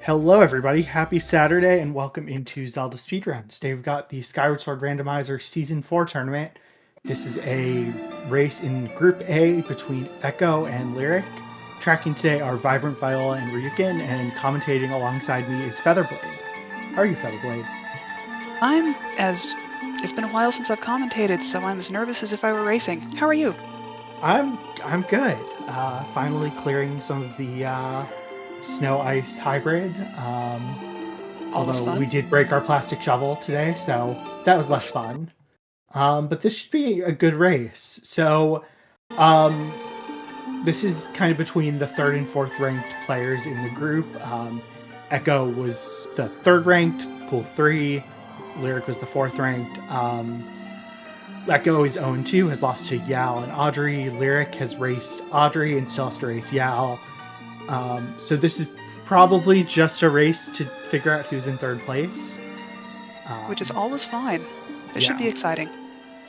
Hello, everybody. Happy Saturday, and welcome into Zelda Speedruns. Today we've got the Skyward Sword Randomizer Season 4 tournament. This is a race in Group A between Echo and Lyric. Tracking today are Vibrant Viola and Ryukin, and commentating alongside me is Featherblade. How are you, Featherblade? It's been a while since I've commentated, so I'm as nervous as if I were racing. How are you? I'm good. Finally clearing some of the snow ice hybrid. Always Although fun. we did break our plastic shovel today, so that was less fun. But this should be a good race. So, this is kind of between the third and fourth ranked players in the group. Echo was the third ranked, pool 3. Lyric was the fourth ranked. Echo is 0-2, has lost to Yal and Audrey. Lyric has raced Audrey and still has to race Yal. So this is probably just a race to figure out who's in third place. Which is always fine. It should be exciting.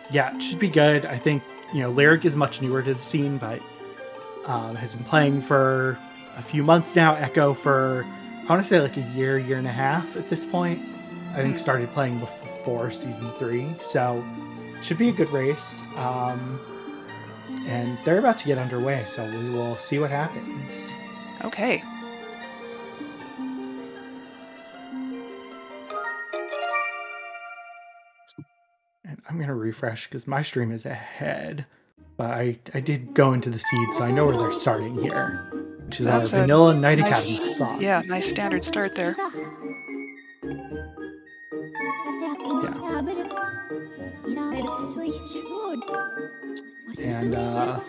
Yeah, it should be good. I think, Lyric is much newer to the scene, but has been playing for a few months now. Echo for, I want to say like a year and a half at this point. I think started playing before Season 3, so should be a good race. And they're about to get underway, so we will see what happens. Okay. And I'm going to refresh because my stream is ahead. But I did go into the seed, so I know where they're starting here. Which is That's our Vanilla Night nice, Academy song. Yeah, nice standard start there. And No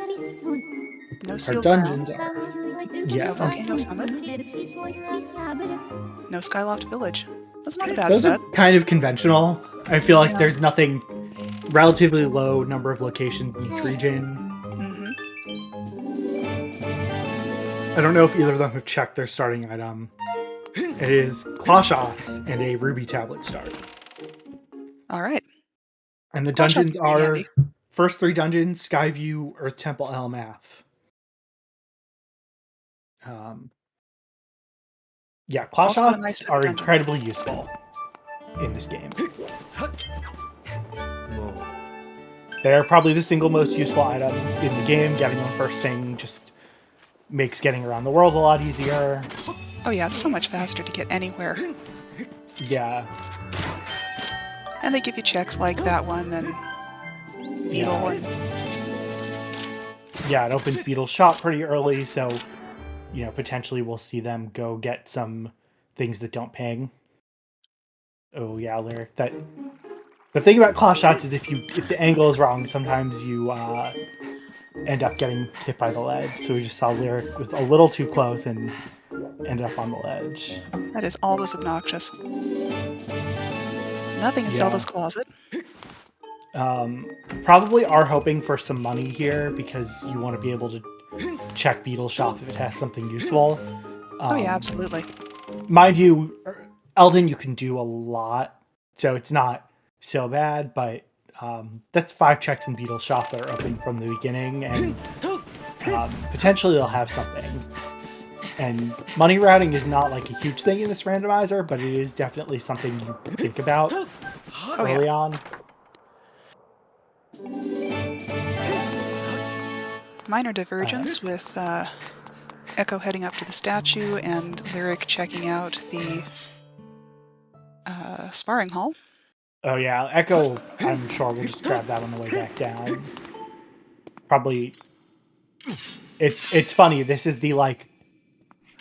our sealed dungeons ground. Yeah. No Volcano Summit. No Skyloft Village. That's not a bad Those set. are kind of conventional. I feel like there's nothing, relatively low number of locations in each region. I don't know if either of them have checked their starting item. It is claw shots and a ruby tablet start. All right. And the Claw dungeons shots are are handy. first 3 dungeons: Skyview, Earth Temple, LMF. Yeah, claw Also a shots nice set of are dungeons. incredibly useful in this game. They're probably the single most useful item in the game. Getting them first thing just makes getting around the world a lot easier. Oh yeah, it's so much faster to get anywhere. Yeah. And they give you checks like that one and Beetle one. Yeah, it opens Beetle's shop pretty early, so potentially we'll see them go get some things that don't ping. Oh yeah, Lyric. The thing about claw shots is if the angle is wrong, sometimes you end up getting hit by the ledge. So we just saw Lyric was a little too close and ended up on the ledge. That is always obnoxious. Nothing in Zelda's closet. Probably are hoping for some money here because you want to be able to check Beetle's shop if it has something useful. Oh yeah, absolutely. Mind you, Eldon, you can do a lot, so it's not so bad, but that's 5 checks in Beetle's shop that are open from the beginning, and potentially they'll have something. And money routing is not like a huge thing in this randomizer, but it is definitely something you think about early on. Minor divergence with Echo heading up to the statue and Lyric checking out the sparring hall. Oh yeah, Echo, I'm sure we'll just grab that on the way back down. Probably, it's funny, this is the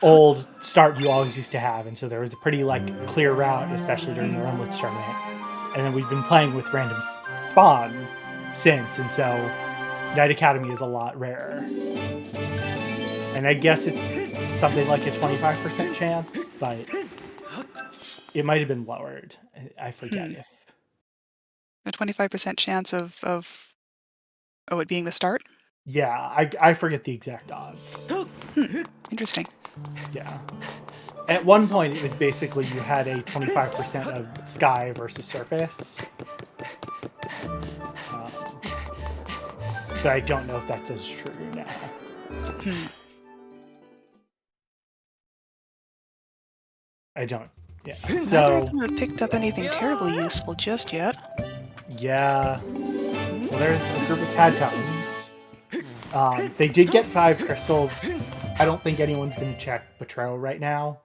old start you always used to have, and so there was a pretty clear route, especially during the Rumblets tournament. And then we've been playing with random spawn since, and so Night Academy is a lot rarer. And I guess it's something like a 25% chance, but it might have been lowered. I forget if. A 25% chance of it being the start? Yeah, I forget the exact odds. Interesting. Yeah. At one point, it was basically you had a 25% of sky versus surface. But I don't know if that's as true now. I don't. Yeah. Neither of So them have picked up anything terribly useful just yet. yeah. Well, there's a group of Tadtones. They did get 5 crystals. I don't think anyone's going to check Betrow right now.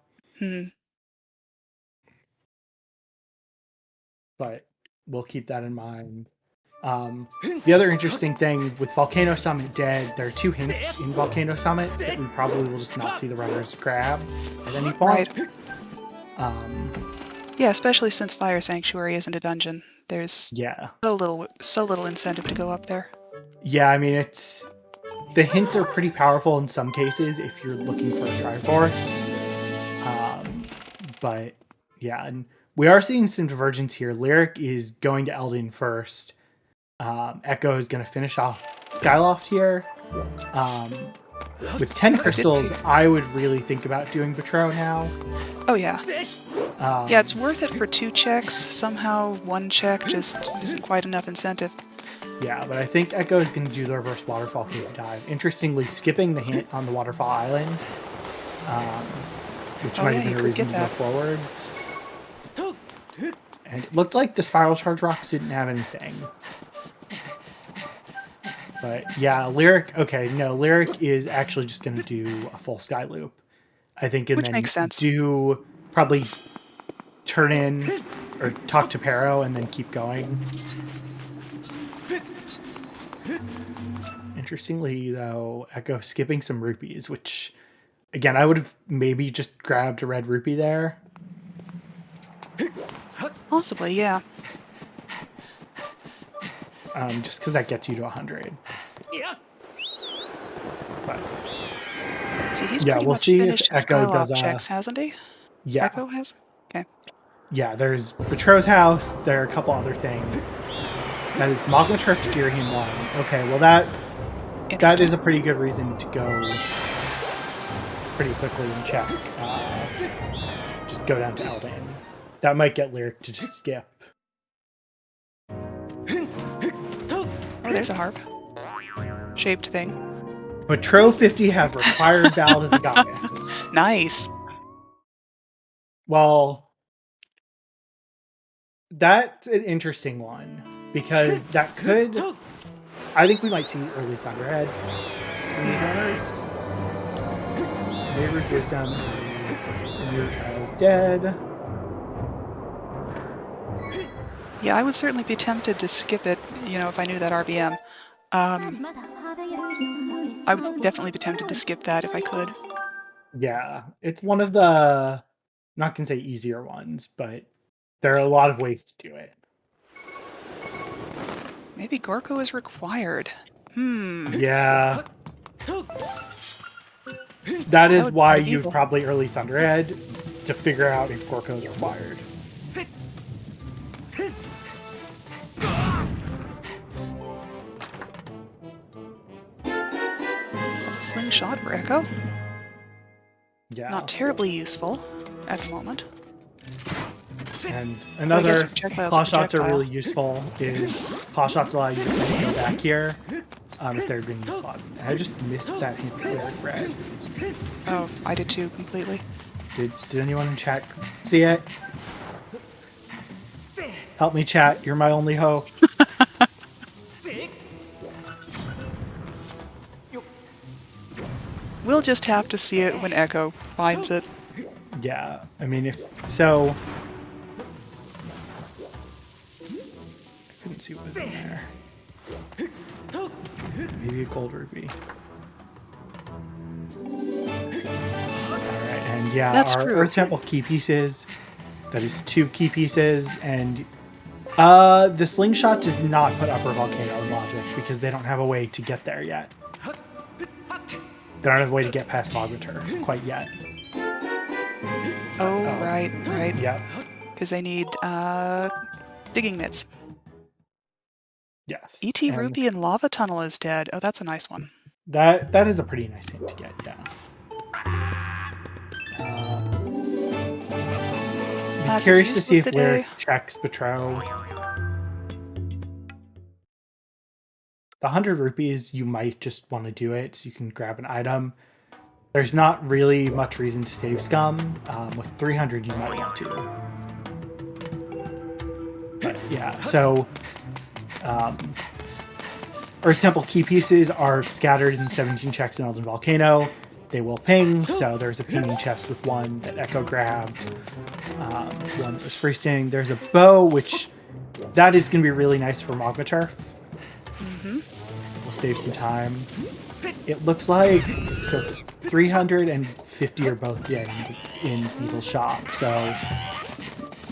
But we'll keep that in mind. The other interesting thing with Volcano Summit dead, there are 2 hints in Volcano Summit that we probably will just not see the runners grab at any point. Right. Yeah, especially since Fire Sanctuary isn't a dungeon. There's so little incentive to go up there. Yeah, I mean, the hints are pretty powerful in some cases if you're looking for a Triforce. But yeah, and we are seeing some divergence here. Lyric is going to Eldin first. Echo is going to finish off Skyloft here. With 10 crystals, I would really think about doing Betrow now. Oh yeah. Yeah, it's worth it for 2 checks. Somehow 1 check just isn't quite enough incentive. Yeah, but I think Echo is going to do the reverse waterfall cave dive. Interestingly, skipping the hint on the waterfall island, which might have been a reason to go forwards. And it looked like the Spiral Charge Rocks didn't have anything. But yeah, Lyric is actually just going to do a full Sky Loop. I think, and Which then makes sense. do probably turn in or talk to Pero and then keep going. Interestingly, though, Echo skipping some rupees, which, again, I would have maybe just grabbed a red rupee there. Possibly, yeah. Just because that gets you to 100. But see, he's pretty much finished his Skyloft checks, hasn't he? Yeah. Echo has? Okay. Yeah, there's Betrow's house. There are a couple other things. That is Magma Turf to Girahim 1. Okay, well that is a pretty good reason to go pretty quickly and check. Just go down to Eldin. That might get Lyric to just skip. Oh, there's a harp. Shaped thing. Betrow 50 has required Ballad of the Goddess. Nice. Well, that's an interesting one. Because that could... I think we might see early Thunderhead from these runners. Neighbor's Wisdom is Your Child's Dead. Yeah, I would certainly be tempted to skip it, if I knew that RBM. I would definitely be tempted to skip that if I could. Yeah, it's one of the, I'm not going to say easier ones, but there are a lot of ways to do it. Maybe Gorko is required. Yeah. That is why you'd probably early Thunderhead, to figure out if Gorko is required. That's a slingshot for Echo. Yeah. Not terribly useful at the moment. And another claw shots are really useful is claw shots allow you to go back here if they're being used. I just missed that hint there, Brad. Oh, I did too, completely. Did anyone in chat see it? Help me, chat. You're my only hope. We'll just have to see it when Echo finds it. Yeah, I mean, if so... I couldn't see what was in there. Maybe a gold rupee. Alright, and yeah, that's our true. Earth Temple key pieces. That is 2 key pieces, and the slingshot does not put Upper Volcano in logic because they don't have a way to get there yet. They don't have a way to get past Magma Turf quite yet. Oh, right. Yep. Because they need digging mitts. Yes. E.T. Rupee and Lava Tunnel is dead. Oh, that's a nice one. That is a pretty nice hint to get, yeah. I'm curious to see if Lyric checks Betrow. The 100 rupees, you might just want to do it so you can grab an item. there's not really much reason to save scum. With 300, you might want to. But yeah, so Earth Temple key pieces are scattered in 17 checks in Elden Volcano. They will ping, so there's a pinging chest with one that Echo grabbed. One that was freestanding. There's a bow, which that is going to be really nice for Magma Turf. We'll save some time. It looks like so 350 are both dead in Beetle's shop, so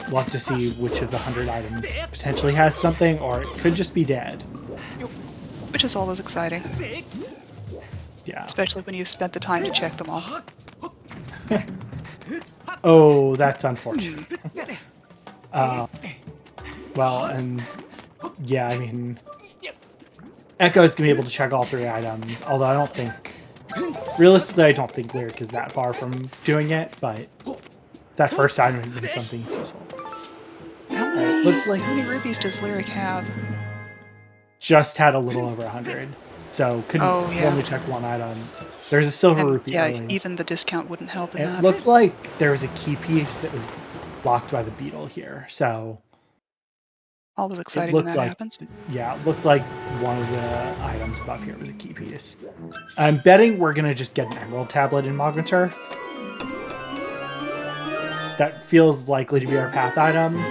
we'll have to see which of the 100 items potentially has something, or it could just be dead. Which is always exciting. Yeah. Especially when you've spent the time to check them all. Oh, that's unfortunate. Well, and yeah, I mean, Echo's gonna be able to check all 3 items, although I don't think, realistically, I don't think Lyric is that far from doing it, but that first item has been something useful. Looks like How many rupees does Lyric have? just had a little over 100, so couldn't only check one item. There's a silver rupee. Yeah, early. even the discount wouldn't help in that. It looked like there was a key piece that was blocked by the beetle here, so always exciting when that like, happens. Yeah, it looked like one of the items above here was a key piece. I'm betting we're gonna just get an emerald tablet in Magma Turf. That feels likely to be our path item.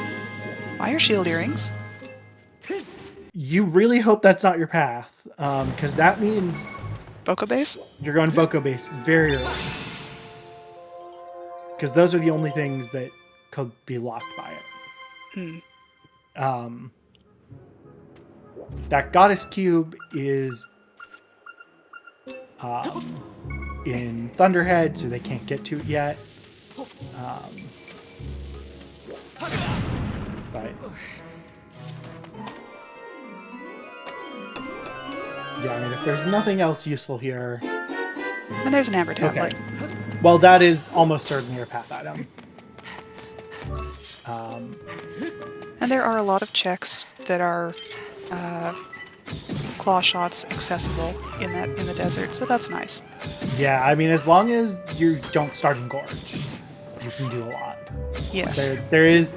Fire shield earrings. You really hope that's not your path, because that means Boko base? you're going Boko base very early. Because those are the only things that could be locked by it. That Goddess Cube is in Thunderhead, so they can't get to it yet. But yeah, I mean, if there's nothing else useful here... And there's an amber tablet. Okay. Well, that is almost certainly your path item. And there are a lot of checks that are claw shots accessible in the desert, so that's nice. Yeah, I mean, as long as you don't start in Gorge, you can do a lot. Yes. There is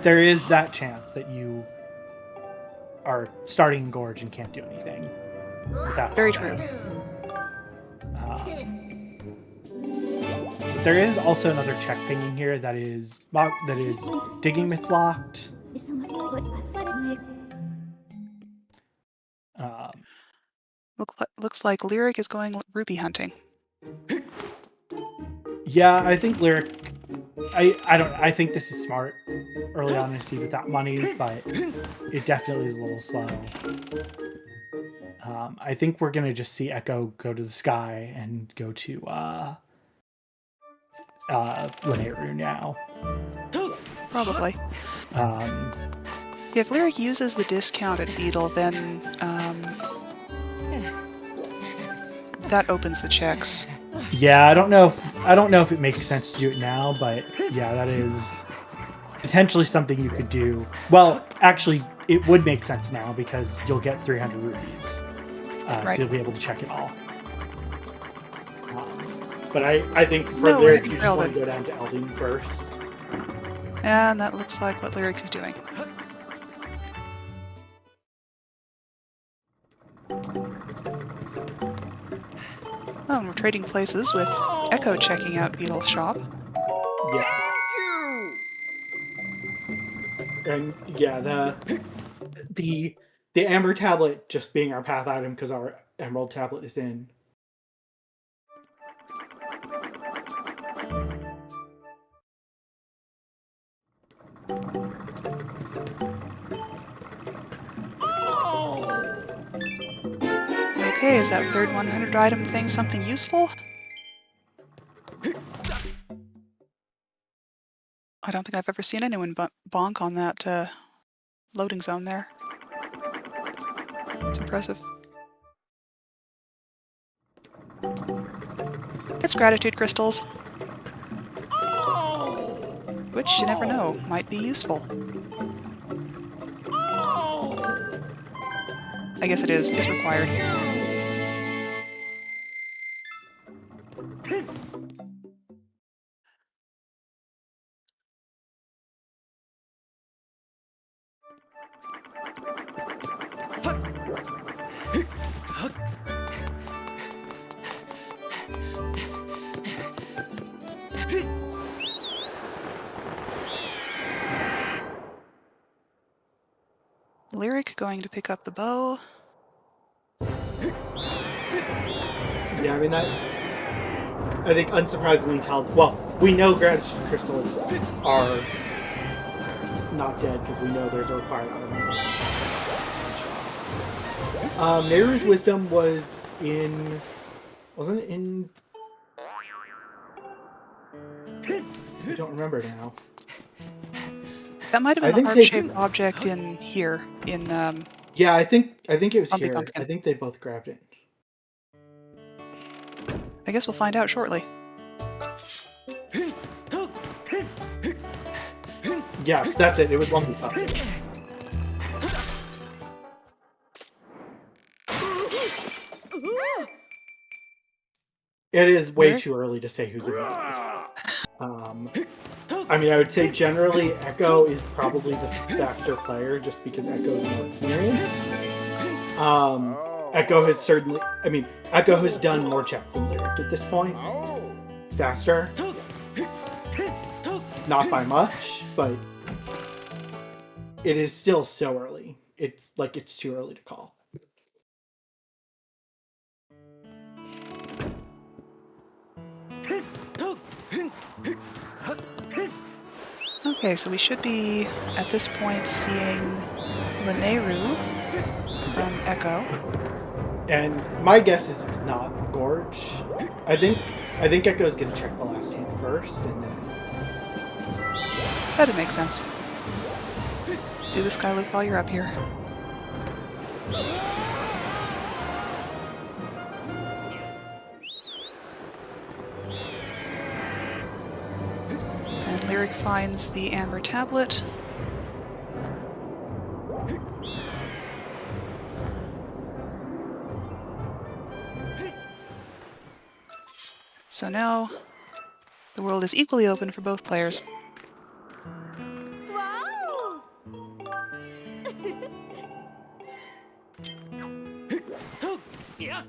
that chance that you are starting in Gorge and can't do anything. Very true. There is also another check pinging here that is digging myth locked. Looks like Lyric is going rupee hunting. Yeah, I think Lyric. I think this is smart early on to see without money, but it definitely is a little slow. I think we're gonna just see Echo go to the sky and go to Linearu now. Probably. If Lyric uses the discount at Beetle, then that opens the checks. Yeah, I don't know if it makes sense to do it now, but yeah, that is potentially something you could do. Well, actually, it would make sense now because you'll get 300 rupees, right. So you'll be able to check it all. But I think for Lyric, you just want to go down to Eldin first. And that looks like what Lyric is doing. Oh, and we're trading places with Echo checking out Beetle's shop. Yeah. And yeah, the Amber tablet just being our path item because our Emerald tablet is in. Okay, is that third 100 item thing something useful? I don't think I've ever seen anyone bonk on that loading zone there. It's impressive. It's gratitude crystals. Which, you never know, might be useful. I guess it is. It's required. Lyric going to pick up the bow. Yeah, I mean, that, I think, unsurprisingly tells... Well, we know gratitude crystals are not dead, because we know there's a requirement. Nehru's Wisdom was in... Wasn't it in... I don't remember now. That might have been the heart-shaped object in here, in... Yeah, I think it was here. Pumpkin. I think they both grabbed it. I guess we'll find out shortly. Yes, that's it. It was Lumpy Pumpkin. It is way too early to say who's in it. I mean, I would say generally Echo is probably the faster player just because Echo is more experienced. Echo has certainly... I mean, Echo has done more checks than Lyric at this point. Faster. Not by much, but it is still so early. It's like it's too early to call. Okay, so we should be, at this point, seeing Lanayru from Echo. And my guess is it's not Gorge. I think Echo's gonna check the last hand first, and then... That'd make sense. Do the sky loop while you're up here. And Lyric finds the amber tablet. So now, the world is equally open for both players. Wow! Yeah.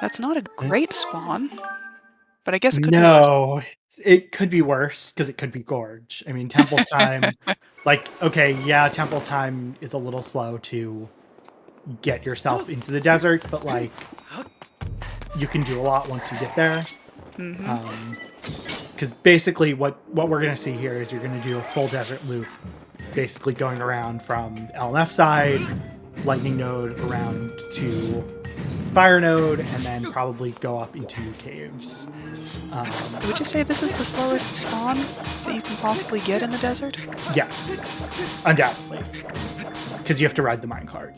That's not a great spawn, but I guess it could be worse. No, it could be worse because it could be Gorge. I mean, Temple Time, like, okay, yeah, Temple Time is a little slow to get yourself into the desert, but like, you can do a lot once you get there. Because basically what we're going to see here is you're going to do a full desert loop, basically going around from LMF side, Lightning Node around to Fire Node, and then probably go up into caves. Would you say this is the slowest spawn that you can possibly get in the desert? Yes, undoubtedly, because you have to ride the minecart.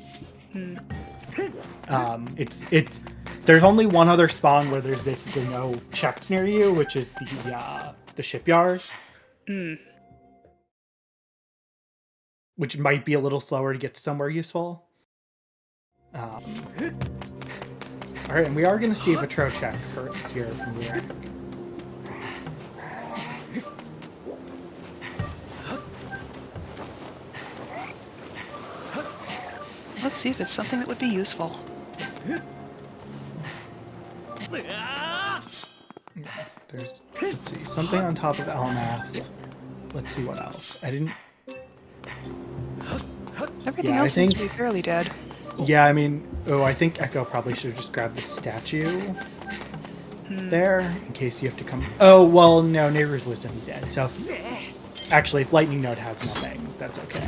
There's only one other spawn where there's basically no checks near you, which is the shipyard. Which might be a little slower to get to somewhere useful. Alright, and we are going to see a Vitro check here from Lyric. Let's see if it's something that would be useful. There's, let's see, something on top of LMF. Let's see what else. I didn't... Everything else seems to be fairly dead. Yeah, I mean, I think Echo probably should have just grabbed the statue there, in case you have to come... Oh, well, no, Neighbor's Wisdom is dead, so... Actually, if Lightning Node has nothing, that's okay.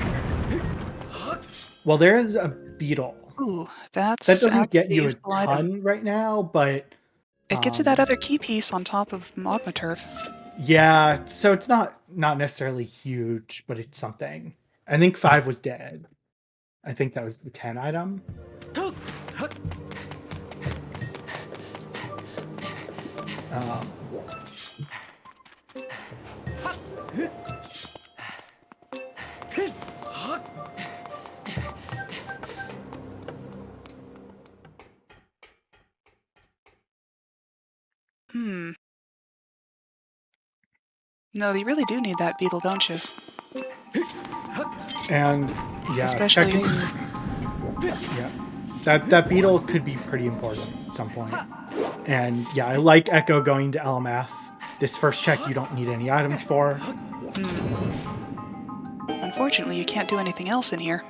Well, there is a beetle. Ooh, that doesn't get you a ton right now, but... It gets you that other key piece on top of Magma Turf. Yeah, so it's not necessarily huge, but it's something. I think 5 was dead. I think that was the 10 item. No, you really do need that beetle, don't you? And yeah, Especially... checking. Yeah, that beetle could be pretty important at some point. And yeah, I like Echo going to LMF. This first check you don't need any items for. Unfortunately, you can't do anything else in here.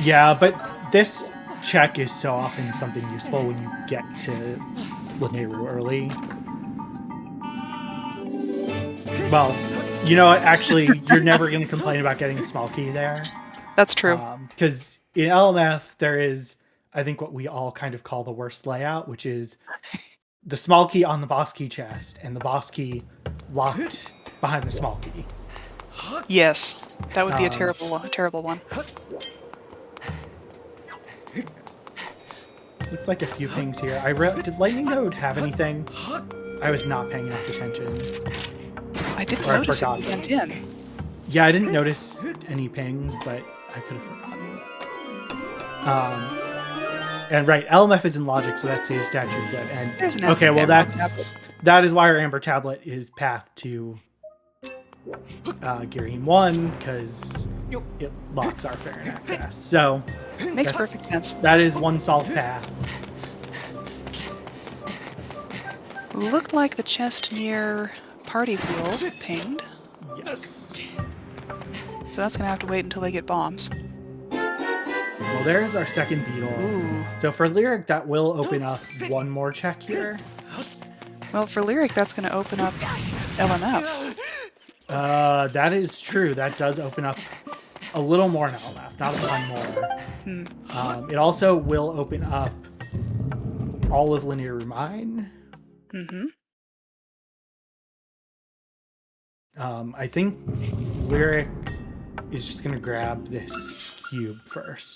Yeah, but this check is so often something useful when you get to Lanayru early. Well, you know what? Actually, you're never going to complain about getting a small key there. That's true. Because in LMF, there is, I think, what we all kind of call the worst layout, which is the small key on the boss key chest and the boss key locked behind the small key. Yes, that would be a terrible one. Looks like a few things here. Did Lightning Node have anything? I was not paying enough attention. I didn't notice it went in. Yeah, I didn't notice any pings, but I could have forgotten. And right, LMF is in logic, so that save statue is good. And There's an okay, well tablet. that is why our Amber Tablet is path to Girahim 1, because it locks our fair and access. So Makes perfect sense. that is one solved path. Looked like the chest near Party Wheel pinged. Yes. So that's gonna have to wait until they get bombs. Well, there's our second beetle. Ooh. So for Lyric, that will open up one more check here. Well, for Lyric, that's gonna open up LMF. That is true. That does open up a little more in LMF, not a ton more. It also will open up all of Linear Mine. I think Lyric is just going to grab this cube first.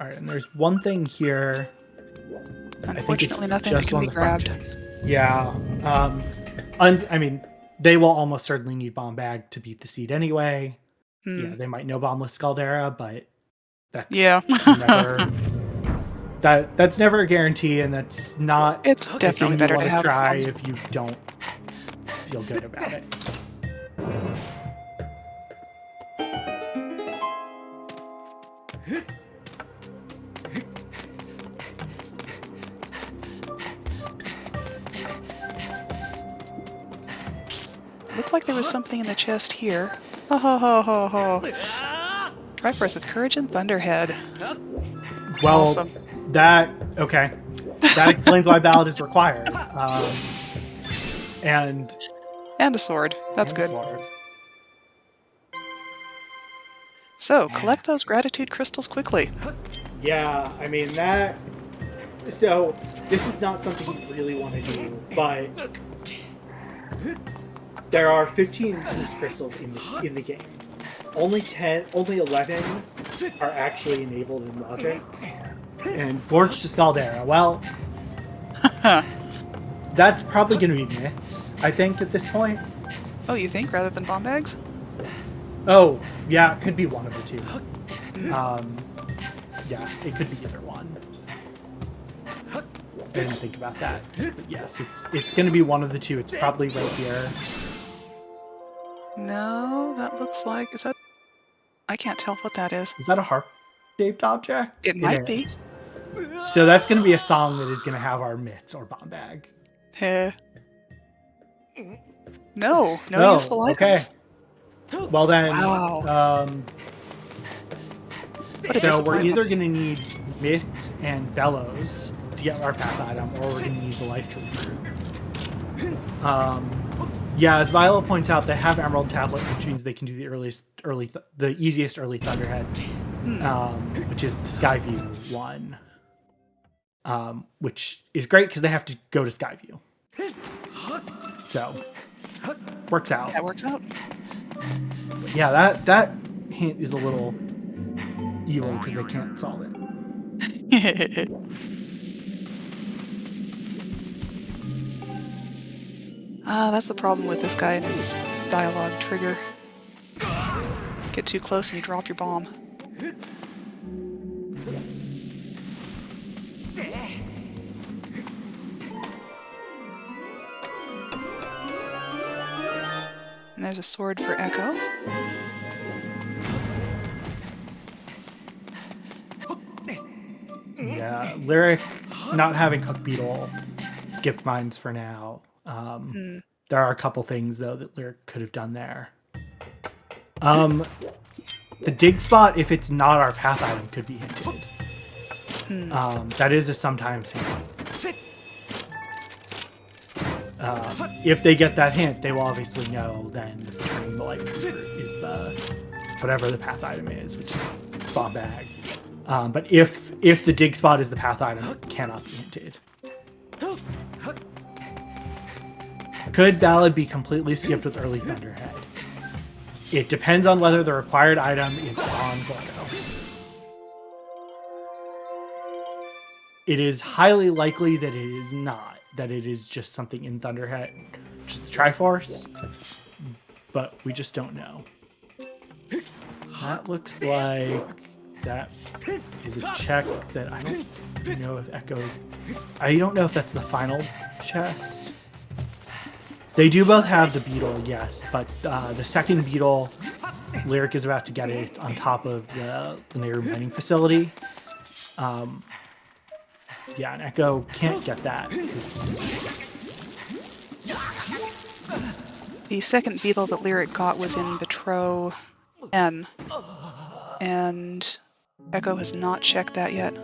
All right, and there's one thing here. Unfortunately, nothing that can be grabbed. Yeah. I mean, they will almost certainly need Bomb Bag to beat the seed anyway. Yeah, they might no Bombless Scaldera, but that's never... That's never a guarantee, and that's not. It's definitely better to have try if you don't feel good about it. Looked like there was something in the chest here. Ho ho ho ho ho. Triforce of Courage and Thunderhead. Well, awesome. Okay. That explains why Ballad is required. And a sword. That's good. So, collect those gratitude crystals quickly. Yeah, I mean that... So, this is not something you really want to do, but... There are 15 boost crystals in the game. Only 11 are actually enabled in Logic. And Gorge to Scaldera, well... that's probably going to be mixed, I think, at this point. Oh, you think, rather than bomb bags? Oh, yeah, it could be one of the two. Yeah, it could be either one. I didn't think about that. But yes, it's going to be one of the two. It's probably right here. No, that looks like... Is that... I can't tell what that is. Is that a heart-shaped object? It might be. So that's going to be a song that is going to have our mitts or bomb bag. Heh. No useful items. Okay. Well then, wow. So we're either going to need mitts and bellows to get our path item, or we're going to need the life tree. Yeah, as Viola points out, they have Emerald Tablet, which means they can do the easiest early Thunderhead, which is the Skyview one. Which is great because they have to go to Skyview. So, works out. That works out. But yeah, that hint is a little evil because they can't solve it. That's the problem with this guy and his dialogue trigger. Get too close and you drop your bomb. And there's a sword for Echo. Yeah, Lyric not having Hook Beetle skipped mines for now. There are a couple things though that Lyric could have done there. The dig spot, if it's not our path item, could be hinted. That is a sometimes hint. If they get that hint, they will obviously know then that turning the lightning fruit is the whatever the path item is, which is bomb bag. But if the dig spot is the path item, it cannot be hinted. Could Ballad be completely skipped with early Thunderhead? It depends on whether the required item is on Gorgo. It is highly likely that it is not, that it is just something in Thunderhead, just the Triforce, but we just don't know. That looks like that is a check that I don't know if Echoes. I don't know if that's the final chest. They do both have the beetle, yes, but the second beetle, Lyric is about to get it on top of the Nehru mining facility. Yeah, and Echo can't get that. The second beetle that Lyric got was in Betro N, and Echo has not checked that yet.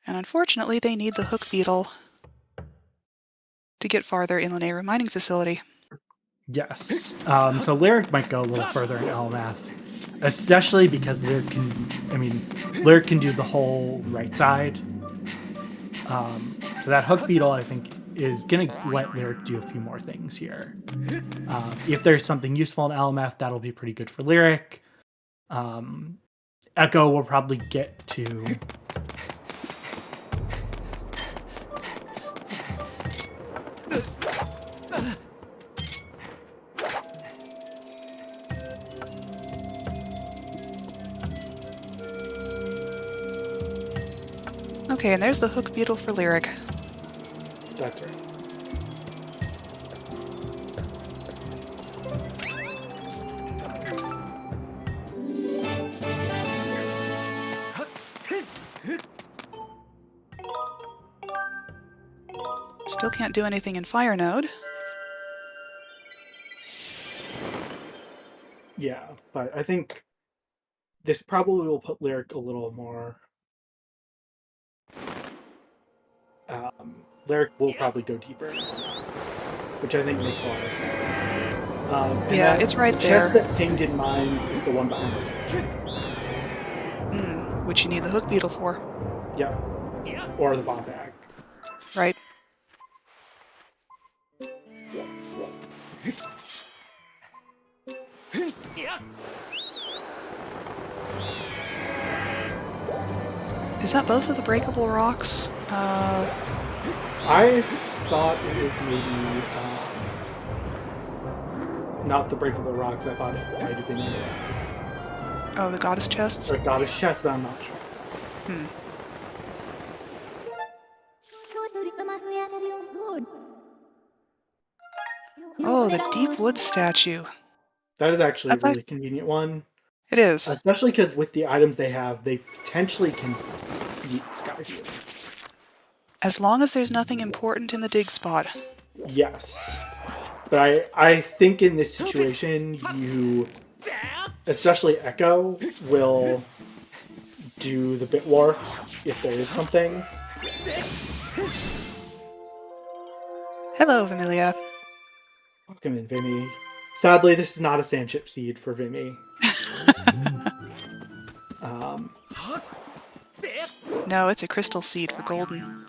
And unfortunately, they need the Hook Beetle to get farther in the Nehru mining facility. Yes. So Lyric might go a little further in LMF, especially because Lyric can do the whole right side. So that Hook Beetle, I think, is going to let Lyric do a few more things here. If there's something useful in LMF, that'll be pretty good for Lyric. Echo will probably get to... Okay, and there's the Hook Beetle for Lyric. That's right. Still can't do anything in Fire Node. Yeah, but I think this probably will put Lyric a little more... Lyric will probably go deeper, which I think makes a lot of sense. Yeah, it's right there. The chest that pinged in mines is the one behind the switch. Which you need the Hook Beetle for. Yeah. Or the bomb bag. Right. Is that both of the breakable rocks? I thought it was maybe not the breakable rocks. I thought it might have been Oh, the goddess chests? or goddess chest, but I'm not sure. Oh, the Deep Wood statue. That is actually That's a really convenient one. It is. Especially because with the items they have, they potentially can beat Skyward. As long as there's nothing important in the dig spot. Yes. But I think in this situation, you, especially Echo, will do the bit war if there is something. Hello, Vimilia. Welcome in, Vimy. Sadly, this is not a sandship seed for Vimy. No, it's a crystal seed for Golden.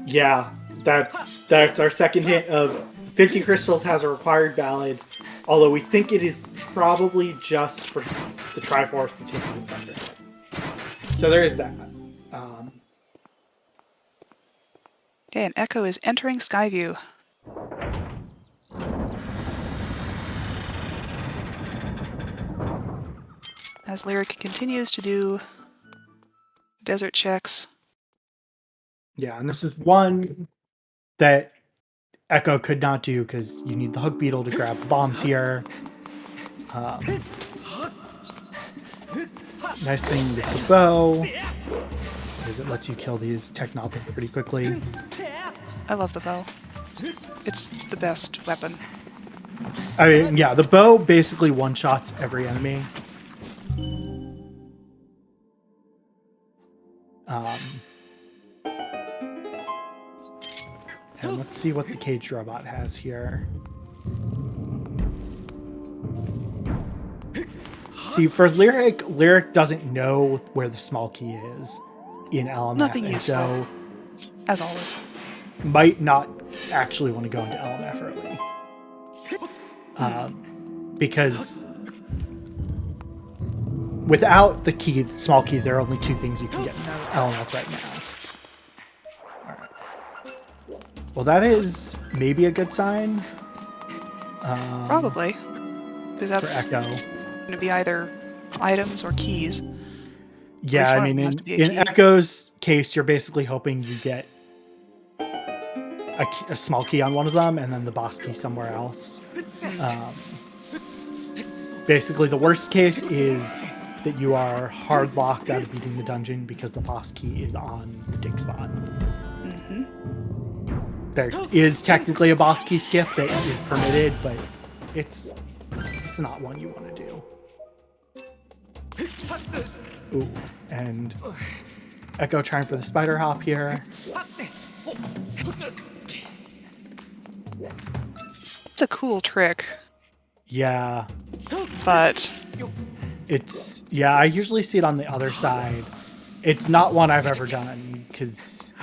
Yeah, that's our second hint of 50 crystals has a required ballad, although we think it is probably just for the Triforce, the Tinted and Thunderhead. So there is that. Okay, and Echo is entering Skyview. As Lyric continues to do desert checks. Yeah, and this is one that Echo could not do because you need the hook beetle to grab the bombs here. Nice thing with the bow is it lets you kill these technopics pretty quickly. I love the bow. It's the best weapon. I mean, yeah, the bow basically one-shots every enemy. And let's see what the caged robot has here. See, for Lyric doesn't know where the small key is in LMF. Nothing useful. So as always. Might not actually want to go into LMF early. Because without the key, the small key, there are only two things you can get in LMF right now. Alright. Well, that is maybe a good sign. Probably. Because that's for Echo. going to be either items or keys. Yeah, I mean, in Echo's case, you're basically hoping you get a small key on one of them and then the boss key somewhere else. Basically, the worst case is that you are hard locked out of beating the dungeon because the boss key is on the dig spot. There is technically a boss key skip that is permitted, but it's not one you want to do. Ooh, and Echo trying for the spider hop here. It's a cool trick. Yeah. But it's, yeah, I usually see it on the other side. It's not one I've ever done, because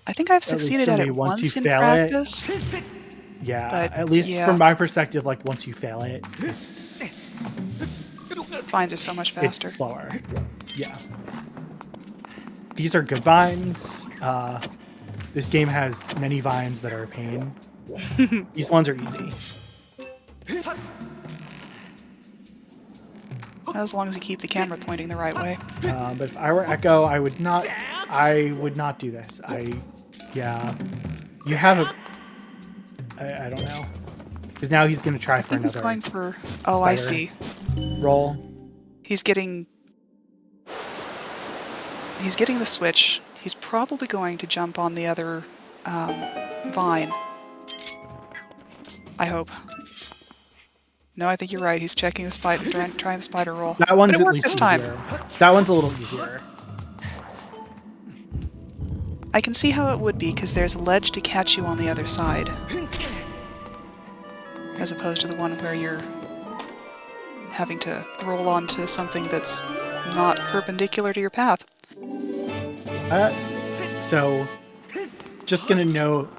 I think I've succeeded at it once in practice. Yeah, but, at least from my perspective, like, once you fail it, vines are so much faster. It's slower. Yeah. These are good vines. This game has many vines that are a pain. These ones are easy. As long as you keep the camera pointing the right way. But if I were Echo, I would not do this. You have a, I don't know. Because now he's going to try for another. He's going for, oh, I see. Roll. He's getting the switch. He's probably going to jump on the other vine. I hope. No, I think you're right. He's checking the spider, trying the spider roll. That one's but it at worked least this time. easier. That one's a little easier. I can see how it would be, because there's a ledge to catch you on the other side. As opposed to the one where you're having to roll onto something that's not perpendicular to your path. So, just gonna note,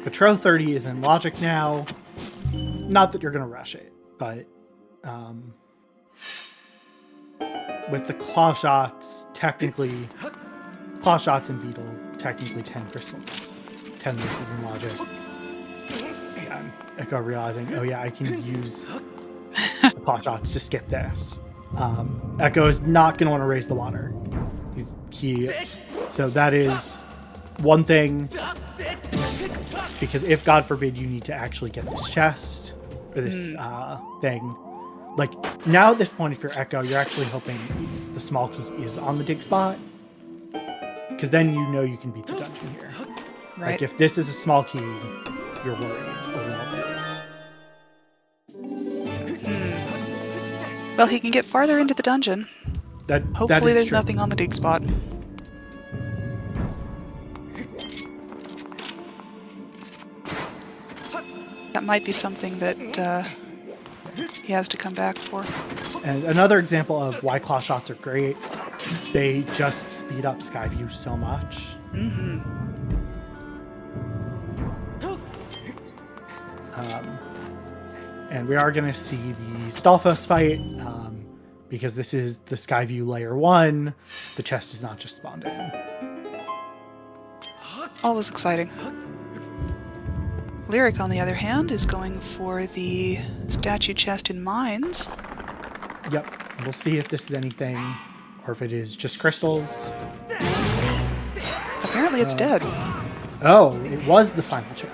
Patrol 30 is in logic now. Not that you're gonna rush it, but with the claw shots, technically, claw shots and beetle, technically 10 crystals, 10 misses in logic. Yeah, Echo realizing, oh yeah, I can use the claw shots to skip this. Echo is not gonna want to raise the water. So that is one thing, because if God forbid you need to actually get this chest or this thing, like now at this point, if you're Echo, you're actually hoping the small key is on the dig spot, because then you know you can beat the dungeon here. Right. Like if this is a small key, you're worried a little bit. Well, he can get farther into the dungeon. Hopefully there's nothing on the dig spot. That might be something that he has to come back for. And another example of why claw shots are great, they just speed up Skyview so much. And we are going to see the Stalfos fight, because this is the Skyview Layer 1. The chest is not just spawned in. All is exciting. Lyric, on the other hand, is going for the statue chest in mines. Yep. We'll see if this is anything, or if it is just crystals. Apparently it's dead. Oh, it was the final chest.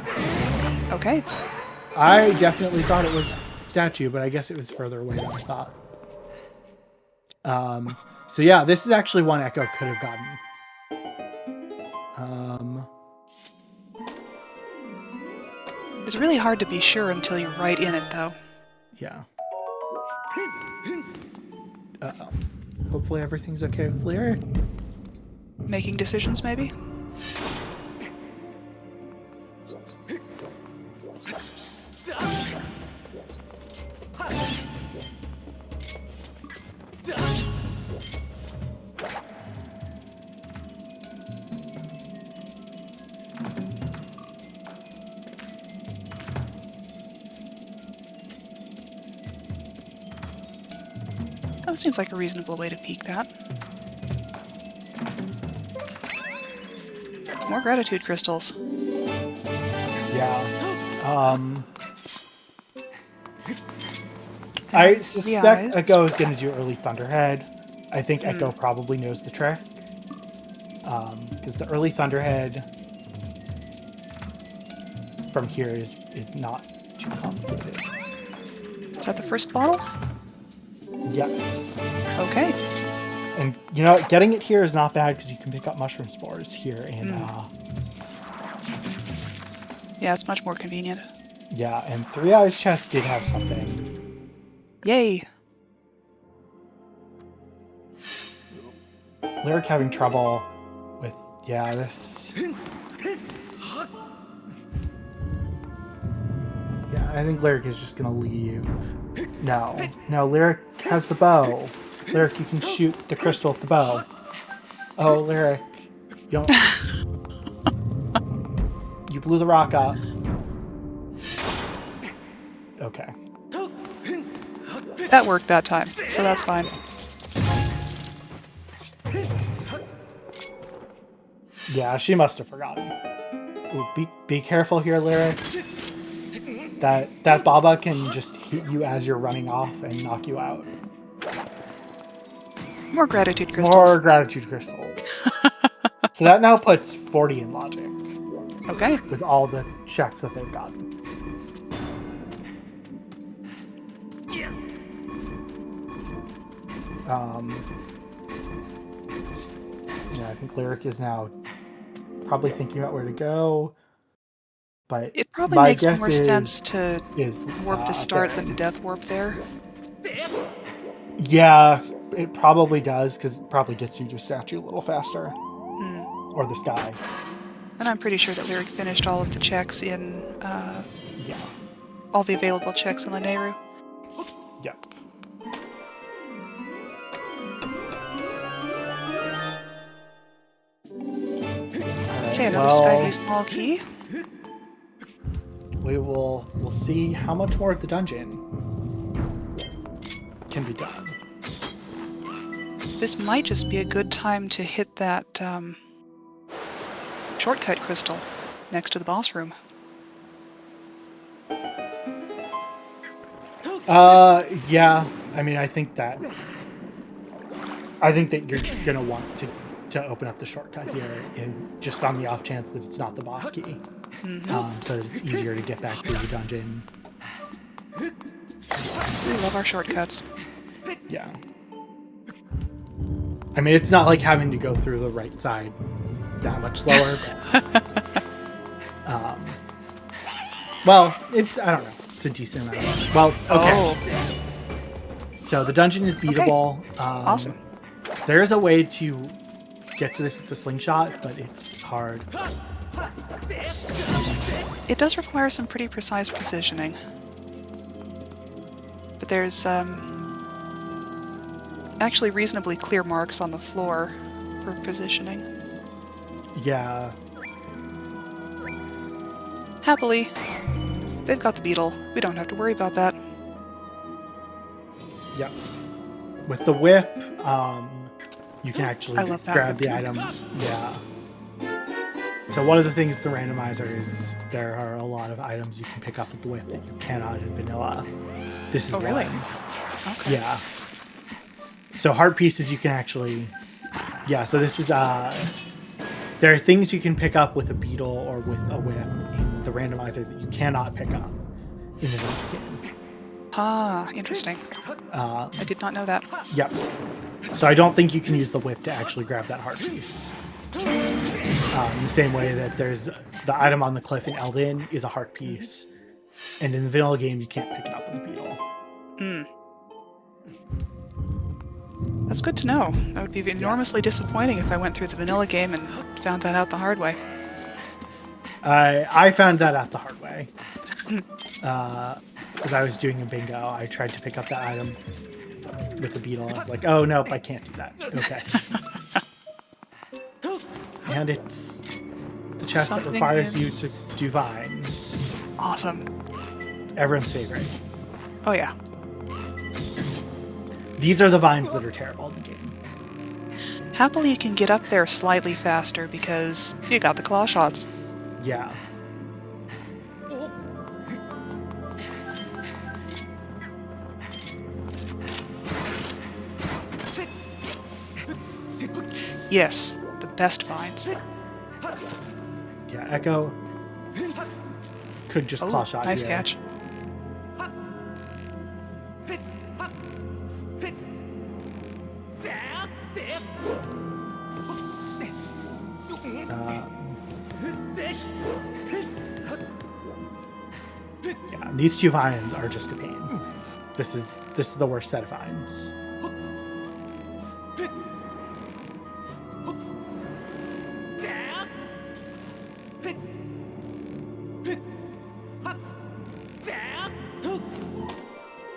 Okay. I definitely thought it was statue, but I guess it was further away than I thought. So yeah, this is actually one Echo could have gotten. It's really hard to be sure until you're right in it, though. Yeah. Uh-oh. Hopefully everything's okay with Lyric. Making decisions, maybe? That seems like a reasonable way to peek that. More gratitude crystals. Yeah. I suspect Echo is going to do early Thunderhead. I think Echo probably knows the trick. Because the early Thunderhead from here is not too complicated. Is that the first bottle? Yes. Okay. And you know, getting it here is not bad because you can pick up mushroom spores here and yeah, it's much more convenient. yeah, and Three Eyes chest did have something. Yay! Lyric having trouble with this. Yeah, I think Lyric is just gonna leave. No, Lyric has the bow. Lyric, you can shoot the crystal with the bow. Oh, Lyric, you don't. You blew the rock up. Okay. That worked that time, so that's fine. Yeah, she must have forgotten. Ooh, be careful here, Lyric. That Baba can just hit you as you're running off and knock you out. More gratitude crystals. More gratitude crystals. So that now puts 40 in logic. Okay. With all the checks that they've gotten. Yeah, I think Lyric is now probably thinking about where to go. But it probably makes more sense to warp to start than to death warp there. Yeah, it probably does, because it probably gets you to statue a little faster. Or the sky. And I'm pretty sure that Lyric finished all of the checks in, all the available checks in Lanayru. Yep. Okay, another Skyview small key. We'll see how much more of the dungeon can be done. This might just be a good time to hit that shortcut crystal next to the boss room. Yeah. I mean, I think that you're gonna want to open up the shortcut here, and just on the off chance that it's not the boss key, so that it's easier to get back through the dungeon. We love our shortcuts. Yeah. I mean, it's not like having to go through the right side that much slower. But, well, I don't know. It's a decent amount. Well, okay. Oh. So the dungeon is beatable. Okay. Awesome. There is a way to get to this with the slingshot, but it's hard. It does require some pretty precise positioning. But there's actually reasonably clear marks on the floor for positioning. Yeah. Happily, they've got the beetle. We don't have to worry about that. Yep. With the whip, you can actually grab the items. Yeah. So one of the things with the randomizer is there are a lot of items you can pick up with the whip that you cannot in vanilla. This is Oh, really? one. Okay. Yeah. So heart pieces you can actually... Yeah, so this is There are things you can pick up with a beetle or with a whip in the randomizer that you cannot pick up in the video game. Ah, interesting. I did not know that. Yep. So I don't think you can use the whip to actually grab that heart piece. In the same way that there's the item on the cliff in Elden is a heart piece, and in the vanilla game you can't pick it up with a beetle. That's good to know. That would be enormously disappointing if I went through the vanilla game and found that out the hard way. I found that out the hard way. As I was doing a bingo, I tried to pick up that item with the beetle. I was like, oh, nope, I can't do that. Okay. And it's the chest that requires you to do vines. Awesome. Everyone's favorite. Oh, yeah. These are the vines that are terrible in the game. Happily, you can get up there slightly faster because you got the claw shots. Yeah. Yes, the best vines. Yeah, Echo could just claw shot nice you. catch. Yeah, these two vines are just a pain. This is the worst set of vines.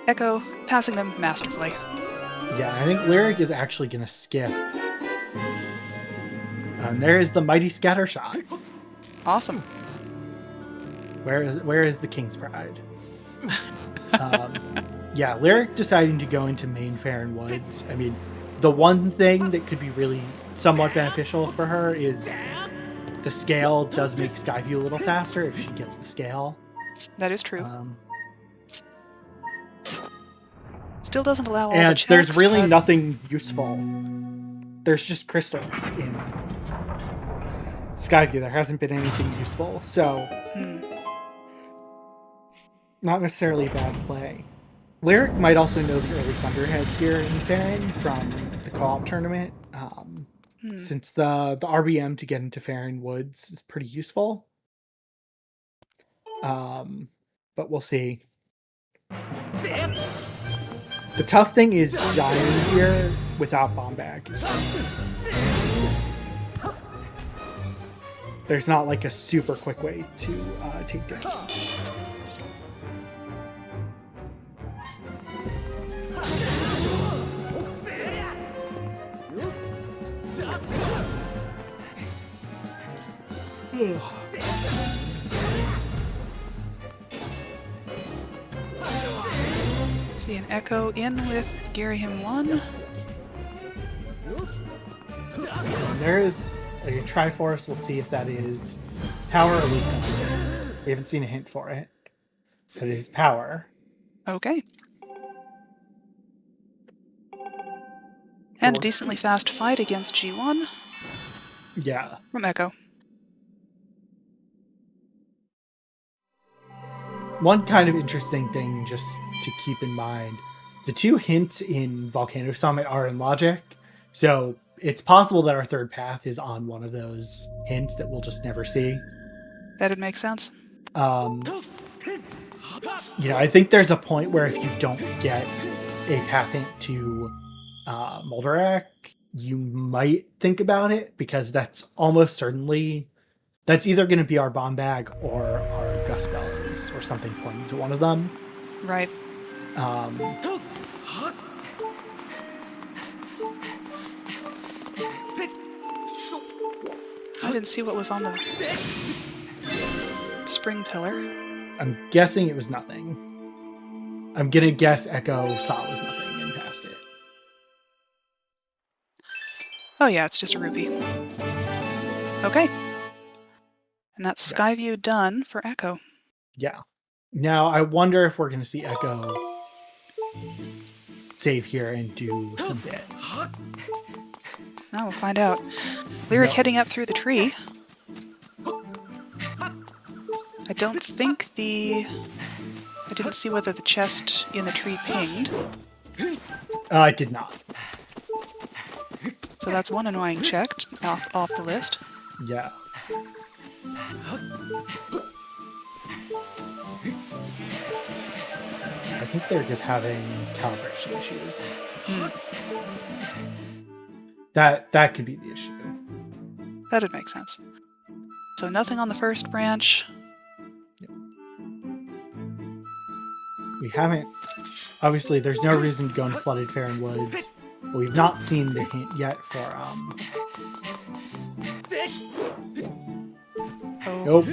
Echo passing them masterfully. Yeah, I think Lyric is actually going to skip. And there is the mighty scatter shot. Awesome. Where is the King's Pride? Yeah, Lyric deciding to go into main Farron Woods. I mean, the one thing that could be really somewhat beneficial for her is the scale does make Skyview a little faster if she gets the scale. That is true. Still doesn't allow all and the checks, there's really but... nothing useful. There's just crystals in Skyview. There hasn't been anything useful, so not necessarily a bad play. Lyric might also know the early Thunderhead here in Farron from the co-op tournament, since the RBM to get into Farron Woods is pretty useful. But we'll see. The tough thing is dying here without bomb bag. There's not like a super quick way to take damage. See an Echo in with Gary him 1. And there is a Triforce. We'll see if that is power or wisdom. We haven't seen a hint for it. So it is power. Okay. And a decently fast fight against G1 Yeah. from Echo. One kind of interesting thing just to keep in mind, the two hints in Volcano Summit are in logic, so it's possible that our third path is on one of those hints that we'll just never see. That'd make sense. You know, I think there's a point where if you don't get a path hint to Moldarak, you might think about it, because that's almost certainly... That's either going to be our bomb bag or our gust bellows or something pointing to one of them. Right. I didn't see what was on the spring pillar. I'm guessing it was nothing. I'm going to guess Echo saw it was nothing and passed it. Oh yeah, it's just a rupee. Okay. And that's Skyview done for Echo. Yeah. Now, I wonder if we're going to see Echo save here and do some bit. Now we'll find out. Lyric No. heading up through the tree. I don't think I didn't see whether the chest in the tree pinged. I did not. So that's one annoying check off the list. Yeah. I think they're just having calibration issues. That could be the issue. That'd make sense. So nothing on the first branch. We haven't... Obviously, there's no reason to go in Flooded Fair Woods. But we've not seen the hint yet for... Oh, Nope.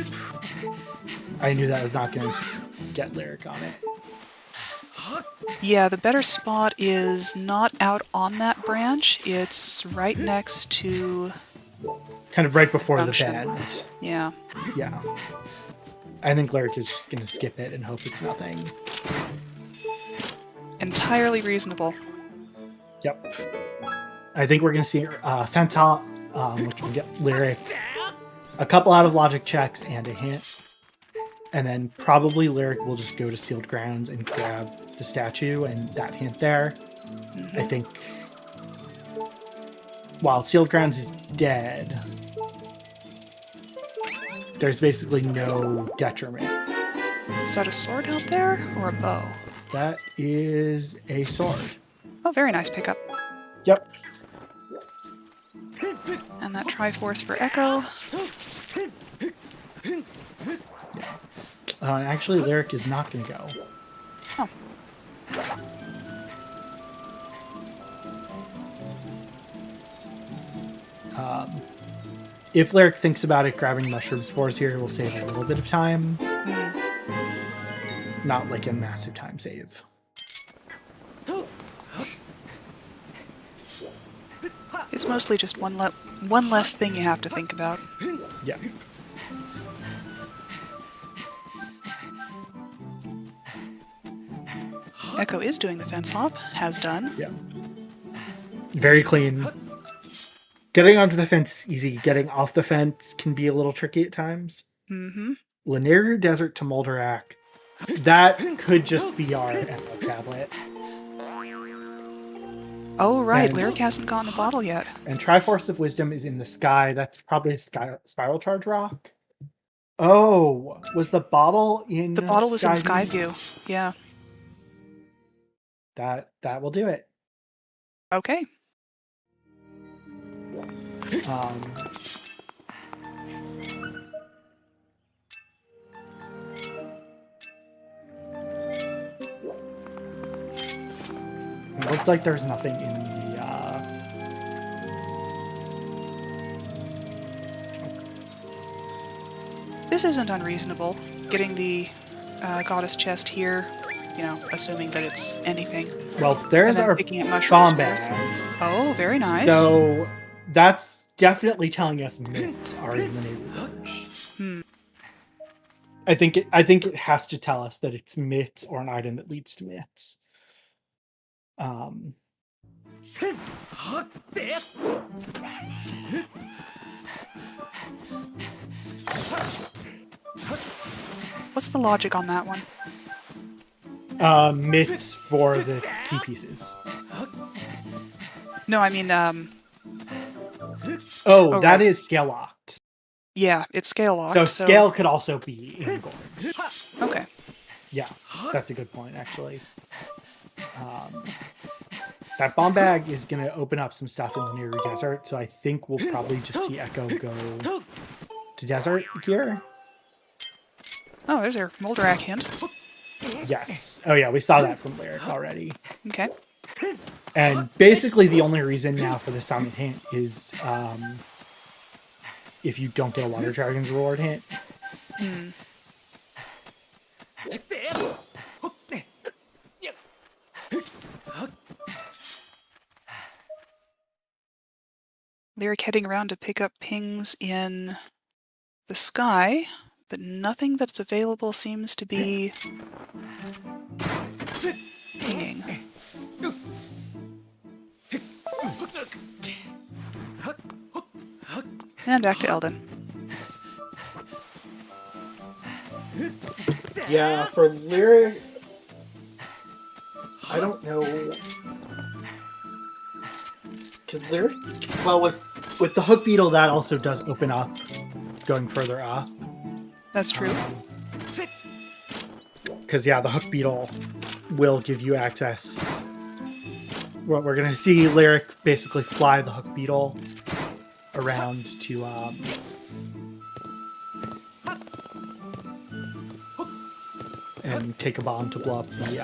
I knew that was not going to get Lyric on it. yeah, the better spot is not out on that branch. It's right next to... Kind of right before Junction. the bend. Yeah. Yeah. I think Lyric is just going to skip it and hope it's nothing. Entirely reasonable. Yep. I think we're going to see Fence Hop, which will get Lyric a couple out of logic checks and a hint. And then probably Lyric will just go to Sealed Grounds and grab the statue and that hint there. I think while Sealed Grounds is dead, there's basically no detriment. Is that a sword out there or a bow? That is a sword. Oh, very nice pickup. Yep. And that Triforce for Echo. Actually, Lyric is not going to go. Oh. If Lyric thinks about it, grabbing Mushroom Spores here will save a little bit of time. Not like a massive time save. It's mostly just one less thing you have to think about. Yeah. Echo is doing the fence hop, has done. Yeah. Very clean. Getting onto the fence is easy. Getting off the fence can be a little tricky at times. Mm-hmm. Lanayru Desert to Moldarak. That could just be our Emerald Tablet. Oh, right. And- Lyric hasn't gotten a bottle yet. And Triforce of Wisdom is in the sky. That's probably a Spiral Charge Rock. Oh, was the bottle in... The bottle was in Skyview? Skyview. Yeah. That will do it. Okay. It looked like there's nothing in the... This isn't unreasonable. Getting the goddess chest here, you know, assuming that it's anything. Well, there's And then our picking up mushroom bomb spores. bag. Oh, very nice. So that's definitely telling us mitts are in the neighborhood. I think it has to tell us that it's mitts or an item that leads to mitts. What's the logic on that one? Mitts for the key pieces. No, I mean, Oh, that right. is scale locked. yeah, it's scale locked. So scale could also be in Gorge. Okay. Yeah, that's a good point, actually. That bomb bag is going to open up some stuff in the Lanayru Desert, so I think we'll probably just see Echo go to Desert here. Oh, there's our Moldarak hint. Yes. Oh yeah, we saw that from Lyric already. Okay. And basically the only reason now for the summon hint is if you don't get a Water Dragon's reward hint. Lyric heading around to pick up pings in the sky, but nothing that's available seems to be pinging. And back to Eldon. Yeah, for Lyric, I don't know. Because Lyric, well, with the hook beetle, that also does open up going further up. That's true. Because, yeah, the hook beetle will give you access. Well, we're going to see Lyric basically fly the hook beetle around to and take a bomb to blow up the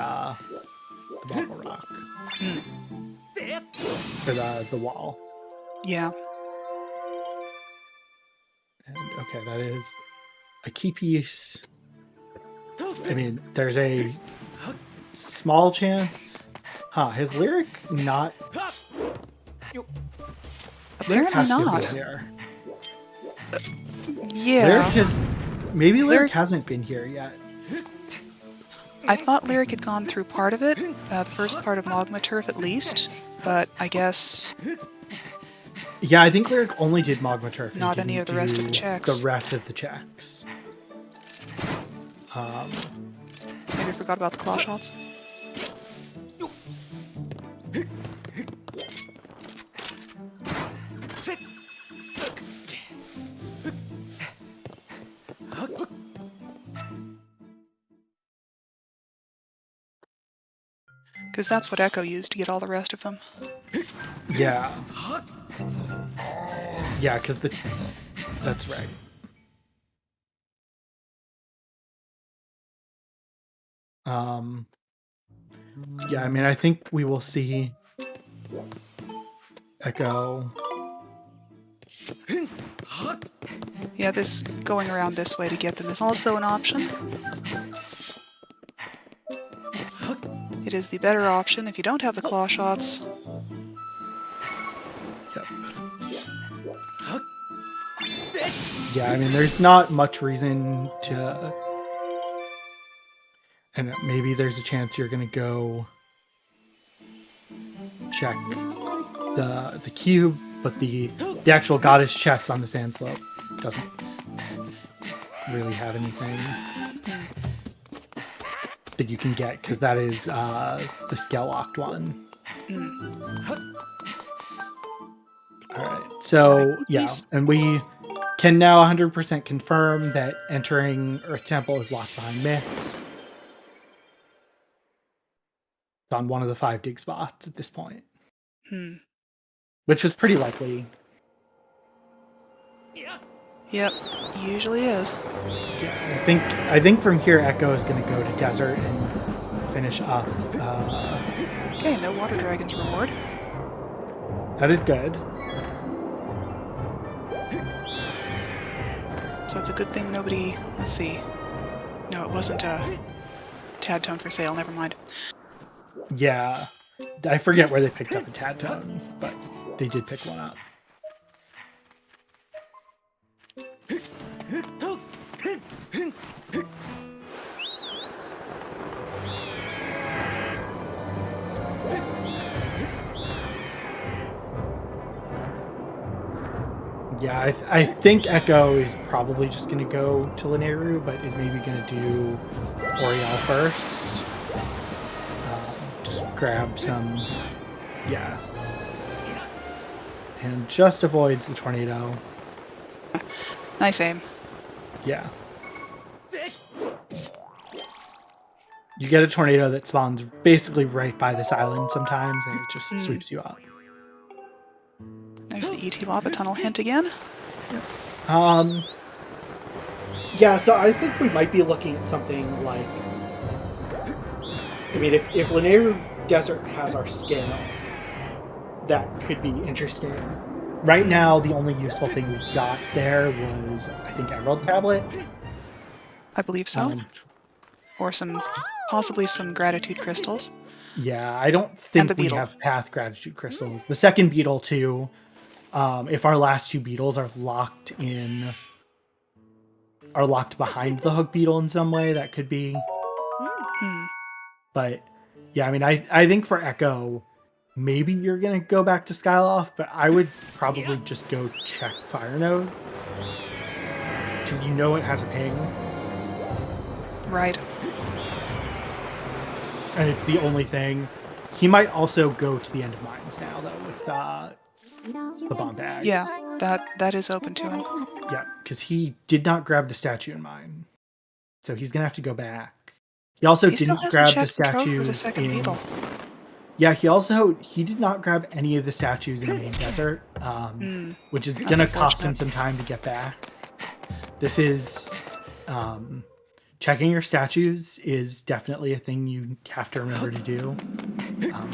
bottle rock. Or the wall. Yeah. And, okay, that is a key piece. I mean, there's a small chance. Huh, has Lyric not... Lyric Apparently has to not. be here. Yeah. Lyric has... Maybe Lyric hasn't been here yet. I thought Lyric had gone through part of it, the first part of Magma Turf at least, but I guess... Yeah, I think Lyric only did Magma Turf. Not any of the rest of the checks. The rest of the checks. Maybe I forgot about the claw shots. Because that's what Echo used to get all the rest of them. Yeah. Yeah, because that's right. Yeah, I mean, I think we will see Echo. Yeah, this going around this way to get them is also an option. It is the better option if you don't have the claw shots. Yep. Yeah, I mean, there's not much reason to... And maybe there's a chance you're going to go check the cube, but the actual goddess chest on the sand slope doesn't really have anything that you can get, because that is the scale-locked one. Alright, so yeah, and we can now 100% confirm that entering Earth Temple is locked behind myths. It's on one of the 5 dig spots at this point. Which was pretty likely. Yep, usually is. Yeah, I think from here Echo is going to go to Desert and finish up. Okay, no water dragons reward. That is good. So it's a good thing nobody... Let's see. No, it wasn't a Tad Tone for sale, never mind. Yeah. I forget where they picked up a Tad Tone, but they did pick one up. Yeah, I think Echo is probably just going to go to Linearu, but is maybe going to do Oriel first. Just grab some... Yeah. And just avoids the tornado. Nice aim. Yeah. You get a tornado that spawns basically right by this island sometimes, and it just sweeps you up. There's the ET Lava Tunnel hint again. Yeah, so I think we might be looking at something like... I mean, if Linearu Desert has our scale, that could be interesting. Right now, the only useful thing we got there was, I think, Emerald Tablet. I believe so. Or possibly some Gratitude Crystals. Yeah, I don't think we have Path Gratitude Crystals. The second beetle, too, if our last 2 beetles are locked behind the hook beetle in some way, that could be. But, yeah, I mean, I think for Echo, maybe you're gonna go back to Skyloft, but I would probably just go check Fire Node because you know it has a ping, Right. and it's the only thing. He might also go to the end of mines now, though, with the bomb bag. Yeah, that is open to him. Yeah, because he did not grab the statue in mine, so he's gonna have to go back. He also He still didn't hasn't grab the checked the trove for the statues second in. beetle. Yeah, he did not grab any of the statues in the main desert, which is That's gonna cost him unfortunate. some time to get back. This is checking your statues is definitely a thing you have to remember to do.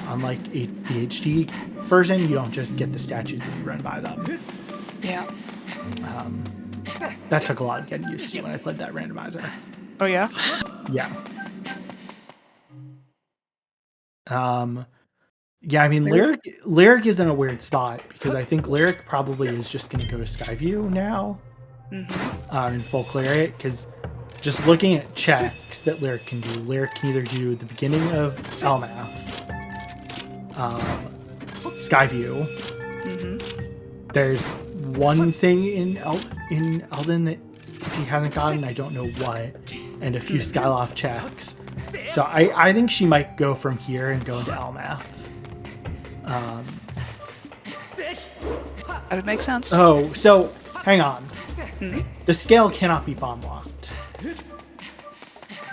Unlike the HD version, you don't just get the statues when you run by them. Yeah. That took a lot of getting used to when I played that randomizer. Oh yeah? Yeah. Yeah, I mean, Lyric is in a weird spot because I think Lyric probably is just going to go to Skyview now and full clear it because just looking at checks that Lyric can do, Lyric can either do the beginning of LMAF, Skyview. There's one thing in Elden that she hasn't gotten, I don't know what, and a few Skyloft checks. So I think she might go from here and go into LMAF. That would make sense. Oh, so hang on. The scale cannot be bomb locked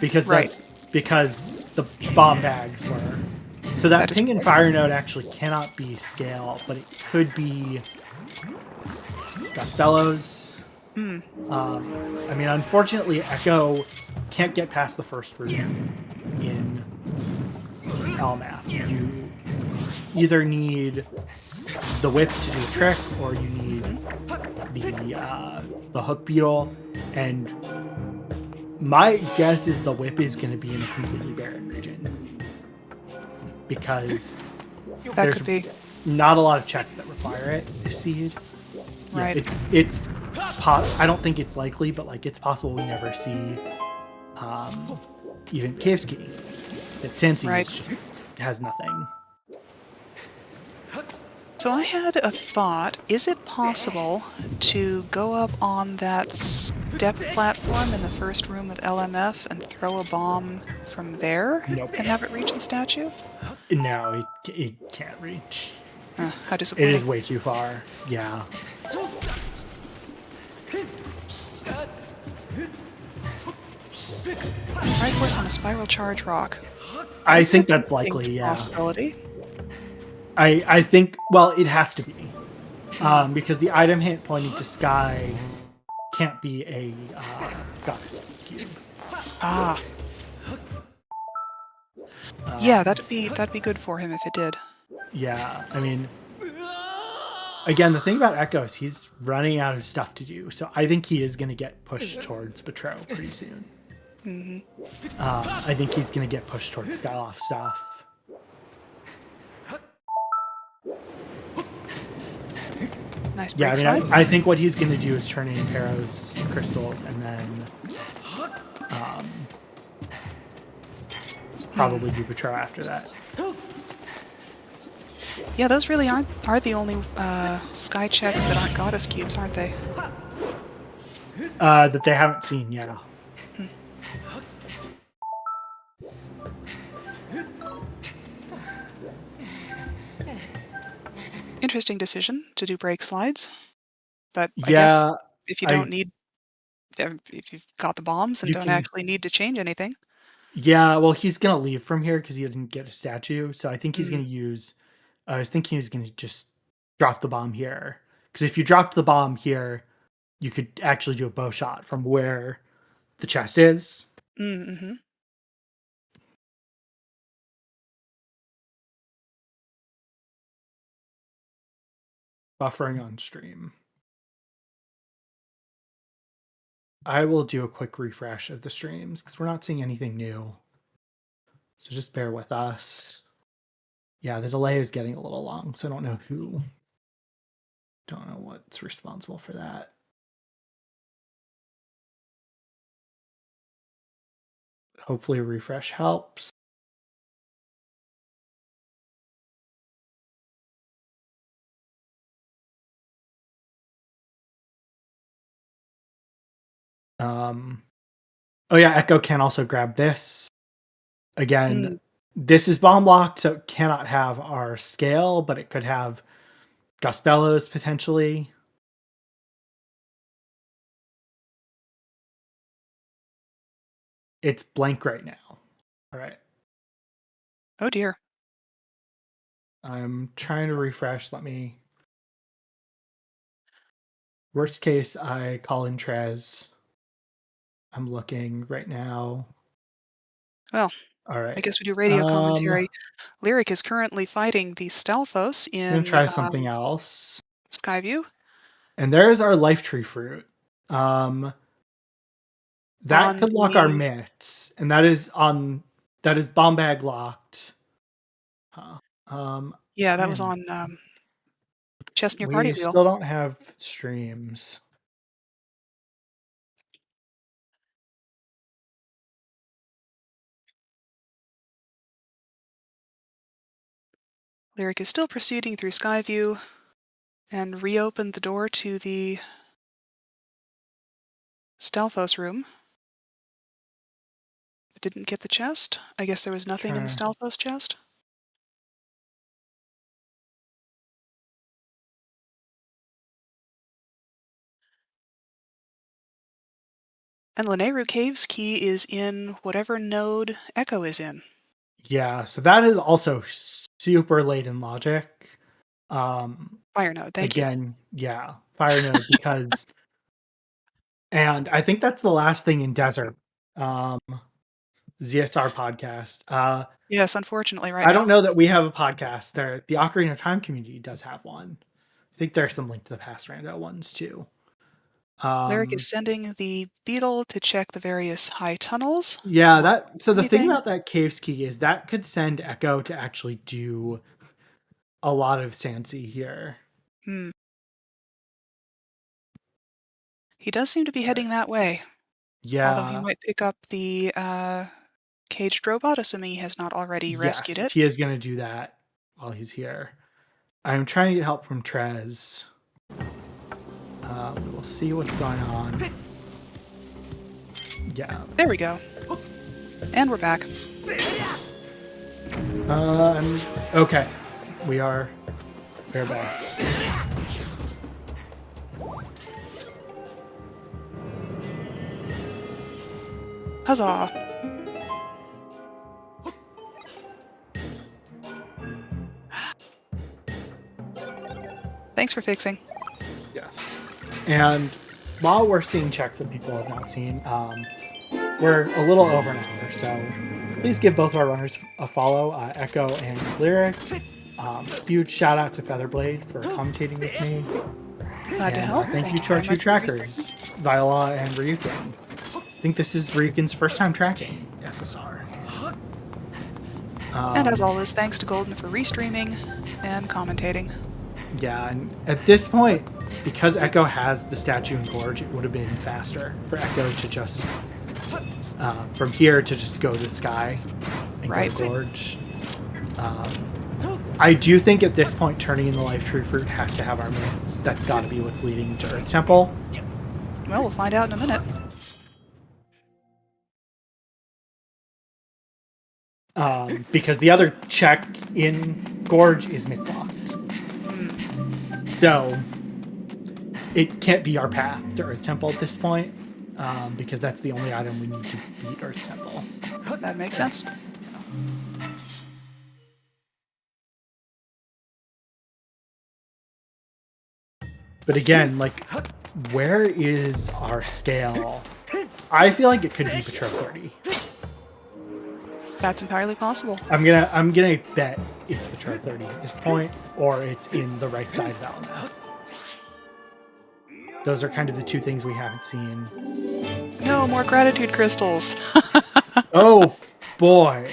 because Right. because the bomb bags were. So that is ping and correct. fire node actually cannot be scale, but it could be Gastello's. I mean, unfortunately, Echo can't get past the first room in LMAF. You either need the whip to do a trick, or you need the hook beetle. And my guess is the whip is going to be in a completely barren region because That could be. not a lot of checks that require it this seed. Right. Yeah, it's I don't think it's likely, but like it's possible we never see even Kevsky. That Sansi Right. just has nothing. So I had a thought. Is it possible to go up on that step platform in the first room with LMF and throw a bomb from there Nope. and have it reach the statue? No, it can't reach. How It disappointing. is way too far. Yeah. Right horse on a spiral charge rock. I That's think an that's likely, interesting yeah. possibility. I think, well, it has to be. Because the item hint pointing to sky can't be a goddess cube. Ah. Yeah, that'd be good for him if it did. Yeah, I mean, again, the thing about Echo is he's running out of stuff to do, so I think he is going to get pushed towards Betrow pretty soon. I think he's going to get pushed towards Skyloft stuff. Nice Yeah, break I mean, slide. I think what he's going to do is turn in Pero's crystals and then probably do Betrow after that. Yeah, those really are the only sky checks that aren't goddess cubes, aren't they? That they haven't seen, yeah. Interesting decision to do break slides, but I Yeah, guess if you I- don't need, if you've got the bombs and You don't can- actually need to change anything. Yeah, well, he's going to leave from here because he didn't get a statue, so I think he's going to use... I was thinking he was going to just drop the bomb here. Because if you dropped the bomb here, you could actually do a bow shot from where the chest is. Mm-hmm. Buffering on stream. I will do a quick refresh of the streams because we're not seeing anything new. So just bear with us. Yeah, the delay is getting a little long, so I don't know what's responsible for that. Hopefully a refresh helps. Oh yeah, Echo can also grab this. Again, Mm. this is bomb locked, so it cannot have our scale, but it could have Gust Bellows potentially. It's blank right now. All right. Oh dear. I'm trying to refresh. Let me. Worst case, I call in Trez. I'm looking right now. Well, All I right. guess we do radio commentary. Lyric is currently fighting the Stalfos I'm gonna in try something else. Skyview. And there's our life tree fruit. That On could lock our the mitts, and that is bomb bag locked. Huh. yeah, that was Man, on chest near party we wheel. still don't have streams. Lyric is still proceeding through Skyview and reopened the door to the Stalfos room. But didn't get the chest. I guess there was nothing in the Stalfos chest. And Lanayru Cave's key is in whatever node Echo is in. Yeah, so that is also super late in logic. Fire node, thank you. Again, yeah, fire node because, and I think that's the last thing in desert. ZSR podcast. Yes, unfortunately, right I now. don't know that we have a podcast there. The Ocarina of Time community does have one. I think there's some link to the past rando ones too. Lyric is sending the beetle to check the various high tunnels. Yeah, so the thing Anything? about that cave's key is that could send Echo to actually do a lot of Sansi here. Hmm. He does seem to be heading that way. Although he Yeah. might pick up the caged robot, assuming he has not already rescued Yes, it. he is going to do that while he's here. I'm trying to get help from Trez. We'll see what's going on. Yeah. There we go. And we're back. Okay. We're back. Huzzah! Thanks for fixing. Yes. And while we're seeing checks that people have not seen, we're a little over an hour, so please give both our runners a follow, Echo and Lyric. Huge shout out to Featherblade for commentating with me. Glad to help. Thank you to our two trackers, Viola and Ryukin. I think this is Ryukin's first time tracking SSR. And as always, thanks to Golden for restreaming and commentating. Yeah, and at this point, because Echo has the statue in Gorge, it would have been faster for Echo to just, from here to just go to the sky and go to Gorge. I do think at this point, turning in the Life Tree Fruit has to have our minutes. That's got to be what's leading to Earth Temple. Well, we'll find out in a minute. Because the other check in Gorge is mitts locked. So it can't be our path to Earth Temple at this point, because that's the only item we need to beat Earth Temple. That makes sense. But again, like, where is our scale? I feel like it could be Patrol 30. That's entirely possible. I'm gonna bet it's Patrol 30 at this point, or it's in the right side of LMF. Those are kind of the two things we haven't seen. No, more gratitude crystals. Oh boy.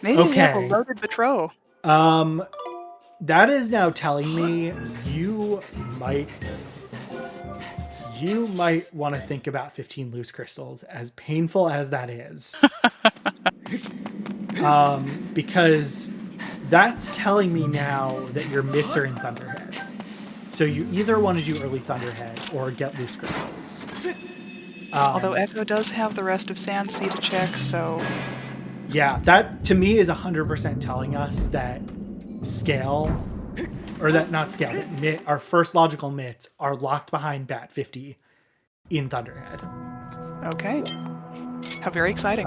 Maybe we have a loaded Betrow. That is now telling me you might want to think about 15 loose crystals, as painful as that is. Because that's telling me now that your mitts are in Thunderhead. So you either want to do early Thunderhead or get loose crystals. Although Echo does have the rest of Sandsea to check, so... Yeah, that to me is 100% telling us that scale, or that not scale, that our first logical myths are locked behind Bat 50 in Thunderhead. Okay. How very exciting.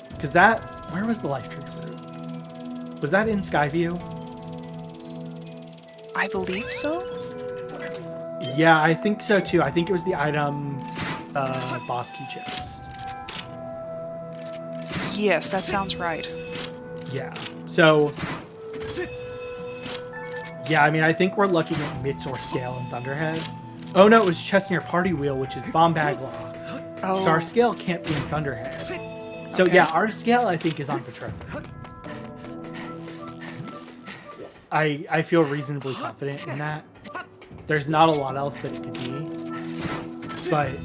Because that, where was the life tree fruit? Was that in Skyview? I believe so? Yeah, I think so too. I think it was the item boss key chest. Yes, that sounds right. Yeah. So, yeah, I mean, I think we're looking at Mitts or scale in Thunderhead. Oh no, it was chest near Party Wheel, which is Bomb Bag Lock. Oh. So our scale can't be in Thunderhead. So Okay. yeah, our scale I think is on Patrol. I feel reasonably confident in that. There's not a lot else that it could be. But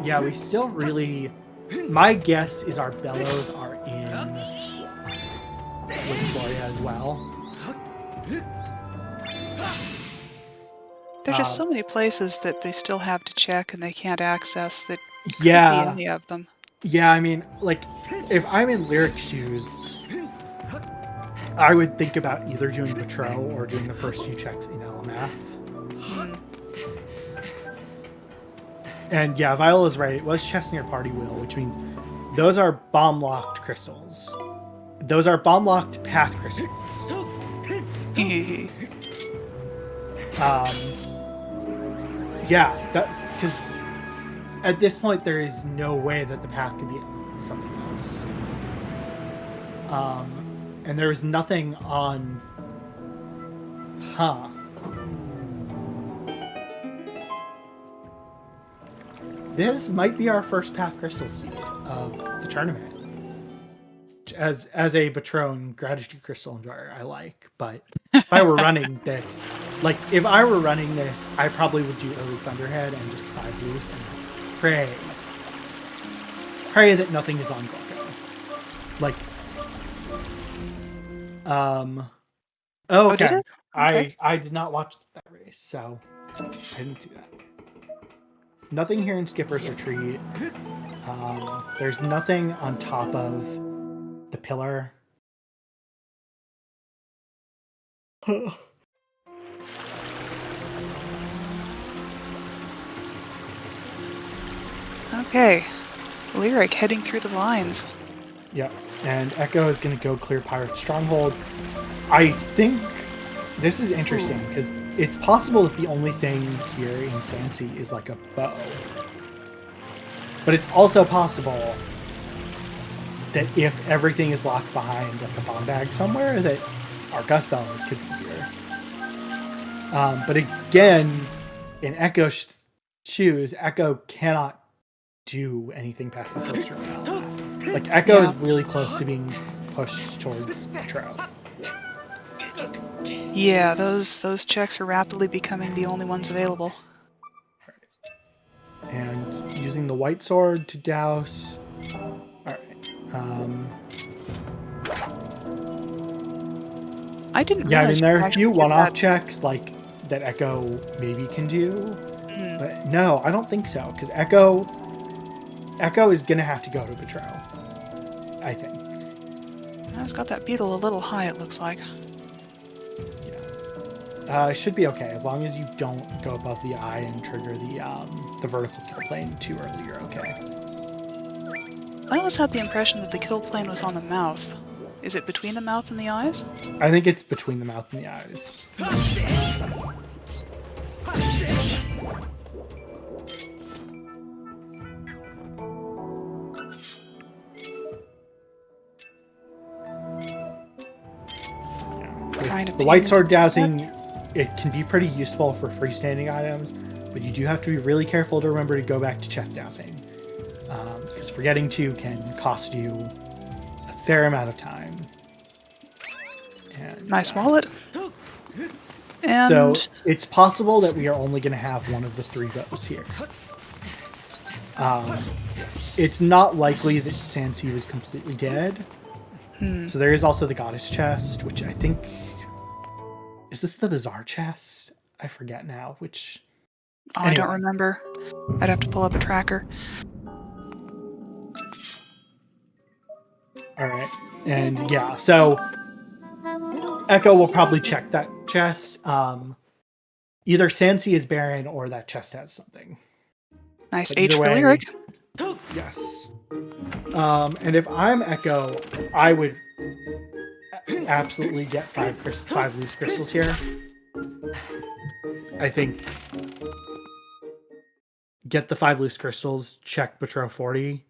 yeah, we still really... My guess is our bellows are in Victoria as well. There's just so many places that they still have to check and they can't access that could be Yeah. any of them. Yeah, I mean, like, if I'm in Lyric's shoes, I would think about either doing Patrol or doing the first few checks in LMF. And yeah, Viola's right. It was chest near Party Wheel, which means those are bomb-locked crystals. Those are bomb-locked path crystals. Yeah, because at this point there is no way that the path could be something else. And there is nothing on... Huh. This might be our first path crystal seed of the tournament. As a Patron gratitude crystal enjoyer, I like. But if I were running this, I probably would do early Thunderhead and just 5 loose and pray that nothing is on Gorko. Like, Oh, did it? Okay. I did not watch that race, so I didn't do that. Nothing here in Skipper's Retreat. There's nothing on top of the pillar. Okay. Lyric heading through the lines. Yep. And Echo is going to go clear Pirate Stronghold. I think this is interesting because it's possible that the only thing here in Sandsea is like a bow. But it's also possible that if everything is locked behind like a bomb bag somewhere, that our Gust Bellows could be here. But again, in Echo's shoes, Echo cannot do anything past the first round. Like, Echo is really close to being pushed towards Tro. Yeah, those checks are rapidly becoming the only ones available. Right. And using the white sword to douse. Alright. I didn't Yeah, I mean, realize there you are a few actually did one-off that. checks like that Echo maybe can do. But no, I don't think so, because Echo is going to have to go to Betrayal, I think. It's got that beetle a little high, it looks like. Yeah. It should be okay, as long as you don't go above the eye and trigger the vertical kill plane too early, you're okay. I always had the impression that the kill plane was on the mouth. Is it between the mouth and the eyes? I think it's between the mouth and the eyes. The white sword dousing, it can be pretty useful for freestanding items, but you do have to be really careful to remember to go back to chest dousing. Because forgetting to can cost you a fair amount of time. And, Nice wallet. And so it's possible that we are only going to have one of the 3 bows here. It's not likely that Sandsea is completely dead. So there is also the Goddess chest, which I think... Is this the Bizarre chest? I forget now, which... Oh, I don't remember. I'd have to pull up a tracker. All right, and yeah, so Echo will probably check that chest. Either Sansi is barren or that chest has something. Nice But H either for way, Lyric. Yes. And if I'm Echo, I would absolutely get five loose crystals here. I think get the 5 loose crystals, check Betrow 40.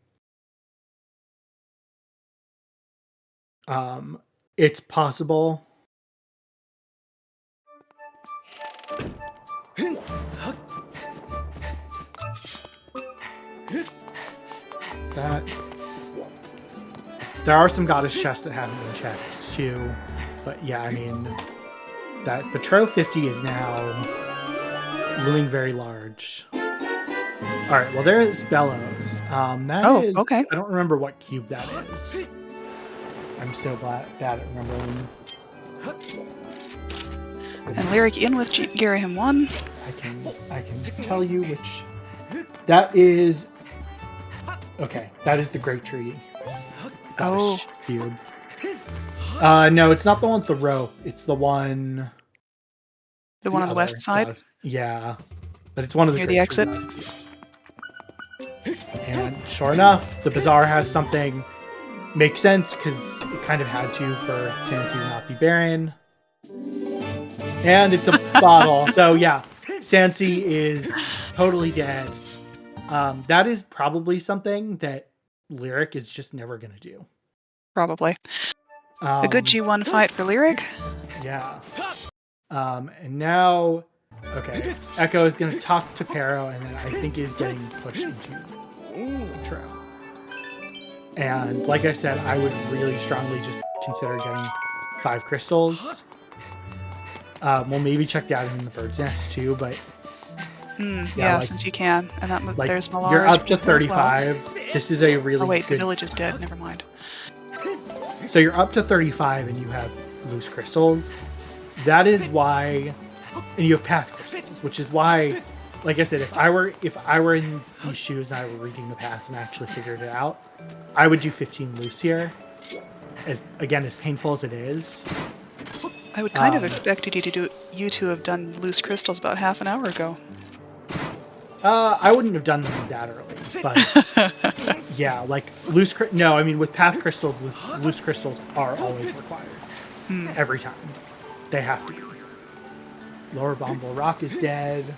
It's possible. That there are some goddess chests that haven't been checked too, but yeah, I mean that Betrow 50 is now looming very large. All right, well there's Bellows. That is, okay. I don't remember what cube that is. I'm so bad at remembering. And Lyric in with Garahim 1. I can tell you which. That is. Okay, that is the Great Tree. Oh. Cube. No, it's not the one with the rope. It's the one. The one on the west side? Yeah, but it's one of the near the exit. And sure enough, the bazaar has something. Makes sense because it kind of had to for Sansi to not be barren. And it's a bottle. So yeah, Sansi is totally dead. That is probably something that Lyric is just never going to do. Probably. A good G1 fight for Lyric. Yeah. And now, okay, Echo is going to talk to Pero, and then I think is getting pushed into Betrow. And like I said, I would really strongly just consider getting 5 crystals. We'll maybe check the item in the bird's nest too, but yeah, like, since you can, and that like, there's Malar's. You're up to 35. Well. This is a really. Oh wait, good... the village is dead. Never mind. So you're up to 35, and you have loose crystals. That is why, and you have path crystals, which is why, like I said, if I were in these shoes and I were reading the paths and actually figured it out, I would do 15 loose here. As painful as it is. I would kind of expected you to have done loose crystals about half an hour ago. I wouldn't have done them that early, but yeah, like no, I mean with path crystals, loose crystals are always required. Every time. They have to be. Lower Bomble Rock is dead.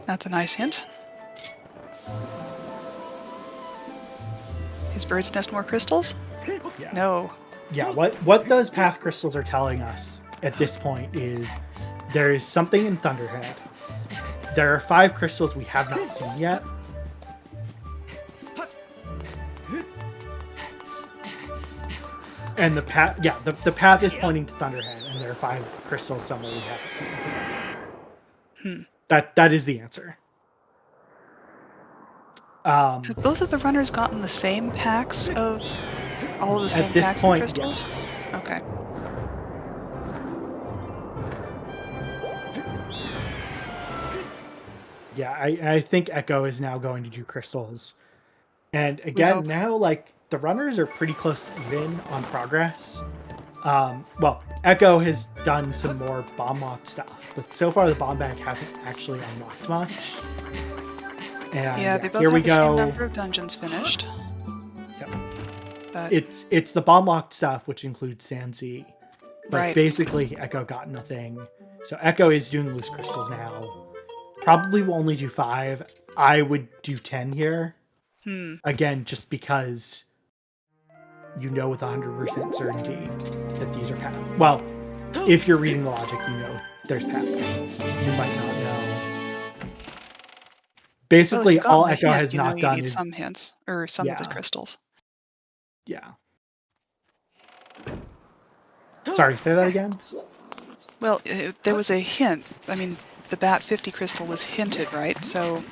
That's a nice hint. Is Bird's Nest more crystals? Yeah. No. Yeah, what those path crystals are telling us at this point is there is something in Thunderhead. There are 5 crystals we have not seen yet. And the path, yeah, the path is pointing to Thunderhead, and there are 5 crystals somewhere we haven't seen. That is the answer. Have both of the runners gotten the same packs of all of the same packs of crystals? Yes. Okay. Yeah, I think Echo is now going to do crystals. And again, now, like, the runners are pretty close to even on progress. Well, Echo has done some more bomb lock stuff, but so far the bomb bag hasn't actually unlocked much. And yeah, they both here have we the go. same number of dungeons finished. Yep. But It's the bomb locked stuff, which includes Sansi. But right. basically, Echo got nothing. So Echo is doing loose crystals now. Probably will only do 5. I would do 10 here. Again, just because you know with 100% certainty that these are path. Well, if you're reading the logic, you know there's path crystals. You might not know. Basically, all Echo has not done is some hints or some of the crystals. Yeah. Sorry, say that again? Well, there was a hint. I mean, the Bat 50 crystal was hinted, right? So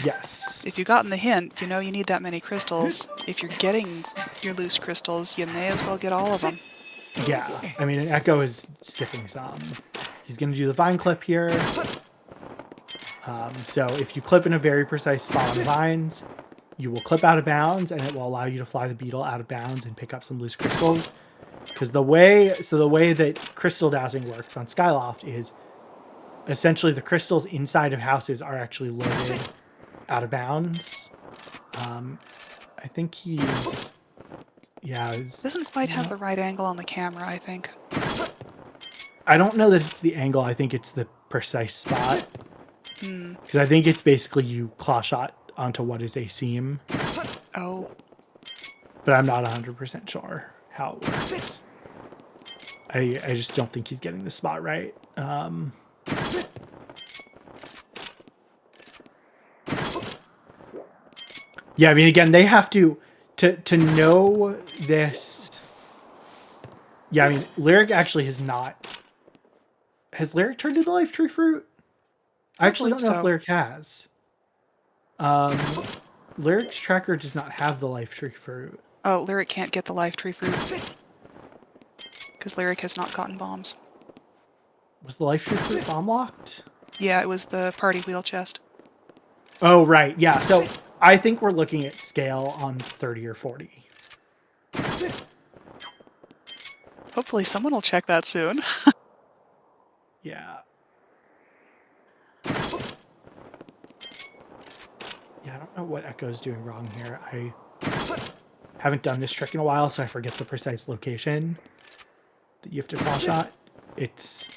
yes. If you've gotten the hint, you know you need that many crystals. If you're getting your loose crystals, you may as well get all of them. Yeah. I mean, Echo is skipping some. He's going to do the Vine Clip here. So if you clip in a very precise spot on the vines, you will clip out of bounds, and it will allow you to fly the beetle out of bounds and pick up some loose crystals. Because the way that crystal dowsing works on Skyloft is essentially the crystals inside of houses are actually loaded out of bounds. I think he's... Yeah. Doesn't quite have the right angle on the camera, I think. I don't know that it's the angle. I think it's the precise spot. Because I think it's basically you claw shot onto what is a seam. Oh. But I'm not 100% sure how it works. I just don't think he's getting the spot right. Yeah, I mean, again, they have to know this. Yeah, I mean, Lyric actually has not. Has Lyric turned into the Life Tree Fruit? I actually don't know if Lyric has. Lyric's tracker does not have the Life Tree Fruit. Oh, Lyric can't get the Life Tree Fruit. Because Lyric has not gotten bombs. Was the Life Tree Fruit bomb locked? Yeah, it was the party wheel chest. Oh, right. Yeah, so I think we're looking at scale on 30 or 40. Hopefully someone will check that soon. Yeah. Yeah, I don't know what Echo's doing wrong here. I haven't done this trick in a while, so I forget the precise location that you have to claw shot. It's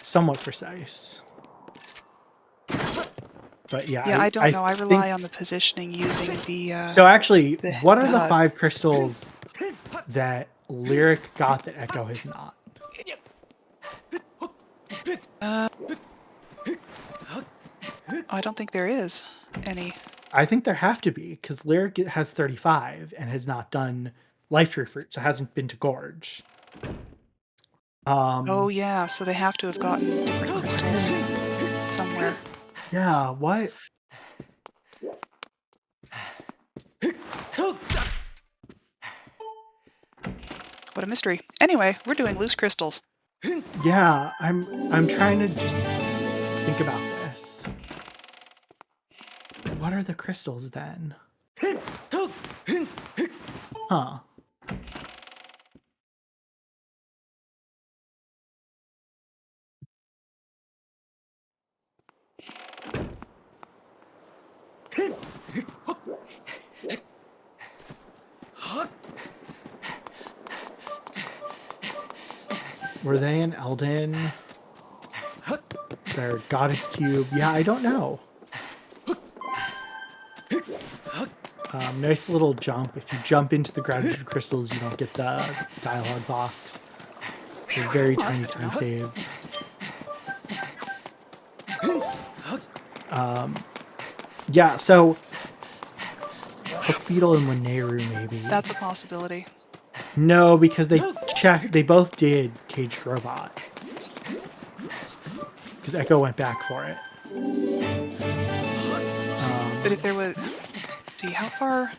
somewhat precise. But yeah, I don't know. I rely on the positioning using the... So actually, what are the 5 crystals that Lyric got that Echo has not? I don't think there is any. I think there have to be, because Lyric has 35 and has not done Life Tree Fruit, so hasn't been to Gorge. Oh yeah, so they have to have gotten different crystals somewhere. Yeah, what? What a mystery. Anyway, we're doing loose crystals. Yeah, I'm trying to just think about this. What are the crystals then? Huh. Were they in Elden? Their Goddess Cube? Yeah, I don't know. Nice little jump. If you jump into the gratitude crystals, you don't get the dialogue box. It's a very tiny time save. Yeah, so Hook Beetle and Lineru, maybe. That's a possibility. No, because they both did Caged Robot. Because Echo went back for it. But if there was... See, how far...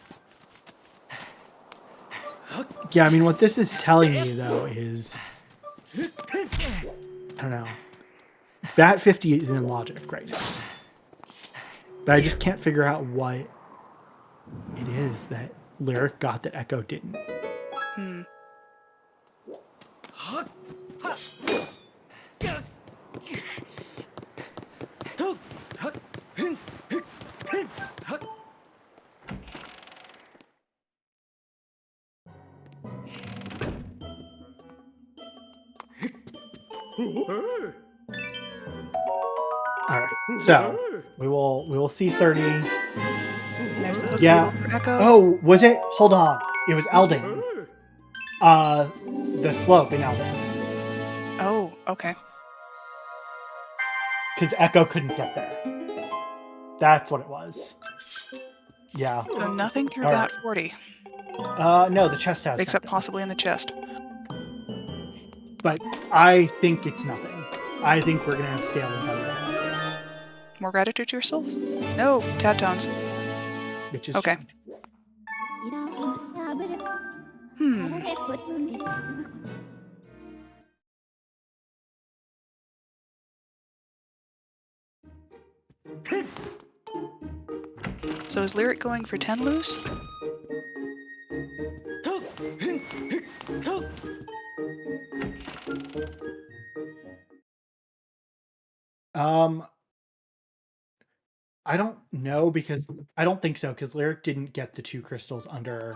Yeah, I mean, what this is telling me, though, is... I don't know. Bat 50 is in logic right now. But I just can't figure out what it is that Lyric got that Echo didn't. All right, so we will see 30. There's the Hook Yeah. Beetle for Echo. Oh, was it? Hold on. It was Elden. The slope in Elden. Oh, okay. Because Echo couldn't get there. That's what it was. Yeah. So nothing through All that right. 40. No, the chest has Except something. possibly in the chest. But I think it's nothing. I think we're gonna have scale and better. More gratitude crystals? No, tad tones. Which is Okay. So is Lyric going for 10 loose? I don't know because I don't think so because Lyric didn't get the 2 crystals under.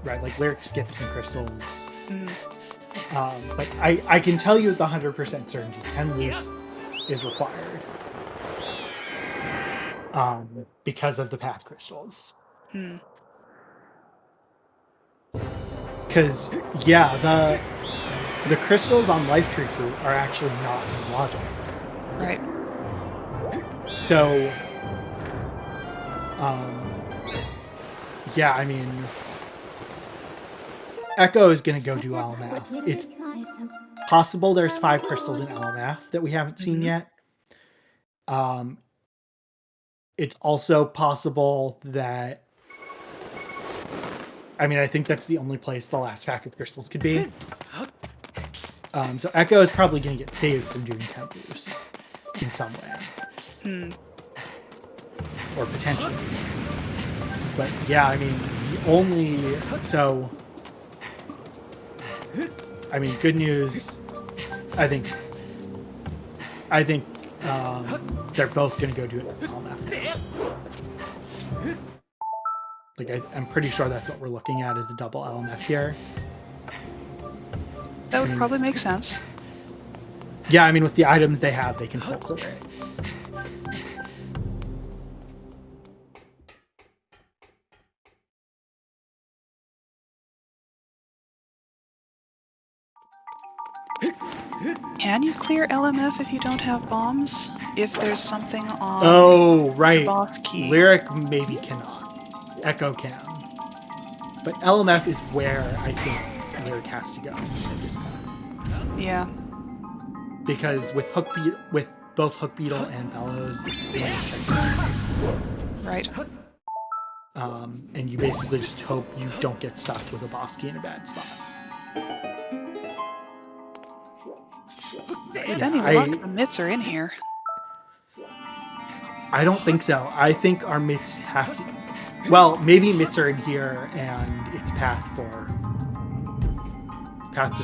Right, like Lyric skipped some crystals. But I can tell you with 100% certainty 10 loose is required. Because of the path crystals. Because, yeah, the crystals on Life Tree Fruit are actually not in logic. Right. So, yeah, I mean, Echo is going to go do LMF. It's possible there's 5 crystals in LMF that we haven't seen yet. It's also possible that, I mean, I think that's the only place the last pack of crystals could be. So Echo is probably going to get saved from doing 10 loose in some way. Or potentially. But yeah, I mean, the only... So, I mean, good news, I think they're both going to go do it in LMF. Like, I'm pretty sure that's what we're looking at is a double LMF here. That would probably make sense. Yeah, I mean, with the items they have, they can full clear it. Can you clear LMF if you don't have bombs? If there's something on the boss key? Lyric maybe cannot. Echo can. But LMF is where I think Lyric has to go at this point. Yeah. Because with both Hook Beetle and Bellows, it's the Right. and you basically just hope you don't get stuck with a boss key in a bad spot. With any luck, the mitts are in here. I don't think so. I think our mitts have to... Well, maybe mitts are in here and it's path to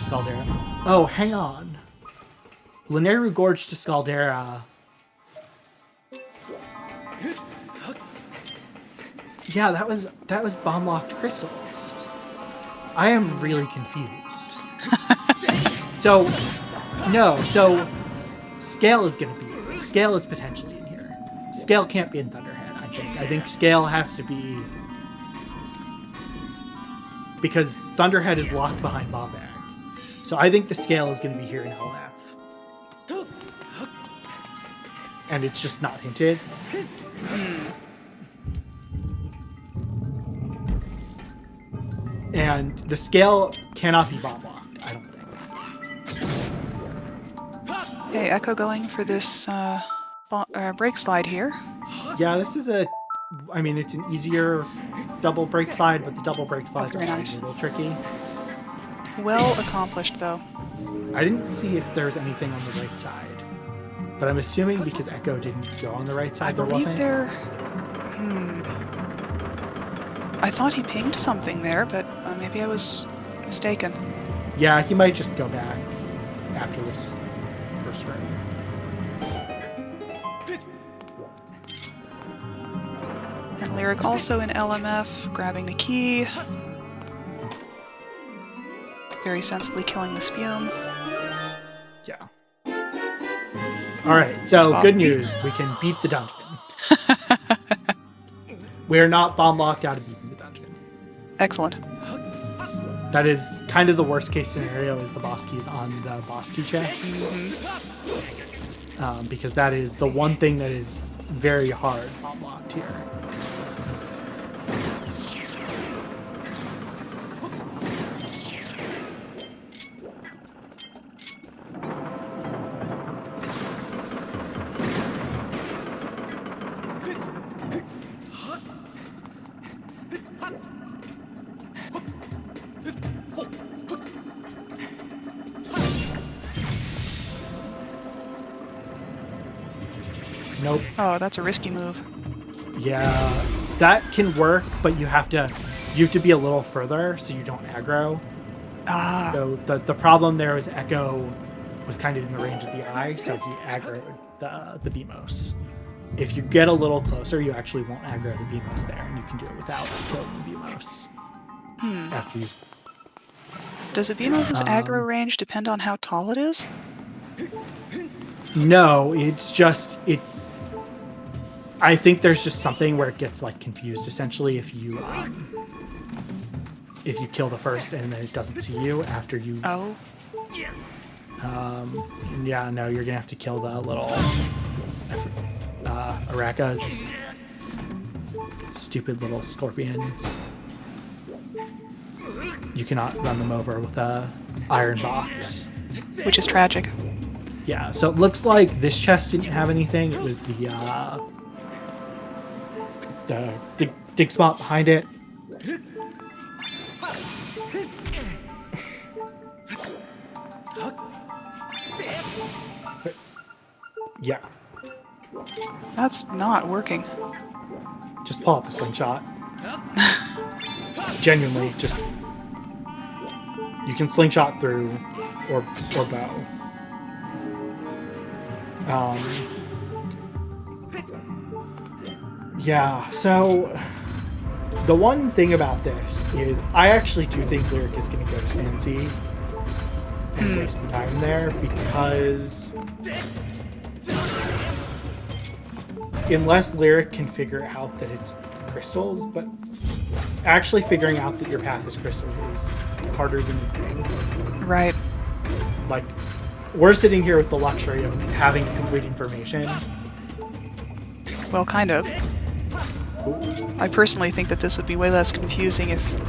Scaldera. Oh, hang on. Lineru Gorge to Scaldera. Yeah, that was bomb-locked crystals. I am really confused. So Scale is going to be here. Scale is potentially in here. Scale can't be in Thunderhead, I think. I think Scale has to be... Because Thunderhead is locked behind Bomb Bag. So I think the Scale is going to be here in LF. And it's just not hinted. And the Scale cannot be bomb locked, I don't think. Okay, Echo going for this break slide here. Yeah, this is I mean, it's an easier double break slide, but the double break slides are nice. a little tricky. Well accomplished, though. I didn't see if there's anything on the right side. But I'm assuming because Echo didn't go on the right side, there wasn't. I thought he pinged something there, but maybe I was mistaken. Yeah, he might just go back after this first round. And Lyric also in LMF, grabbing the key. Very sensibly killing the spume. Yeah. Alright, so good news. We can beat the dungeon. We're not bomb locked out of beating the dungeon. Excellent. That is kind of the worst case scenario is the boss keys on the boss key chest. Because that is the one thing that is very hard bomb locked here. Nope. Oh, that's a risky move. Yeah, that can work, but you have to be a little further so you don't aggro. Ah, So the problem there was Echo was kind of in the range of the eye, so he aggroed the Beamos. If you get a little closer, you actually won't aggro the Beamos there, and you can do it without killing the Beamos. After you, does a Beamos' aggro range depend on how tall it is? no, it's just it. I think there's just something where it gets like confused. Essentially, if you kill the first and then it doesn't see you after you. Oh. Yeah, no, you're gonna have to kill the little Arakas. Stupid little scorpions. You cannot run them over with a iron box. Which is tragic. Yeah, so it looks like this chest didn't have anything. It was the dig spot behind it. Yeah. That's not working. Just pull out the slingshot. Genuinely, just you can slingshot through or bow. Yeah, so the one thing about this is I actually do think Lyric is going to go to Sansi and waste some time there, because unless Lyric can figure out that it's crystals, but actually figuring out that your path is crystals is harder than you think. Right. Like, we're sitting here with the luxury of having complete information. Well, kind of. I personally think that this would be way less confusing if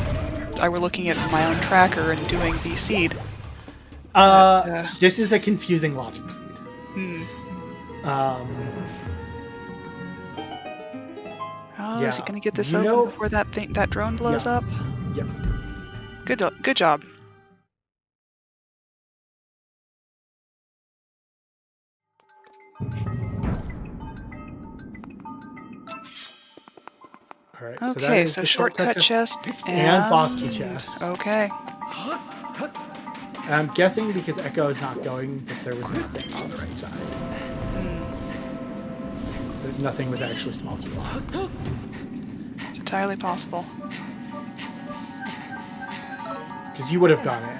I were looking at my own tracker and doing the seed. This is a confusing logic seed. How is he Yeah. going to get this You open know- before that drone blows Yeah. up? Yep. Good job. All right. Okay, that is so the shortcut chest and boss key chest. Okay. And I'm guessing because Echo is not going, that there was nothing on the right side. That nothing was actually small key locked. It's entirely possible. Because you would have gone in.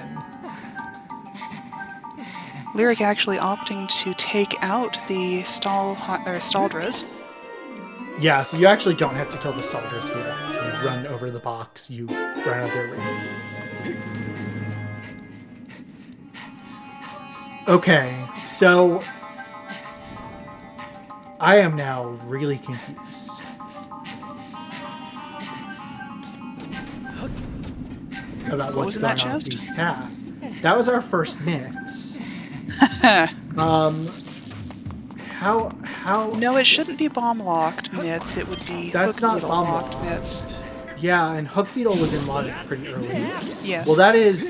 Lyric actually opting to take out the Staldras. Yeah, so you actually don't have to kill the Stalders here. You run over the box, you run out of their range. Okay, so I am now really confused. About What what's was in that going on with chest? these paths. That was our first mix. How No, it shouldn't be bomb-locked mitts. It would be That's hook not needle-locked bomb-locked. mitts. Yeah, and Hook Beetle was in Logic pretty early. Yes. Well,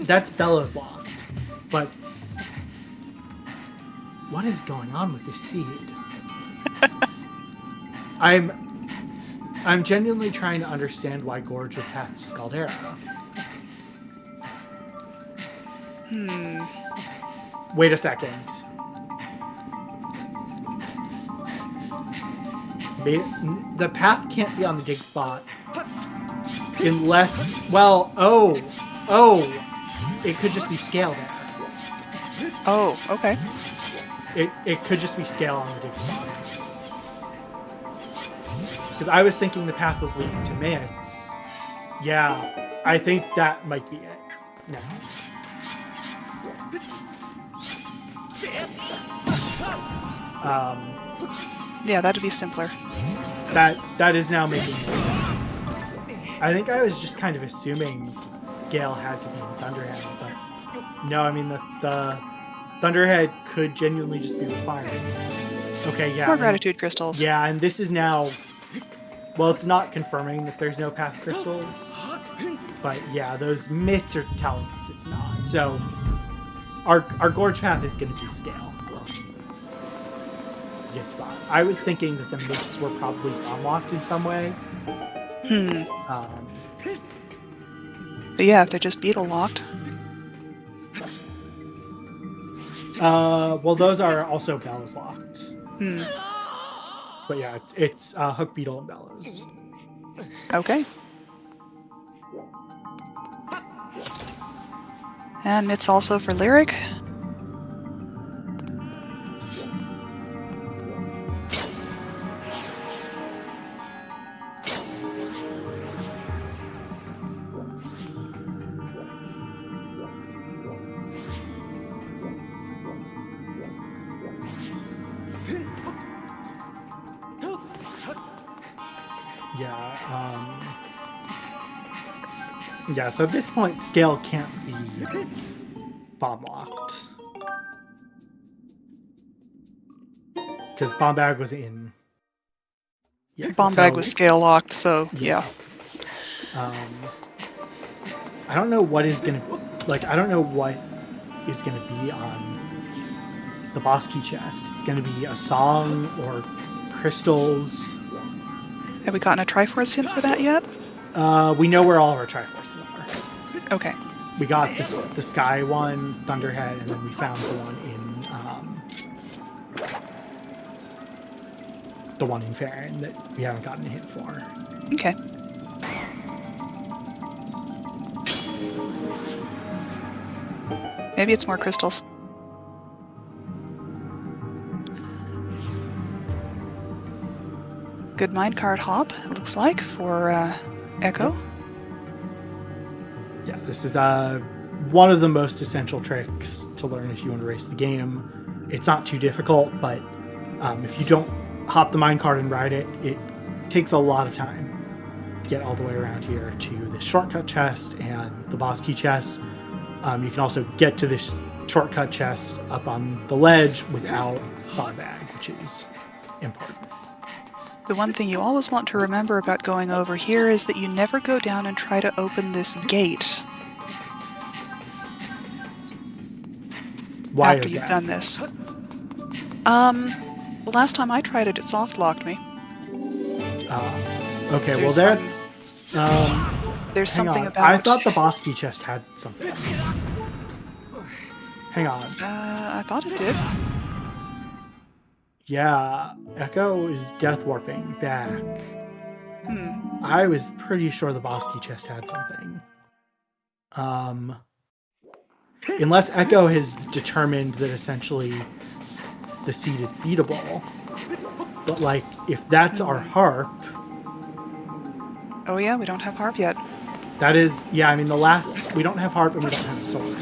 that's Bellows locked. But what is going on with this seed? I'm genuinely trying to understand why Gorge was path to Scaldera. Wait a second. The path can't be on the dig spot unless, well, it could just be scale there. Oh, okay. It could just be scale on the dig spot. Because I was thinking the path was leading to mitts. Yeah, I think that might be it. No. Yeah, that'd be simpler. That is now making more sense. I think I was just kind of assuming Gale had to be in Thunderhead, but no, I mean the Thunderhead could genuinely just be required. Okay, yeah. More gratitude crystals. Yeah, and this is now, well, it's not confirming that there's no path crystals, but yeah, those mitts are telling us it's not. So our Gorge path is going to be scale. gets that. I was thinking that the myths were probably unlocked in some way. But yeah, if they're just beetle locked. Well, those are also bellows locked. But yeah, it's hook, beetle, and bellows. Okay. And mitts also for Lyric. Yeah, so at this point, scale can't be bomb locked. Because bomb bag was in. Yeah, Bomb bag was scale locked, so yeah. I don't know what is gonna I don't know what is gonna be on the boss key chest. It's gonna be a song or crystals. Have we gotten a Triforce hint for that yet? We know where all of our Triforces are. Okay. We got the Sky one, Thunderhead, and then we found the one in Farron that we haven't gotten a hint for. Okay. Maybe it's more crystals. Good minecart hop, it looks like, for Echo. Yeah, this is one of the most essential tricks to learn if you want to race the game. It's not too difficult, but if you don't hop the minecart and ride it, it takes a lot of time to get all the way around here to the shortcut chest and the boss key chest. You can also get to this shortcut chest up on the ledge without bomb bag, which is important. The one thing you always want to remember about going over here is that you never go down and try to open this gate. Why after is you've that? done this. The last time I tried it, it soft locked me. Okay, There's well there's hang something on. about. I thought the boss key chest had something. Hang on. I thought it did. Yeah, Echo is death warping back. I was pretty sure the boss key chest had something. Unless Echo has determined that essentially the seed is beatable. But like, if that's our harp. Oh yeah, we don't have harp yet. That is, yeah, I mean we don't have harp and we don't have a sword.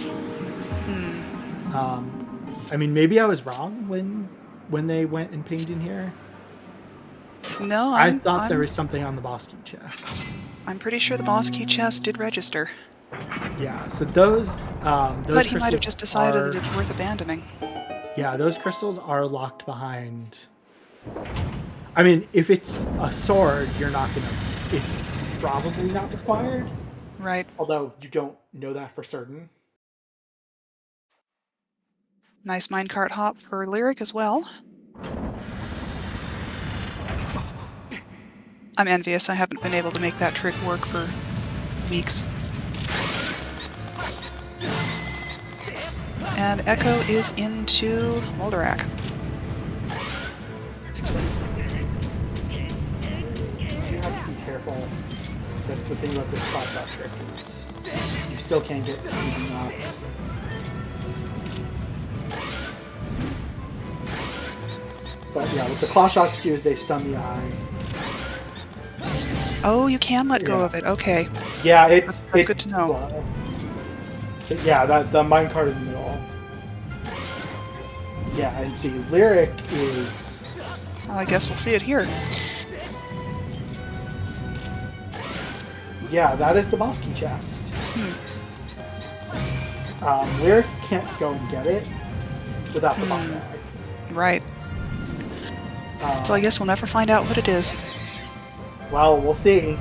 I mean, maybe I was wrong when they went and pinged in here. No, I thought there was something on the boss key chest. I'm pretty sure the boss key chest did register. Yeah, so those but he might have just decided that it's worth abandoning. Yeah, those crystals are locked behind. I mean, if it's a sword, it's probably not required. Right. Although you don't know that for certain. Nice minecart hop for Lyric as well. I'm envious. I haven't been able to make that trick work for weeks. And Echo is into Moldarak. You have to be careful. That's the thing about this claw shot trick is you still can't get anything up. But yeah, what the claw shots do is they stun the eye. Oh, you can let go of it. Okay. Yeah, That's good to know. But yeah, the minecart in the middle. Yeah, and see, Lyric is. Well, I guess we'll see it here. Yeah, that is the boss key chest. Lyric can't go and get it without the bomb bag. Right. So I guess we'll never find out what it is. Well, we'll see.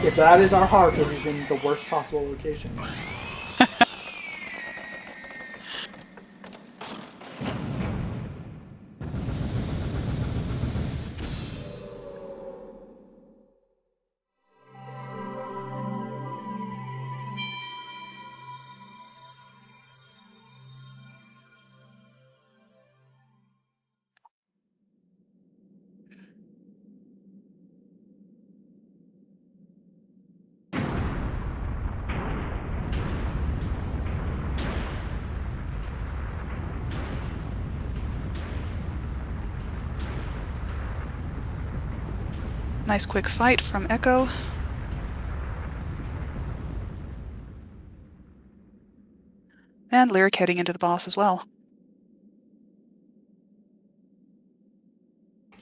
If that is our harp, it is in the worst possible location. Nice quick fight from Echo. And Lyric heading into the boss as well.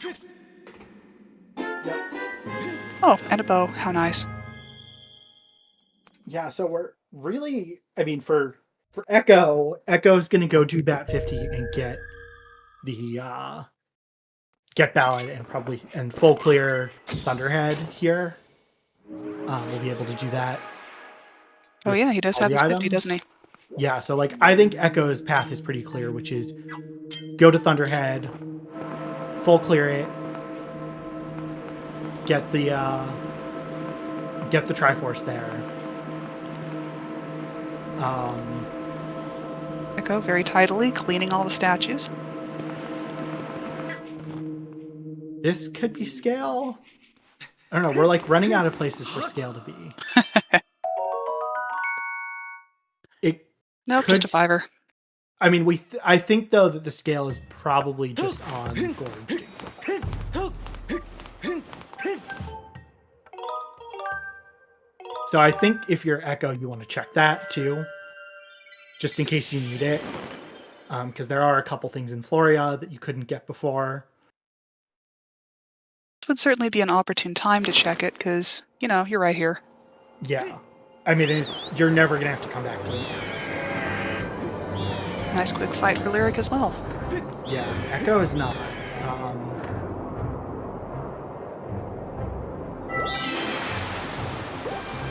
Yep. Oh, and a bow. How nice. Yeah, so we're really, I mean, for Echo's going to go do Bat 50 and get the get Ballad and full clear Thunderhead here. We'll be able to do that. Oh yeah, he does have the his 50, items. doesn't he? Yeah, so like I think Echo's path is pretty clear, which is go to Thunderhead, full clear it, get the Triforce there. Echo very tidily cleaning all the statues. This could be scale. I don't know. We're like running out of places for scale to be. Nope, just a 5er. I mean, I think though that the scale is probably just on Gorge. So I think if you're Echo, you want to check that too, just in case you need it, because there are a couple things in Floria that you couldn't get before. This would certainly be an opportune time to check it, because, you know, you're right here. Yeah. I mean, you're never going to have to come back to it. Nice quick fight for Lyric as well. Yeah, Echo is not.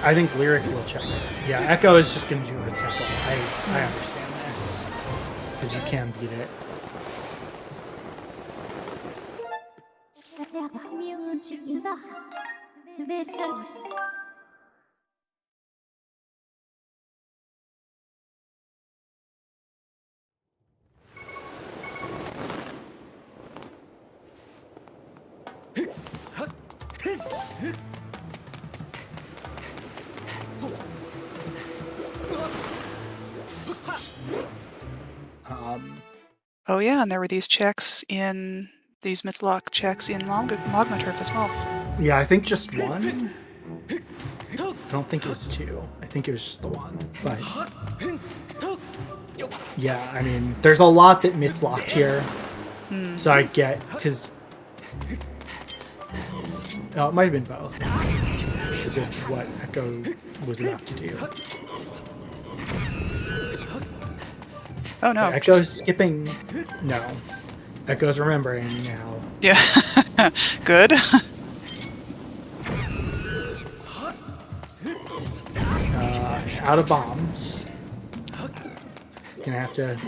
I think Lyric will check it. Yeah, Echo is just going to do Earth Temple. I understand this, because you can beat it. Oh yeah, and there were these checks in these Mitzlock checks in Magma Turf as well. Yeah, I think just one. I don't think it was two. I think it was just the one. But yeah, I mean, there's a lot that Mitzlocked here. So I get, because it might have been both, because of what Echo was about to do. Oh no. But Echo's skipping. No. Echo's remembering now. Yeah. Good. Out of bombs. Gonna have to.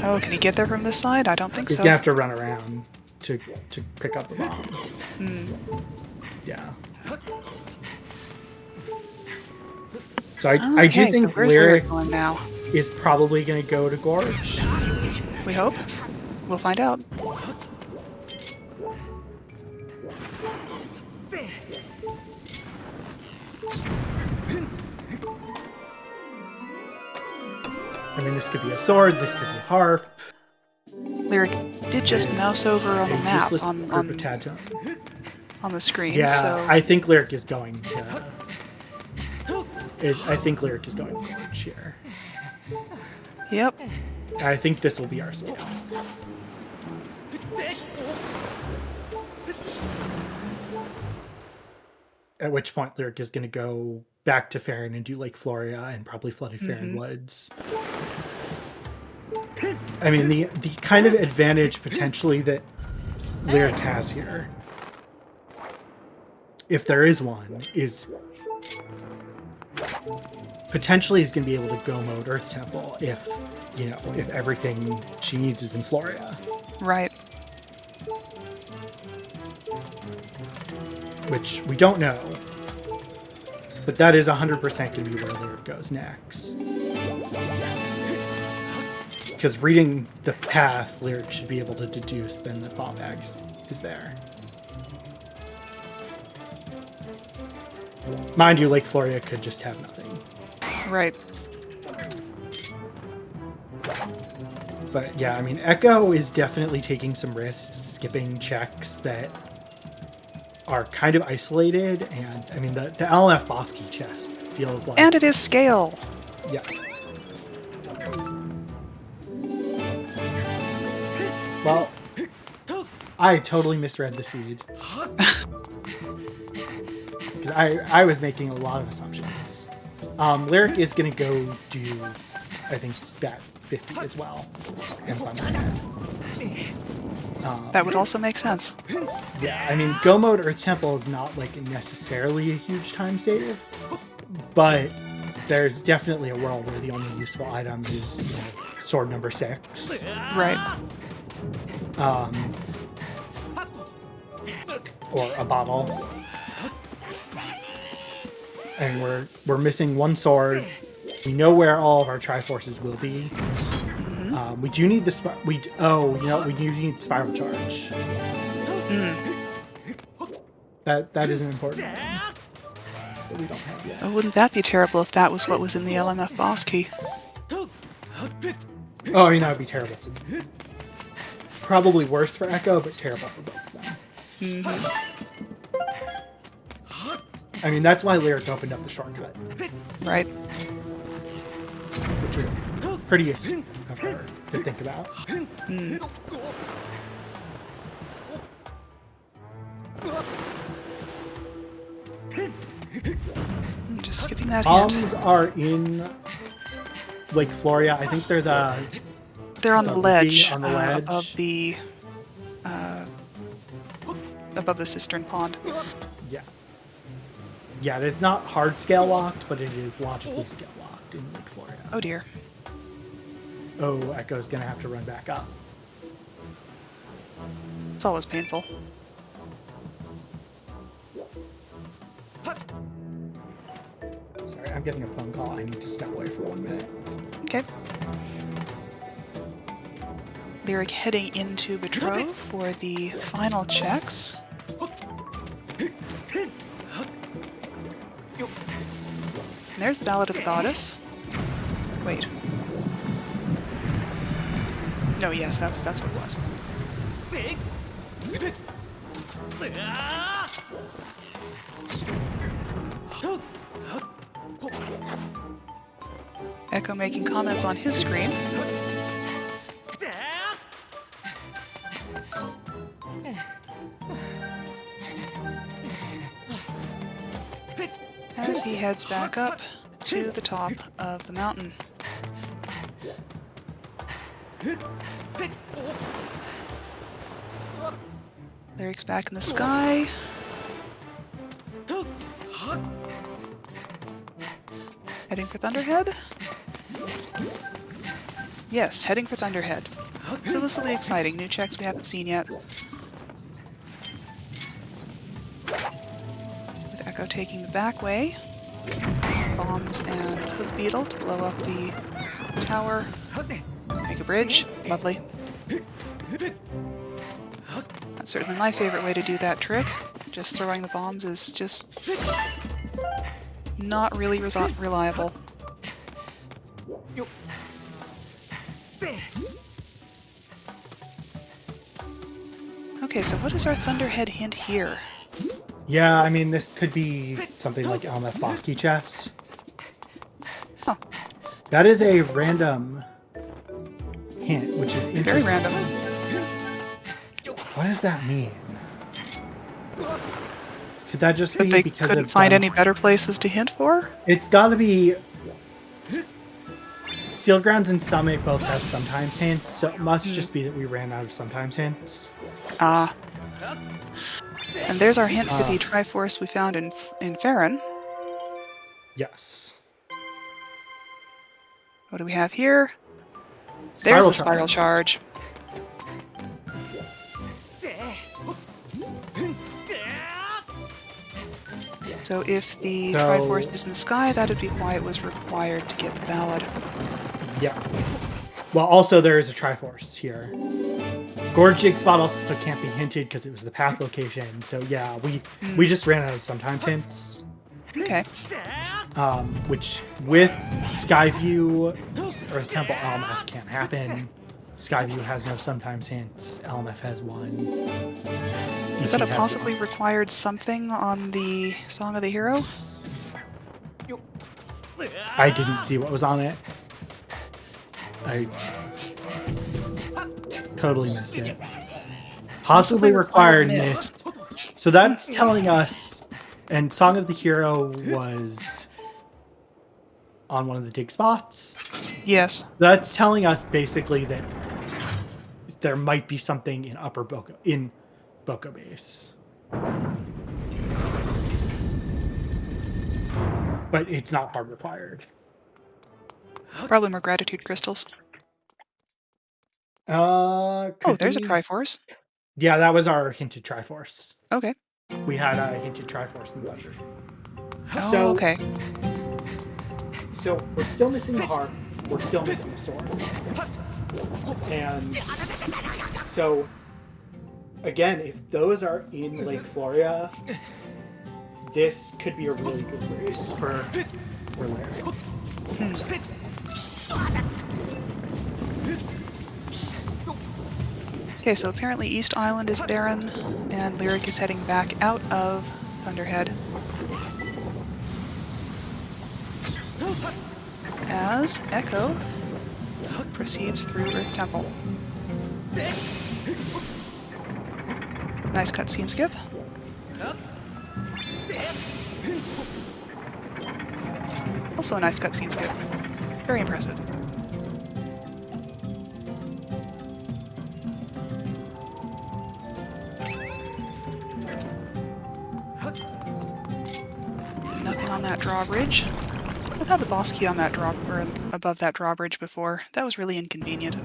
Oh, can he get there from this side? I don't think He's so. gonna have to run around to pick up the bomb. Yeah. So I do think so Lyric going now? is probably going to go to Gorge. We hope. We'll find out. I mean, this could be a sword, this could be a harp. Lyric did just mouse over on the map on the screen. Yeah, so. I think Lyric is going to. I think Lyric is going to Gorge here. Yep. I think this will be our scale. At which point Lyric is going to go back to Farron and do Lake Floria and probably Flooded Farron Woods. I mean, the kind of advantage potentially that Lyric has here, if there is one, is potentially is going to be able to go mode Earth Temple if, you know, if everything she needs is in Floria. Right. Which we don't know, but that is 100% going to be where Lyric goes next. Because reading the path, Lyric should be able to deduce then that Bomb Bags is there. Mind you, Lake Floria could just have nothing. Right. But yeah, I mean, Echo is definitely taking some risks, skipping checks that are kind of isolated, and I mean the LMF boss key chest feels like, And it is scale. yeah. Well, I totally misread the seed. Because I was making a lot of assumptions. Lyric is going to go do, I think, that 50 as well. And That would also make sense. yeah, I mean, Go Mode Earth Temple is not like necessarily a huge time save, but there's definitely a world where the only useful item is, you know, sword number 6. Right. Or a bottle. And we're missing one sword. We know where all of our Triforces will be. We do need the we do need Spiral Charge. That isn't important. That we don't have yet. Oh, wouldn't that be terrible if that was what was in the LMF boss key? Oh, I mean, that would be terrible for me. Probably worse for Echo, but terrible for both of them. I mean, that's why Lyric opened up the shortcut. Right. Which was pretty astute of her to think about. I'm just skipping that Bombs hint. are in Lake Floria. I think they're They're on the ledge, on the ledge. above the cistern pond. Yeah. Yeah, it's not hard scale locked, but it is logically scale locked in Lake Floria. Oh dear. Oh, Echo's gonna have to run back up. It's always painful. Sorry, I'm getting a phone call. I need to step away for 1 minute. Okay. Lyric heading into Betrove for the final checks. And there's the Ballad of the Goddess. Wait. No, yes, that's what it was. Echo making comments on his screen. As he heads back up to the top of the mountain. Lyric's back in the sky. Heading for Thunderhead? Yes, heading for Thunderhead. So this will be exciting. New checks we haven't seen yet. With Echo taking the back way. Using bombs and Hook Beetle to blow up the tower. Make a bridge. Lovely. That's certainly my favorite way to do that trick. Just throwing the bombs is just not really reliable. Okay, so what is our Thunderhead hint here? Yeah, I mean, this could be something like LMF Bosky chest. Huh. That is a random hint, which is interesting. Very random. What does that mean? Could that just That be they because couldn't of, find any better places to hint for? It's got to be. Steel Grounds and Summit both have sometimes hints, so it must just be that we ran out of sometimes hints. Ah. And there's our hint for the Triforce we found in Farron. Yes. What do we have here? There's the Spiral Spiral Charge. So if the Triforce is in the sky, that would be why it was required to get the ballad. Yeah. Well, also there is a Triforce here. Gorge Jig spot also can't be hinted because it was the path location. So yeah, we just ran out of sometimes hints. Okay. Which with Skyview or Temple LMF can't happen. Skyview has no sometimes hints. LMF has one. Is that ET a has possibly one. required something on the Song of the Hero? I didn't see what was on it. I totally missed it. Possibly required missed. So that's telling us, and Song of the Hero was on one of the dig spots. Yes. That's telling us basically that there might be something in Upper Boko Base. But it's not hard required. Probably more gratitude crystals. Could Oh, there's a be. Triforce. Yeah, that was our hinted Triforce. Okay. We had a hinted Triforce in Thunder. Oh, So, okay. So we're still missing the harp. We're still missing the sword. And so, again, if those are in Lake Floria, this could be a really good race for Larry. Okay, so apparently East Island is barren, and Lyric is heading back out of Thunderhead. As Echo proceeds through Earth Temple. Nice cutscene skip. Also a nice cutscene skip. Very impressive. Nothing on that drawbridge. I've had the boss key on that or above that drawbridge before. That was really inconvenient.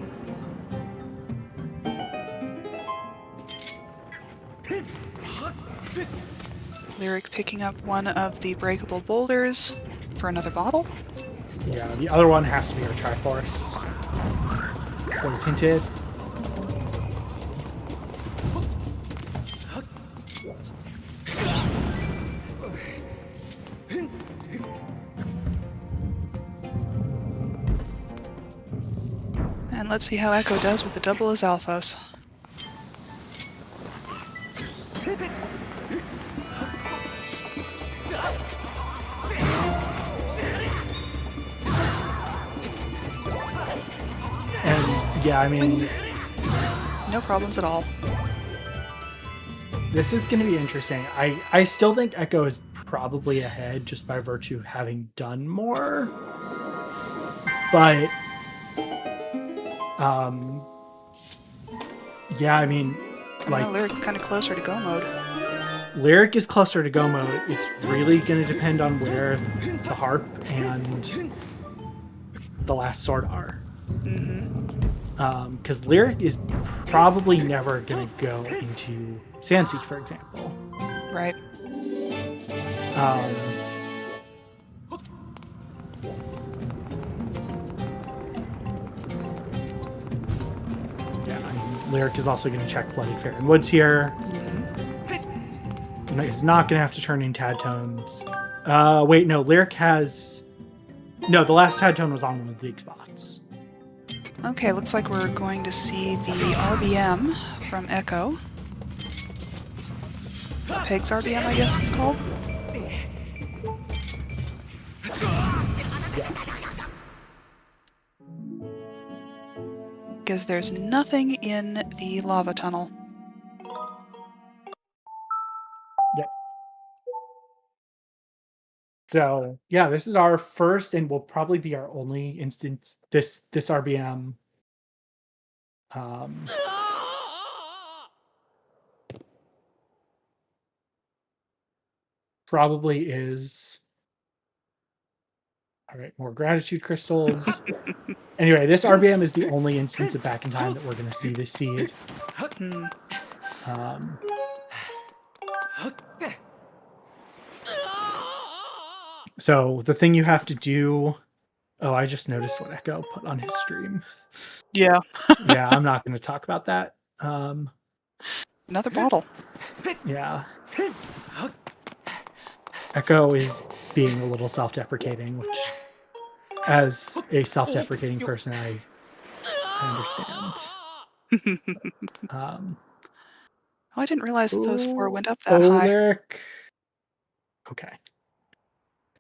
Lyric picking up one of the breakable boulders for another bottle. Yeah, the other one has to be our Triforce. That was hinted. And let's see how Echo does with the double as Alphos. And yeah, I mean, No problems at all. this is going to be interesting. I still think Echo is probably ahead just by virtue of having done more. But, yeah, I mean, like, Lyric's kind of closer to go mode. Lyric is closer to go mode. It's really going to depend on where the harp and the last sword are. Because Lyric is probably never going to go into Sansi, for example. Right. Yeah, I mean, Lyric is also going to check Flooded Fair and Woods here. He's not going to have to turn in Tad Tones. Wait, no, Lyric has... No, the last Tad Tone was on one of the dig spots. Okay, looks like we're going to see the RBM from Echo. Peg's RBM, I guess it's called. Yes. Because there's nothing in the lava tunnel. Yep. So, yeah, this is our first and will probably be our only instance. This RBM probably is... All right, more gratitude crystals. Anyway, this RBM is the only instance of Back in Time that we're going to see this seed. So the thing you have to do... Oh, I just noticed what Echo put on his stream. Yeah. Yeah, I'm not going to talk about that. Another bottle. Yeah. Echo is being a little self-deprecating, which, as a self-deprecating person, I understand. Oh, I didn't realize that those 4 went up that oh, high. Lyric. Okay.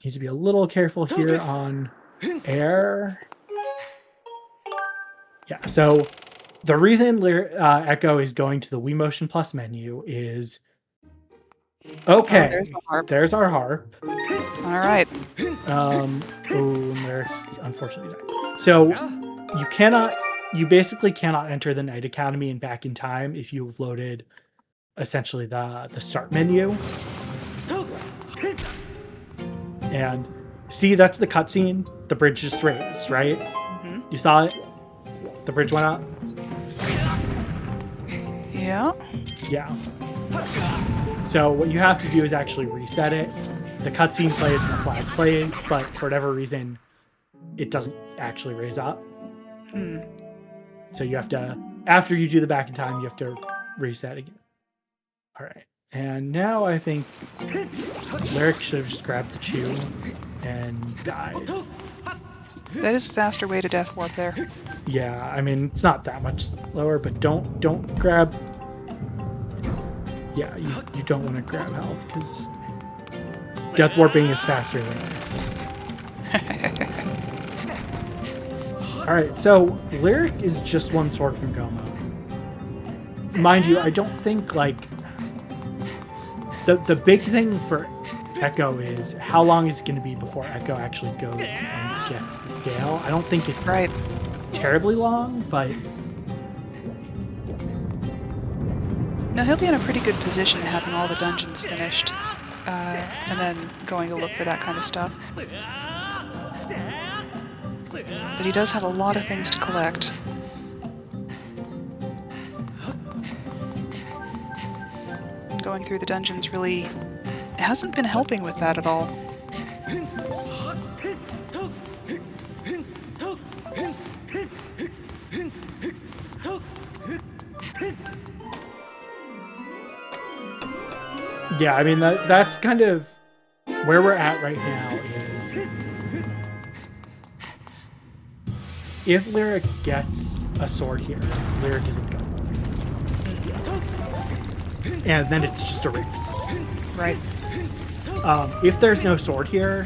Need to be a little careful here on air. Yeah, so the reason Echo is going to the Wii Motion Plus menu is okay. Oh, there's the harp. There's our harp. All right. Lyric unfortunately died. So you basically cannot enter the Night Academy and back in time if you've loaded essentially the start menu. And see, that's the cutscene. The bridge just raised, right? Mm-hmm. You saw it? The bridge went up? Yeah. Yeah. So what you have to do is actually reset it. The cutscene plays and the flag plays, but for whatever reason, it doesn't actually raise up. Hmm. So you have to, after you do the back in time, you have to reset again. All right. And now I think Lyric should have just grabbed the chew and died. That is a faster way to death warp there. Yeah, I mean, it's not that much slower, but don't grab. Yeah, you don't want to grab health because death warping is faster than this. All right, so Lyric is just one sword from Goma. Mind you, I don't think like the big thing for Echo is how long is it going to be before Echo actually goes and gets the scale. I don't think it's Right. terribly long, but No, he'll be in a pretty good position having all the dungeons finished, and then going to look for that kind of stuff. But he does have a lot of things to collect. And going through the dungeons really hasn't been helping with that at all. yeah, I mean that's kind of where we're at right now is if Lyric gets a sword here, Lyric isn't going. And then it's just a race. Right. If there's no sword here,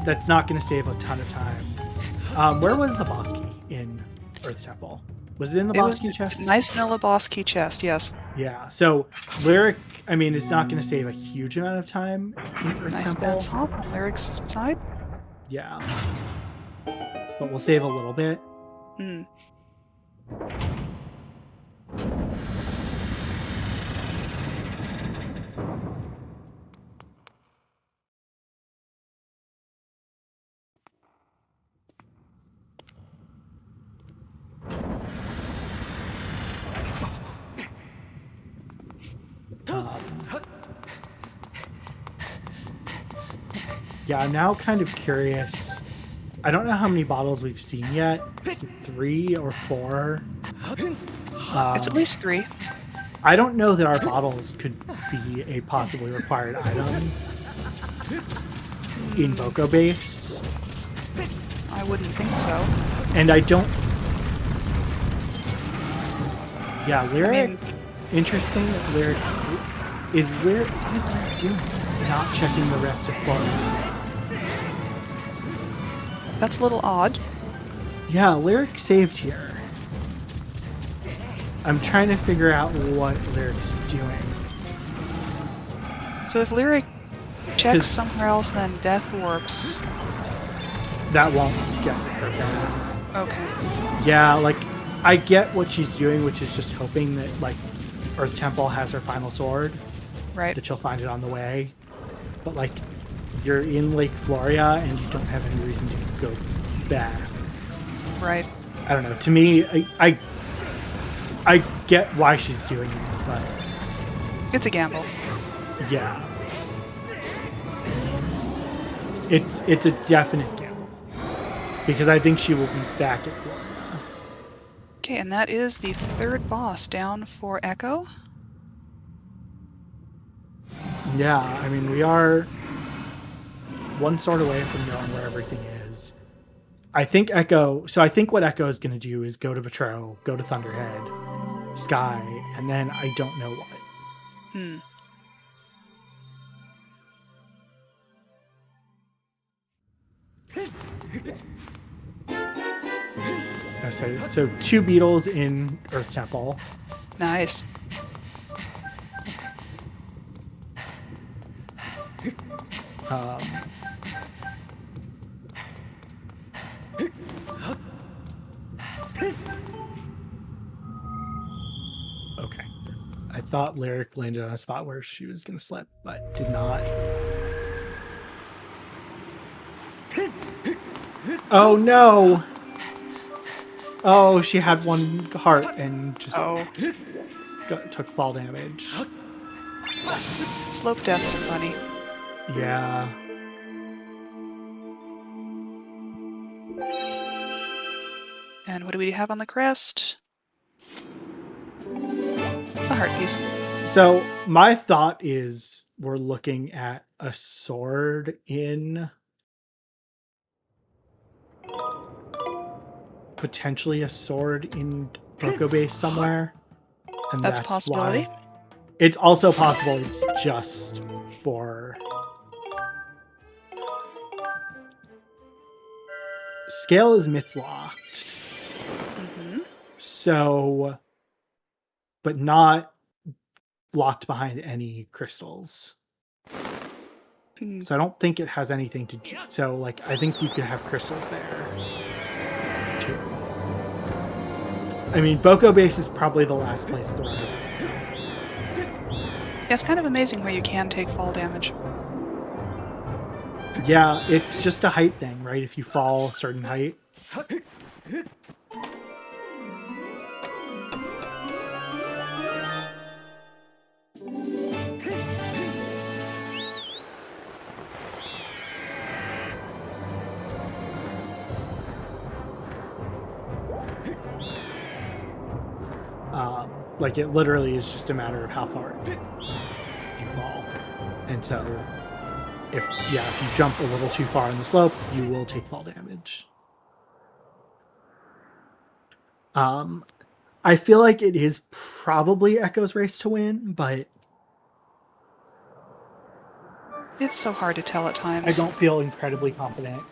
that's not going to save a ton of time. Where was the boss key in Earth Temple? Was it in the boss key chest? Nice vanilla boss key chest, yes. Yeah, so Lyric, I mean, is not going to save a huge amount of time in Earth Nice Temple. bad top on Lyric's side. Yeah. But we'll save a little bit. Hmm. Yeah, I'm now kind of curious. I don't know how many bottles we've seen yet. Is it 3 or 4? It's at least 3. I don't know that our bottles could be a possibly required item in Boko Base. I wouldn't think so. And I don't... Yeah, Lyric... I mean, interesting that Lyric... What is Lyric doing? Not checking the rest of Florida. that's a little odd. Yeah, Lyric saved here. I'm trying to figure out what Lyric's doing. So if Lyric checks somewhere else, then death warps. That won't get her back. Okay. Yeah, like, I get what she's doing, which is just hoping that, like, Earth Temple has her final sword. Right. That she'll find it on the way. But, like, you're in Lake Floria and you don't have any reason to go back. Right. I don't know. To me, I get why she's doing it, but It's a gamble. yeah. It's a definite gamble. Because I think she will be back at Florida. Okay, and that is the 3rd boss down for Echo. Yeah, I mean, we are one sword away from knowing where everything is. I think Echo. So I think what Echo is going to do is go to Betrayal, go to Thunderhead, Sky, and then I don't know what. Hmm. Oh, so 2 beetles in Earth Temple. Nice. Um, okay. I thought Lyric landed on a spot where she was going to slip, but did not. Oh no! Oh, she had 1 heart and just took fall damage. Slope deaths are funny. Yeah. And what do we have on the crest? A heart piece. So my thought is we're looking at a sword in potentially a sword in Boko Base somewhere. And That's a possibility. Why. It's also possible it's just for Scale is Mitz locked. Mm-hmm. So, but not locked behind any crystals. So I don't think it has anything to do. So, like, I think you could have crystals there too. I mean, Boko Base is probably the last place the runners are. Yeah, it's kind of amazing where you can take fall damage. Yeah, it's just a height thing, right? If you fall a certain height. Like, it literally is just a matter of how far you fall. And so, if you jump a little too far on the slope, you will take fall damage. I feel like it is probably Echo's race to win, but it's so hard to tell at times. I don't feel incredibly confident.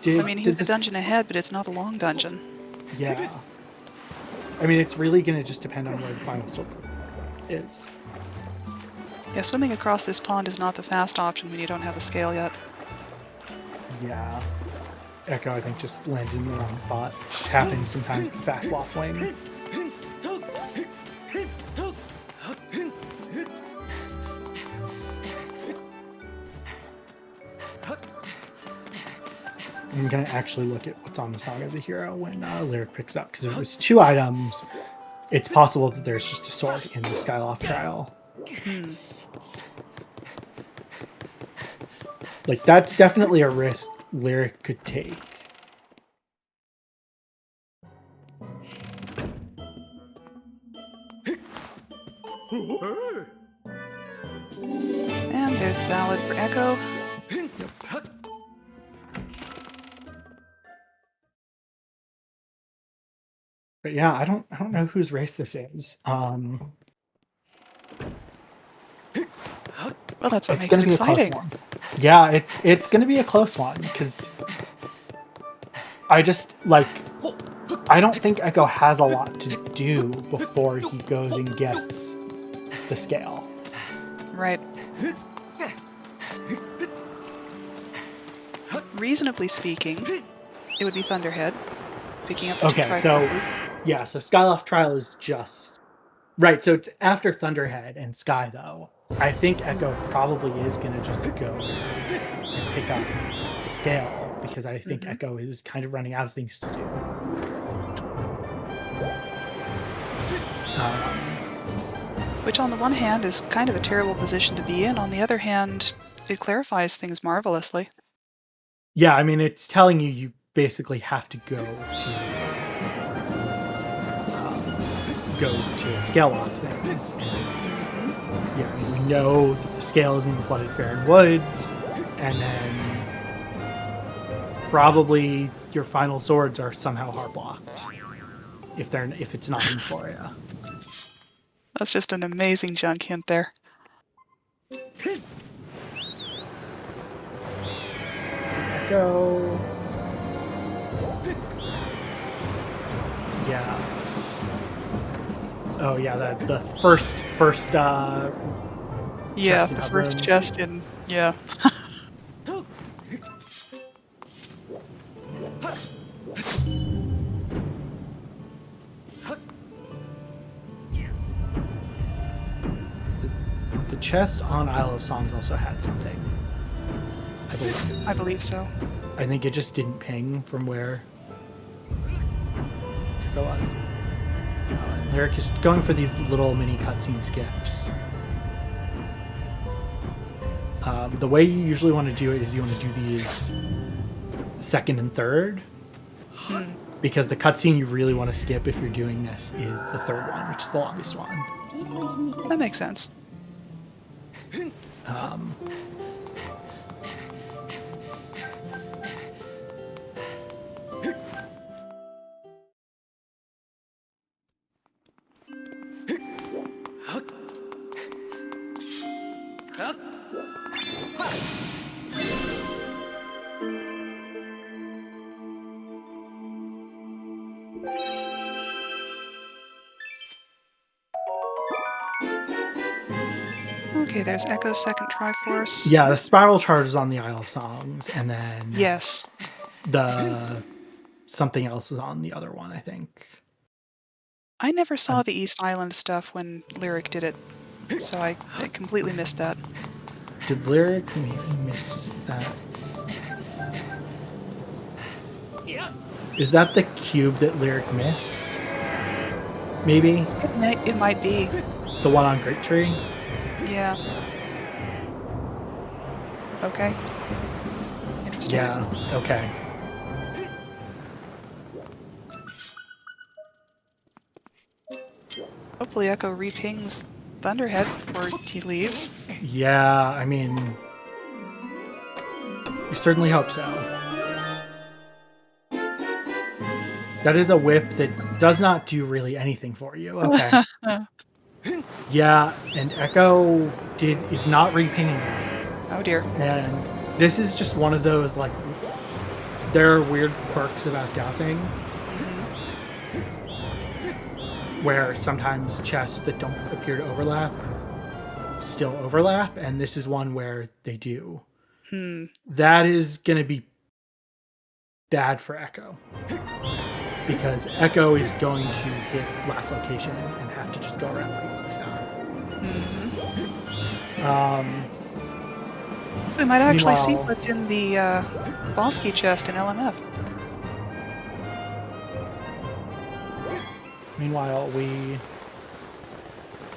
I mean, he's a dungeon ahead, but it's not a long dungeon. Yeah. I mean, it's really going to just depend on where the final slope is. Yeah, swimming across this pond is not the fast option when you don't have the scale yet. Yeah. Echo, I think, just landed in the wrong spot. Which happens sometimes with fast loft lane. I'm going to actually look at what's on the Saga of the Hero when Lyric picks up, because if there's 2 items, it's possible that there's just a sword in the Skyloft trial. Like, that's definitely a risk Lyric could take. And there's a ballad for Echo. Yep. But yeah, I don't know whose race this is. Well, that's what makes it exciting. Yeah, it's going to be a close one, because I just, like, I don't think Echo has a lot to do before he goes and gets the scale. Right. Reasonably speaking, it would be Thunderhead picking up the Okay, so yeah, so Skyloft Trial is just right. So it's after Thunderhead and Sky, though. I think Echo probably is going to just go and pick up the scale, because I think Echo is kind of running out of things to do. Which, on the one hand, is kind of a terrible position to be in. On the other hand, it clarifies things marvelously. Yeah, I mean, it's telling you basically have to go to scale lock things. And, yeah, I mean, we know that the scale is in the Flooded Fair and Woods, and then probably your final swords are somehow hard blocked if it's not in Floria. That's just an amazing junk hint there. Echo. Yeah. Oh yeah, the first Yeah, chest in the that first room. chest in... Yeah. The chest on Isle of Songs also had something. I believe. I believe so. I think it just didn't ping from where Echo was. And Lyric is going for these little mini cutscene skips. The way you usually want to do it is you want to do these second and third. Because the cutscene you really want to skip if you're doing this is the third one, which is the longest one. That makes sense. Okay, there's Echo's second Triforce. Yeah, the spiral charge is on the Isle of Songs, and then Yes. the something else is on the other one, I think. I never saw the East Island stuff when Lyric did it, so I completely missed that. Did Lyric maybe miss that? Is that the cube that Lyric missed? Maybe? It might be. The one on Great Tree? Yeah. Okay. Interesting. Yeah, okay. Hopefully Echo repings Thunderhead before he leaves. Yeah, I mean... We certainly hope so. That is a whip that does not do really anything for you. Okay. Yeah, and Echo is not repinging it. Oh dear. And this is just one of those, like, there are weird quirks about dousing where sometimes chests that don't appear to overlap still overlap, and this is one where they do. That is going to be bad for Echo. Because Echo is going to hit last location and have to just go around fighting stuff. We might actually see Meanwhile- what's in the boss key chest in LMF. Meanwhile, we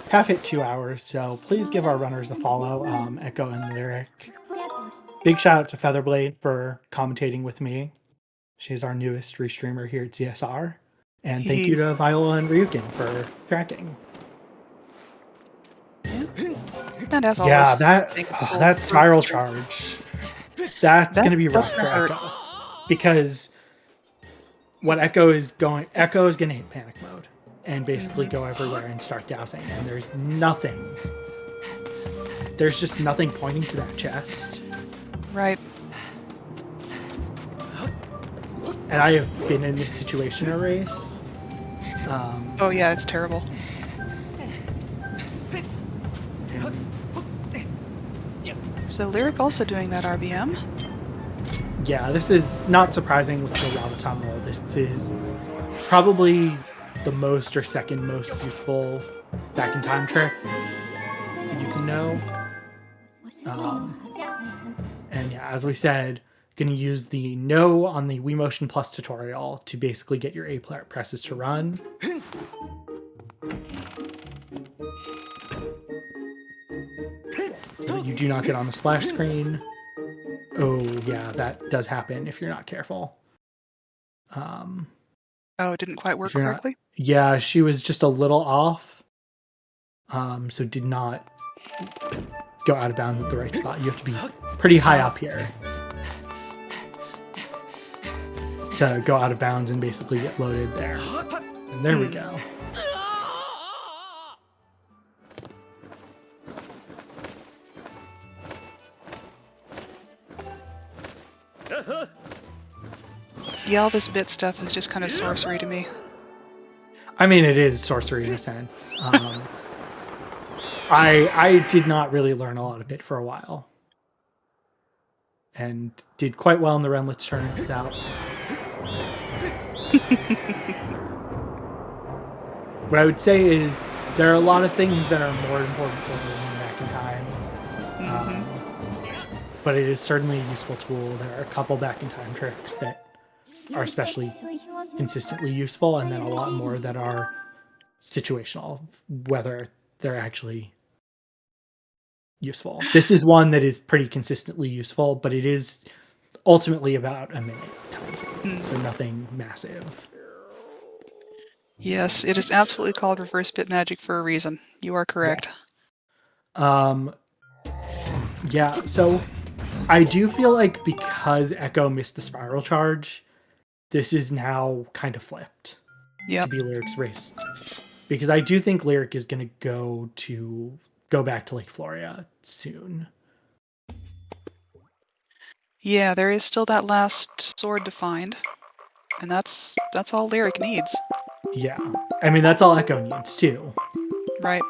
have hit 2 hours, so please give our runners a follow, Echo and Lyric. Big shout out to Featherblade for commentating with me. She's our newest restreamer here at CSR. And thank you to Viola and Ryukin for tracking. And as always, Yeah, thankful that for- spiral charge. That's going to be rough for hurt. Echo. Because what Echo is going to hit panic mode and basically go everywhere and start dousing. And there's just nothing pointing to that chest. Right. And I have been in this situation in a race. Oh yeah, it's terrible. So Lyric also doing that RBM. Yeah, this is not surprising with the Rabaton roll. This is probably the most or second most useful back in time trick that you can know. And yeah, as we said, going to use the no on the Wii Motion Plus tutorial to basically get your A presses to run. So that you do not get on the splash screen. Oh yeah, that does happen if you're not careful. Oh, it didn't quite work If you're not- correctly? Yeah, she was just a little off. So did not go out of bounds at the right spot. You have to be pretty high up here. to go out of bounds and basically get loaded there. And there we go. Yeah, all this bit stuff is just kind of sorcery to me. I mean, it is sorcery in a sense. I did not really learn a lot of bit for a while. And did quite well in the Renlets tournament out. What I would say is there are a lot of things that are more important to learning back in time. But it is certainly a useful tool. There are a couple back in time tricks that are especially consistently useful, and then a lot more that are situational, whether they're actually useful. This is one that is pretty consistently useful, but it is ultimately about a minute time, so nothing massive. Yes, it is absolutely called reverse bit magic for a reason. You are correct. Yeah, so I do feel like because Echo missed the spiral charge, this is now kind of flipped to be Lyric's race. Because I do think Lyric is going to go back to Lake Floria soon. Yeah, there is still that last sword to find. And that's all Lyric needs. Yeah. I mean, that's all Echo needs, too. Right.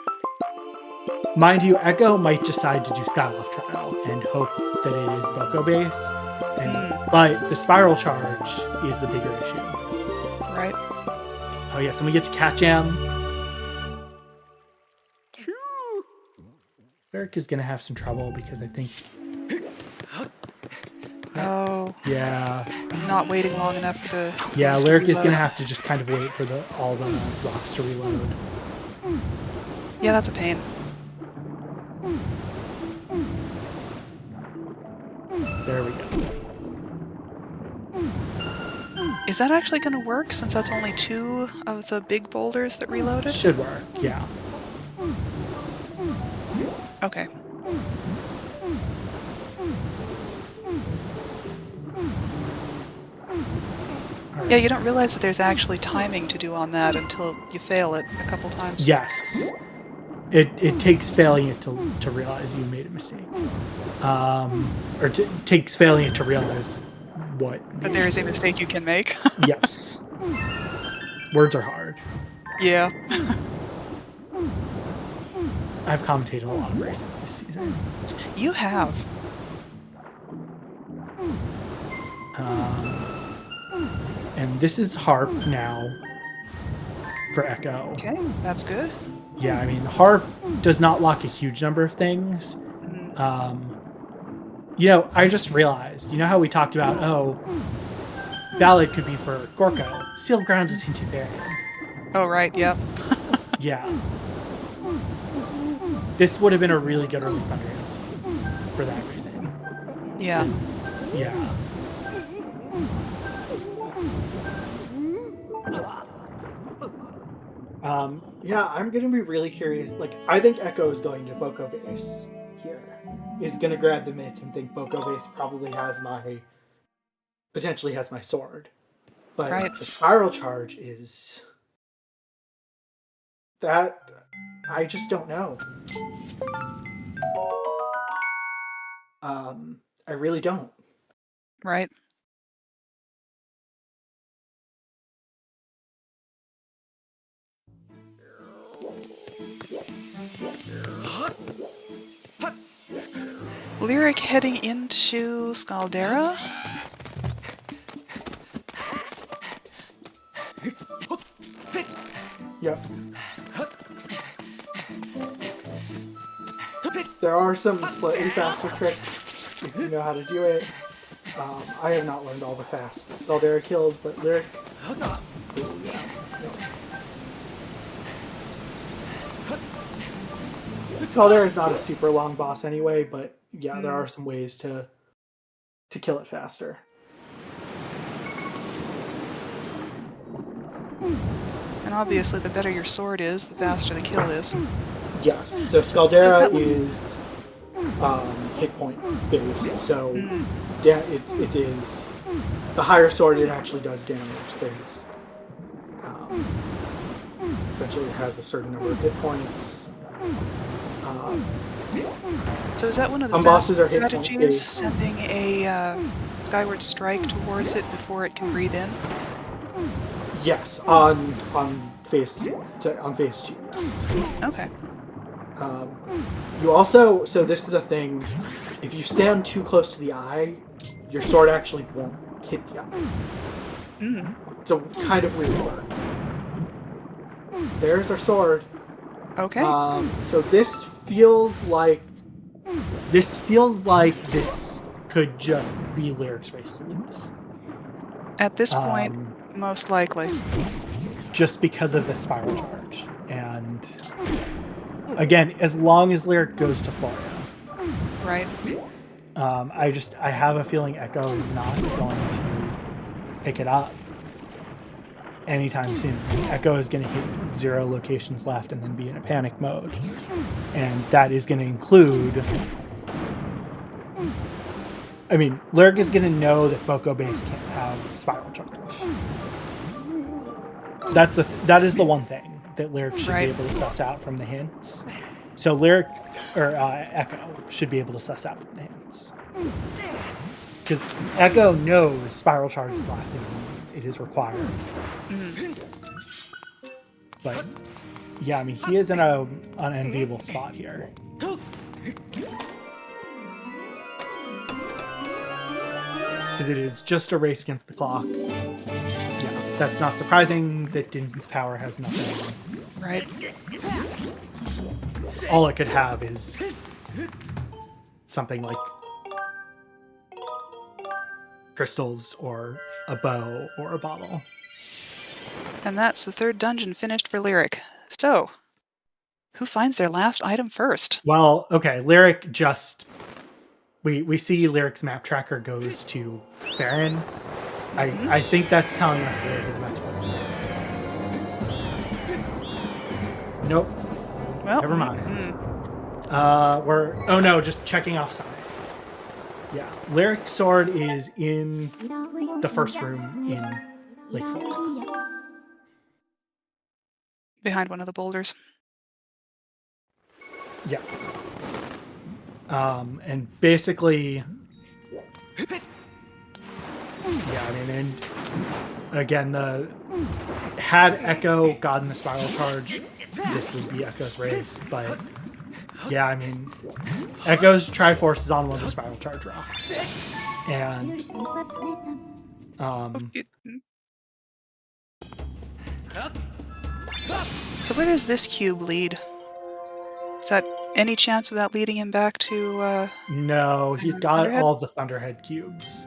Mind you, Echo might decide to do Skylift Trial and hope that it is Boko base. But the spiral charge is the bigger issue. Right. Oh, yes, and we get to catch him. Lyric is going to have some trouble because I think... Oh. Yeah. Not waiting long enough for the... Yeah, Lyric is going to have to just kind of wait for all the rocks to reload. Yeah, that's a pain. There we go. Is that actually going to work, since that's only 2 of the big boulders that reloaded? Should work, yeah. Okay. Right. Yeah, you don't realize that there's actually timing to do on that until you fail it a couple times. Yes. It takes failing it to realize you made a mistake. Or takes failing it to realize what... That there is a mistake you can make? Yes. Words are hard. Yeah. I've commentated a lot of races this season. You have. And this is Harp now for Echo. Okay, that's good. Yeah, I mean, Harp does not lock a huge number of things. You know, I just realized, you know how we talked about, Ballad could be for Gorko. Sealed Grounds is hinted there. Oh, right, yep. Yeah. This would have been a really good early Thunder scene for that reason. Yeah. Yeah. Yeah, I'm going to be really curious. Like, I think Echo is going to Boko base here. Is going to grab the mitts and think Boko base probably potentially has my sword. But the spiral charge is... That... I just don't know. I really don't. Right. Lyric heading into Scaldera. Yep. There are some slightly faster tricks if you know how to do it. I have not learned all the fast Scaldera kills, but Lyric... Ooh, yeah. Scaldera is not a super long boss anyway, but yeah, there are some ways to kill it faster. And obviously, the better your sword is, the faster the kill is. Yes, so Scaldera is hit point based, so yeah, it is the higher sword, it actually does damage. There's essentially it has a certain number of hit points. So is that one of the Some best bosses are hit strategies, point-based. sending a Skyward Strike towards it before it can breathe in? Yes, on phase 2. Yes. Okay. You also, so this is a thing. If you stand too close to the eye, your sword actually won't hit the eye. Mm. So kind of weird work. There's our sword. Okay. So this feels like this could just be Lyric's race to lose. At this point, most likely. Just because of the spiral charge. And again, as long as Lyric goes to Florida. Right. I have a feeling Echo is not going to pick it up anytime soon. Echo is going to hit 0 locations left and then be in a panic mode. And that is going to include... I mean, Lyric is going to know that Boko Base can't have Spiral Charge. That is the one thing that Lyric should be able to suss out from the hints. So Lyric, or Echo, should be able to suss out from the hints. Because Echo knows Spiral Charge is the last thing he needs. It is required. But, yeah, I mean, he is in an unenviable spot here. Because it is just a race against the clock. Yeah, that's not surprising that Din's power has nothing. Right. All it could have is something like crystals or a bow or a bottle. And that's the 3rd dungeon finished for Lyric. So, who finds their last item first? Well, okay, Lyric just... We see Lyric's map tracker goes to Farron. I think that's telling us Lyric is about to go. Nope. Well, never mind. Oh no, just checking off Sonic. Yeah, Lyric's sword is in the first room in Lake Forest. Behind one of the boulders. Yeah. And basically, yeah, I mean, and again, had Echo gotten the spiral charge, this would be Echo's race, but yeah, I mean, Echo's Triforce is on one of the spiral charge rocks, and so where does this cube lead? Is that any chance of that leading him back to no, he's got Thunderhead? all of the Thunderhead cubes.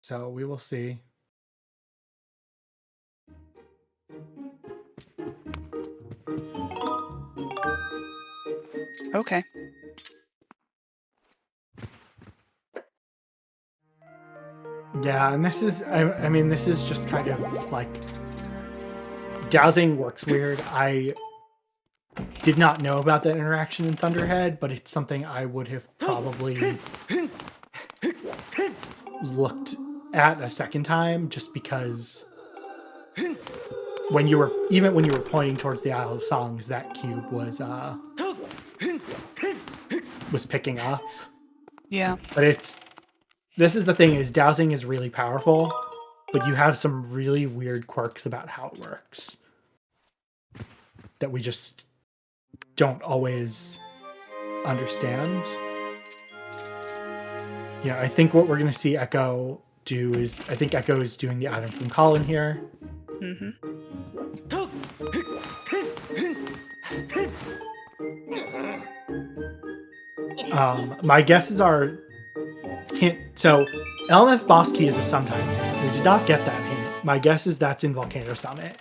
So we will see. Okay. Yeah, and this is, I mean, this is just kind of like, dowsing works weird. I did not know about that interaction in Thunderhead, but it's something I would have probably looked at a second time, just because when you were pointing towards the Isle of Songs, that cube was picking up. Yeah. But this is the thing, is dowsing is really powerful, but you have some really weird quirks about how it works that we just don't always understand. Yeah, I think what we're going to see Echo do is, I think Echo is doing the item from Colin here. My guesses are hint. So LMF boss key is a sometimes hint. We did not get that hint. My guess is that's in Volcano Summit.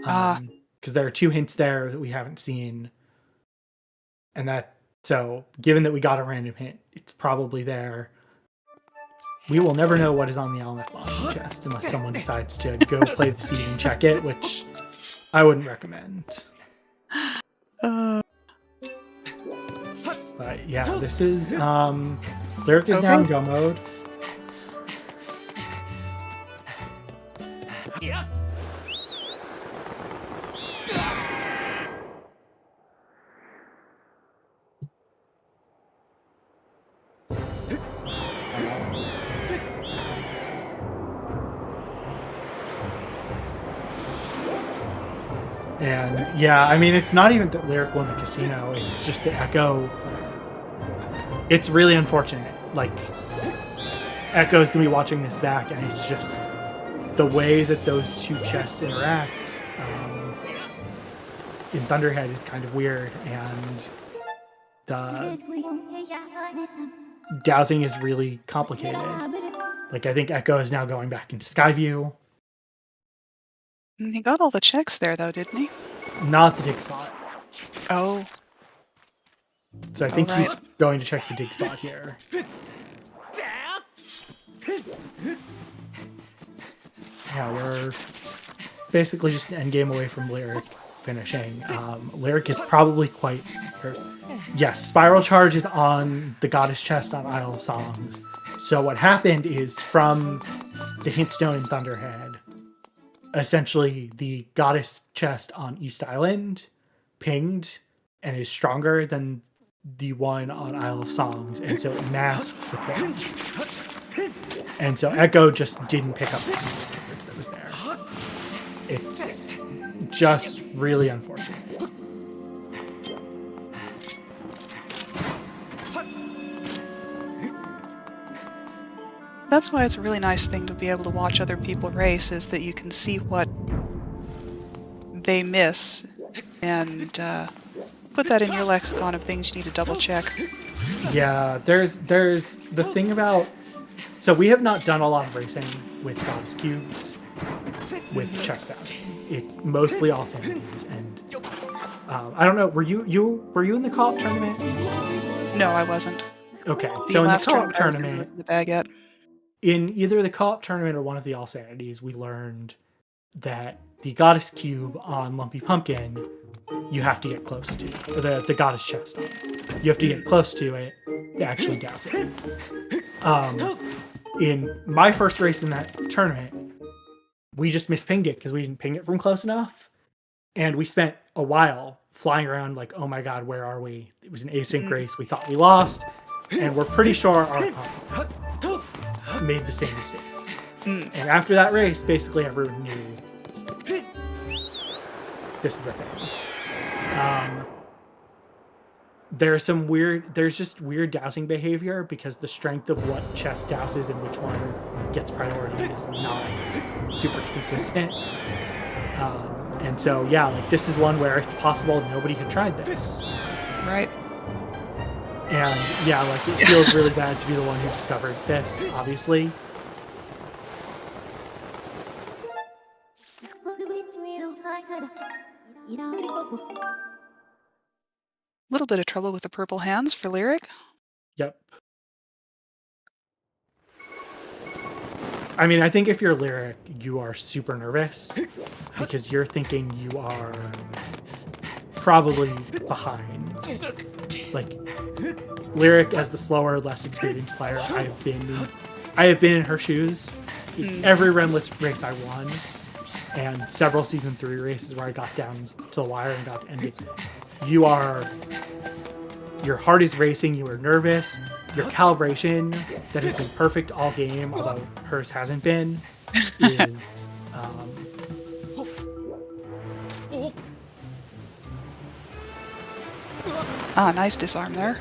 Because there are 2 hints there that we haven't seen. And so given that we got a random hint, it's probably there. We will never know what is on the LMF boss key chest unless someone decides to go play the seed and check it, which I wouldn't recommend. But yeah, this is Lyric is now in go mode. Yeah. And yeah, I mean, it's not even that Lyric won the casino, it's just the Echo. It's really unfortunate. Like, Echo's gonna be watching this back, and it's just the way that those two chests interact in Thunderhead is kind of weird, and the dowsing is really complicated. Like, I think Echo is now going back into Skyview. He got all the checks there, though, didn't he? Not the dig spot. Oh. So I think right. he's going to check the dig spot here. Yeah, we're basically just an endgame away from Lyric finishing. Lyric is probably quite... Yes, Spiral Charge is on the Goddess chest on Isle of Songs. So what happened is, from the Hintstone in Thunderhead, essentially the Goddess chest on East Island pinged and is stronger than the one on Isle of Songs, and so it masked the ping. And so Echo just didn't pick up the tickets that was there. It's just really unfortunate. That's why it's a really nice thing to be able to watch other people race, is that you can see what they miss and put that in your lexicon of things you need to double check. Yeah, there's the thing about... So we have not done a lot of racing with Goddess Cubes with chest out. It's mostly all sanities, and I don't know, were you in the co-op tournament? No, I wasn't. Okay, The so in the last co-op tournament I was tournament, in the baguette. in either the co-op tournament or one of the all sanities, we learned that the Goddess Cube on Lumpy Pumpkin, you have to get close to the Goddess chest on it. You have to get close to it to actually douse it. In my first race in that tournament, we just mispinged it because we didn't ping it from close enough, and we spent a while flying around like, oh my god, where are we? It was an async race. We thought we lost, and we're pretty sure our opponent made the same mistake. And after that race, basically everyone knew this is a thing. There's just weird dousing behavior because the strength of what chest douses and which one gets priority is not super consistent. And so, yeah, like, this is one where it's possible nobody had tried this. Right. And yeah, like, it feels really bad to be the one who discovered this, obviously. Little bit of trouble with the purple hands for Lyric. Yep. I mean, I think if you're Lyric, you are super nervous because you're thinking you are probably behind. Like, Lyric, as the slower, less experienced player, I have been in her shoes. Every Remlets race I won, and several Season 3 races where I got down to the wire and got to end it. Your heart is racing, you are nervous, your calibration that has been perfect all game, although hers hasn't been, is nice disarm there.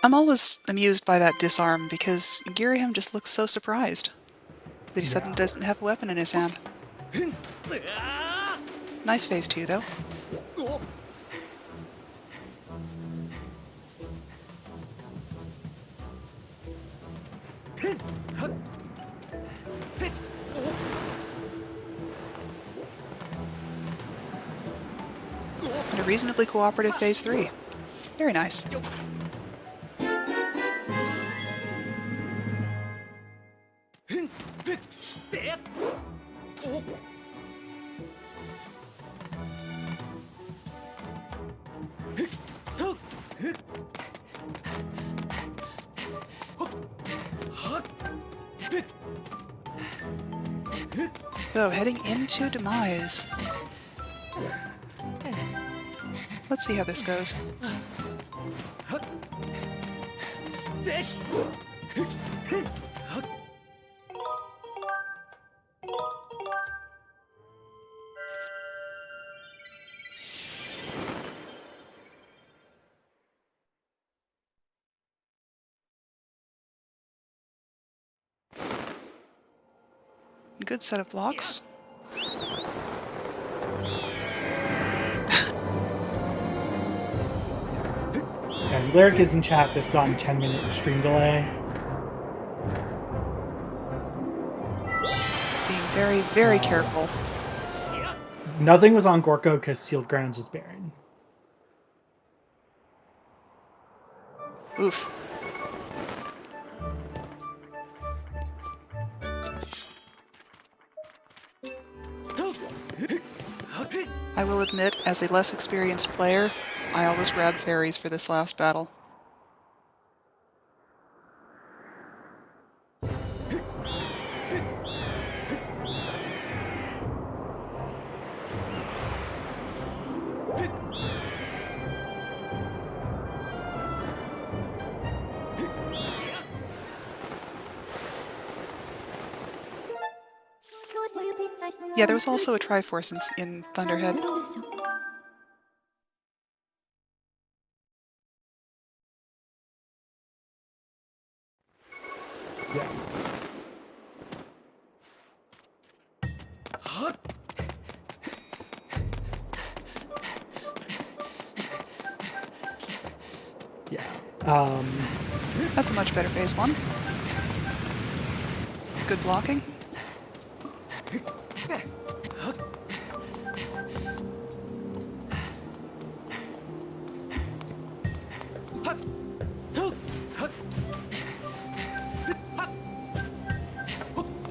I'm always amused by that disarm because Girahim just looks so surprised that he suddenly doesn't have a weapon in his hand. Nice phase 2, though. And a reasonably cooperative phase 3. Very nice. So, heading into Demise. Let's see how this goes. Good set of blocks. And Lyric is in chat. This is on 10-minute stream delay. Being very, very careful. Nothing was on Gorko because Sealed Grounds was barren. Oof. I will admit, as a less experienced player, I always grab fairies for this last battle. Yeah, there was also a Triforce in Thunderhead. Yeah. Yeah. That's a much better phase one. Good blocking.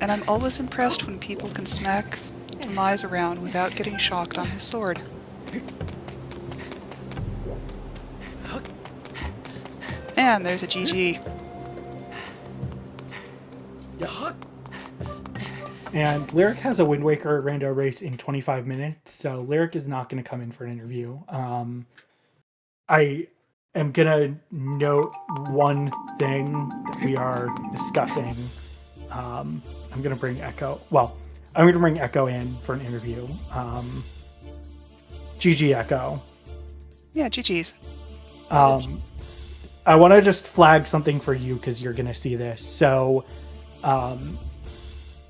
And I'm always impressed when people can smack Demise around without getting shocked on his sword. And there's a GG. Yep. And Lyric has a Wind Waker rando race in 25 minutes, so Lyric is not going to come in for an interview. I am going to note one thing that we are discussing. I'm going to bring Echo. Well, I'm going to bring Echo in for an interview. GG Echo. Yeah, GG's. I want to just flag something for you because you're going to see this. So,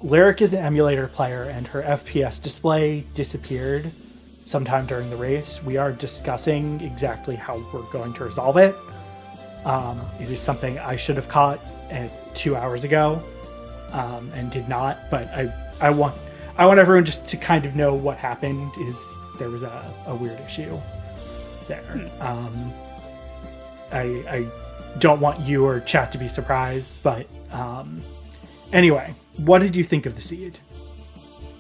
Lyric is an emulator player and her FPS display disappeared sometime during the race. We are discussing exactly how we're going to resolve it. It is something I should have caught 2 hours ago and did not, but I want everyone just to kind of know what happened. Is there was a weird issue there. I don't want you or chat to be surprised, but anyway, what did you think of the seed?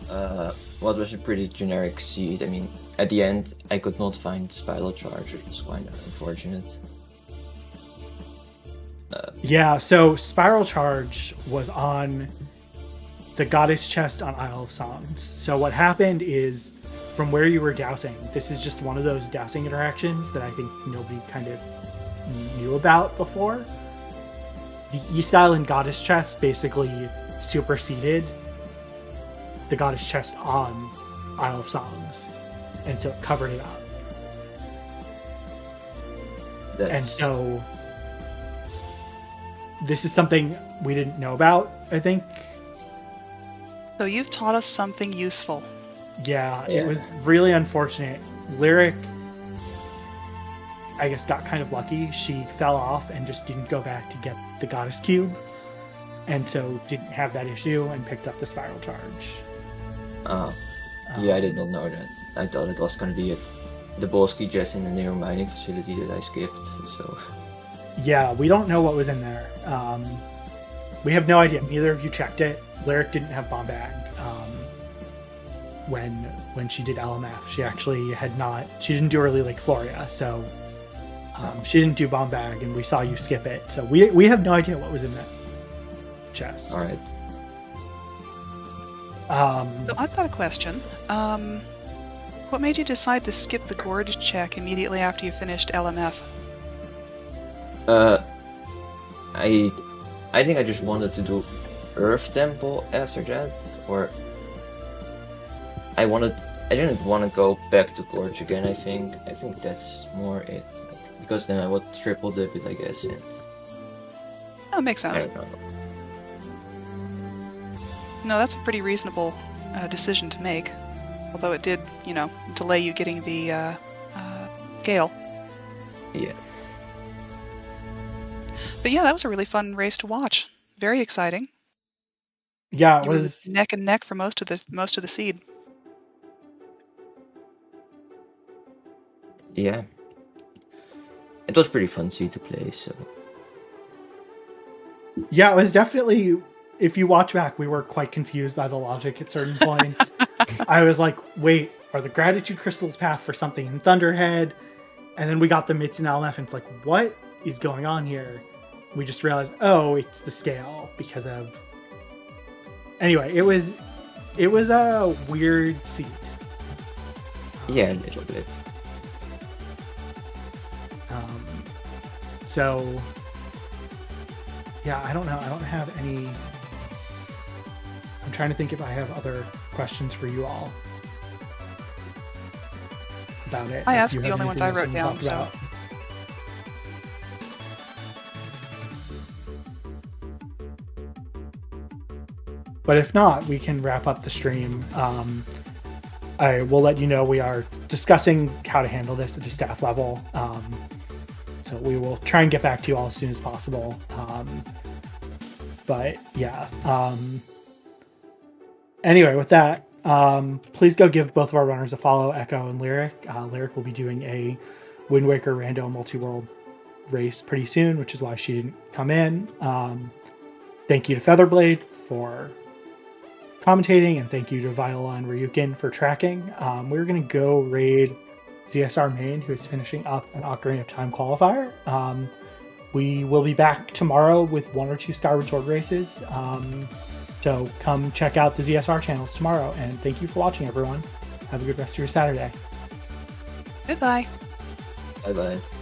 Well, it was a pretty generic seed. I mean, at the end, I could not find Spiral Charge, which was kind of unfortunate. Yeah, so Spiral Charge was on the Goddess chest on Isle of Songs. So what happened is, from where you were dousing, this is just one of those dousing interactions that I think nobody kind of knew about before. The East Island Goddess chest basically superseded the Goddess chest on Isle of Songs, and so it covered it up. And so this is something we didn't know about, I think. So you've taught us something useful. Yeah, it was really unfortunate. Lyric, I guess, got kind of lucky. She fell off and just didn't go back to get the Goddess Cube, and so didn't have that issue and picked up the Spiral Charge. Yeah, I did not know that. I thought it was going to be at the Bosky just in the near mining facility that I skipped, so... Yeah, we don't know what was in there. We have no idea. Neither of you checked it. Lyric didn't have bomb bag when she did LMF. She actually had not. She didn't do early Lake Floria, so she didn't do bomb bag, and we saw you skip it. So we have no idea what was in that chest. All right. So I've got a question. What made you decide to skip the gorge check immediately after you finished LMF? I think I just wanted to do Earth Temple after that, or I didn't want to go back to Gorge again. I think that's more it, because then I would triple dip it, I guess, and That makes I sense. don't know. No, that's a pretty reasonable decision to make. Although it did, delay you getting the Gale. Yeah. But yeah, that was a really fun race to watch. Very exciting. Yeah, it You were was. neck and neck for most of the seed. Yeah. It was pretty fun to play, so Yeah, it was definitely. If you watch back, we were quite confused by the logic at certain points. I was like, wait, are the gratitude crystals path for something in Thunderhead? And then we got the Mitts and LMF, and it's like, what is going on here? We just realized, oh, it's the scale because of. Anyway, it was a weird seed. yeah, a little bit. So yeah, I don't know. I don't have any. I'm trying to think if I have other questions for you all about it. I if asked you the have only ones anything I else wrote you down, want to talk so. about. But if not, we can wrap up the stream. I will let you know we are discussing how to handle this at the staff level. So we will try and get back to you all as soon as possible. But yeah. Anyway, with that, please go give both of our runners a follow, Echo and Lyric. Lyric will be doing a Wind Waker Rando multi-world race pretty soon, which is why she didn't come in. Thank you to Featherblade for commentating, and thank you to Viola and Ryukin for tracking. We're going to go raid ZSR Main, who is finishing up an Ocarina of Time qualifier. We will be back tomorrow with 1 or 2 Skyward Sword races. So come check out the ZSR channels tomorrow, and thank you for watching, everyone. Have a good rest of your Saturday. Goodbye. Bye bye.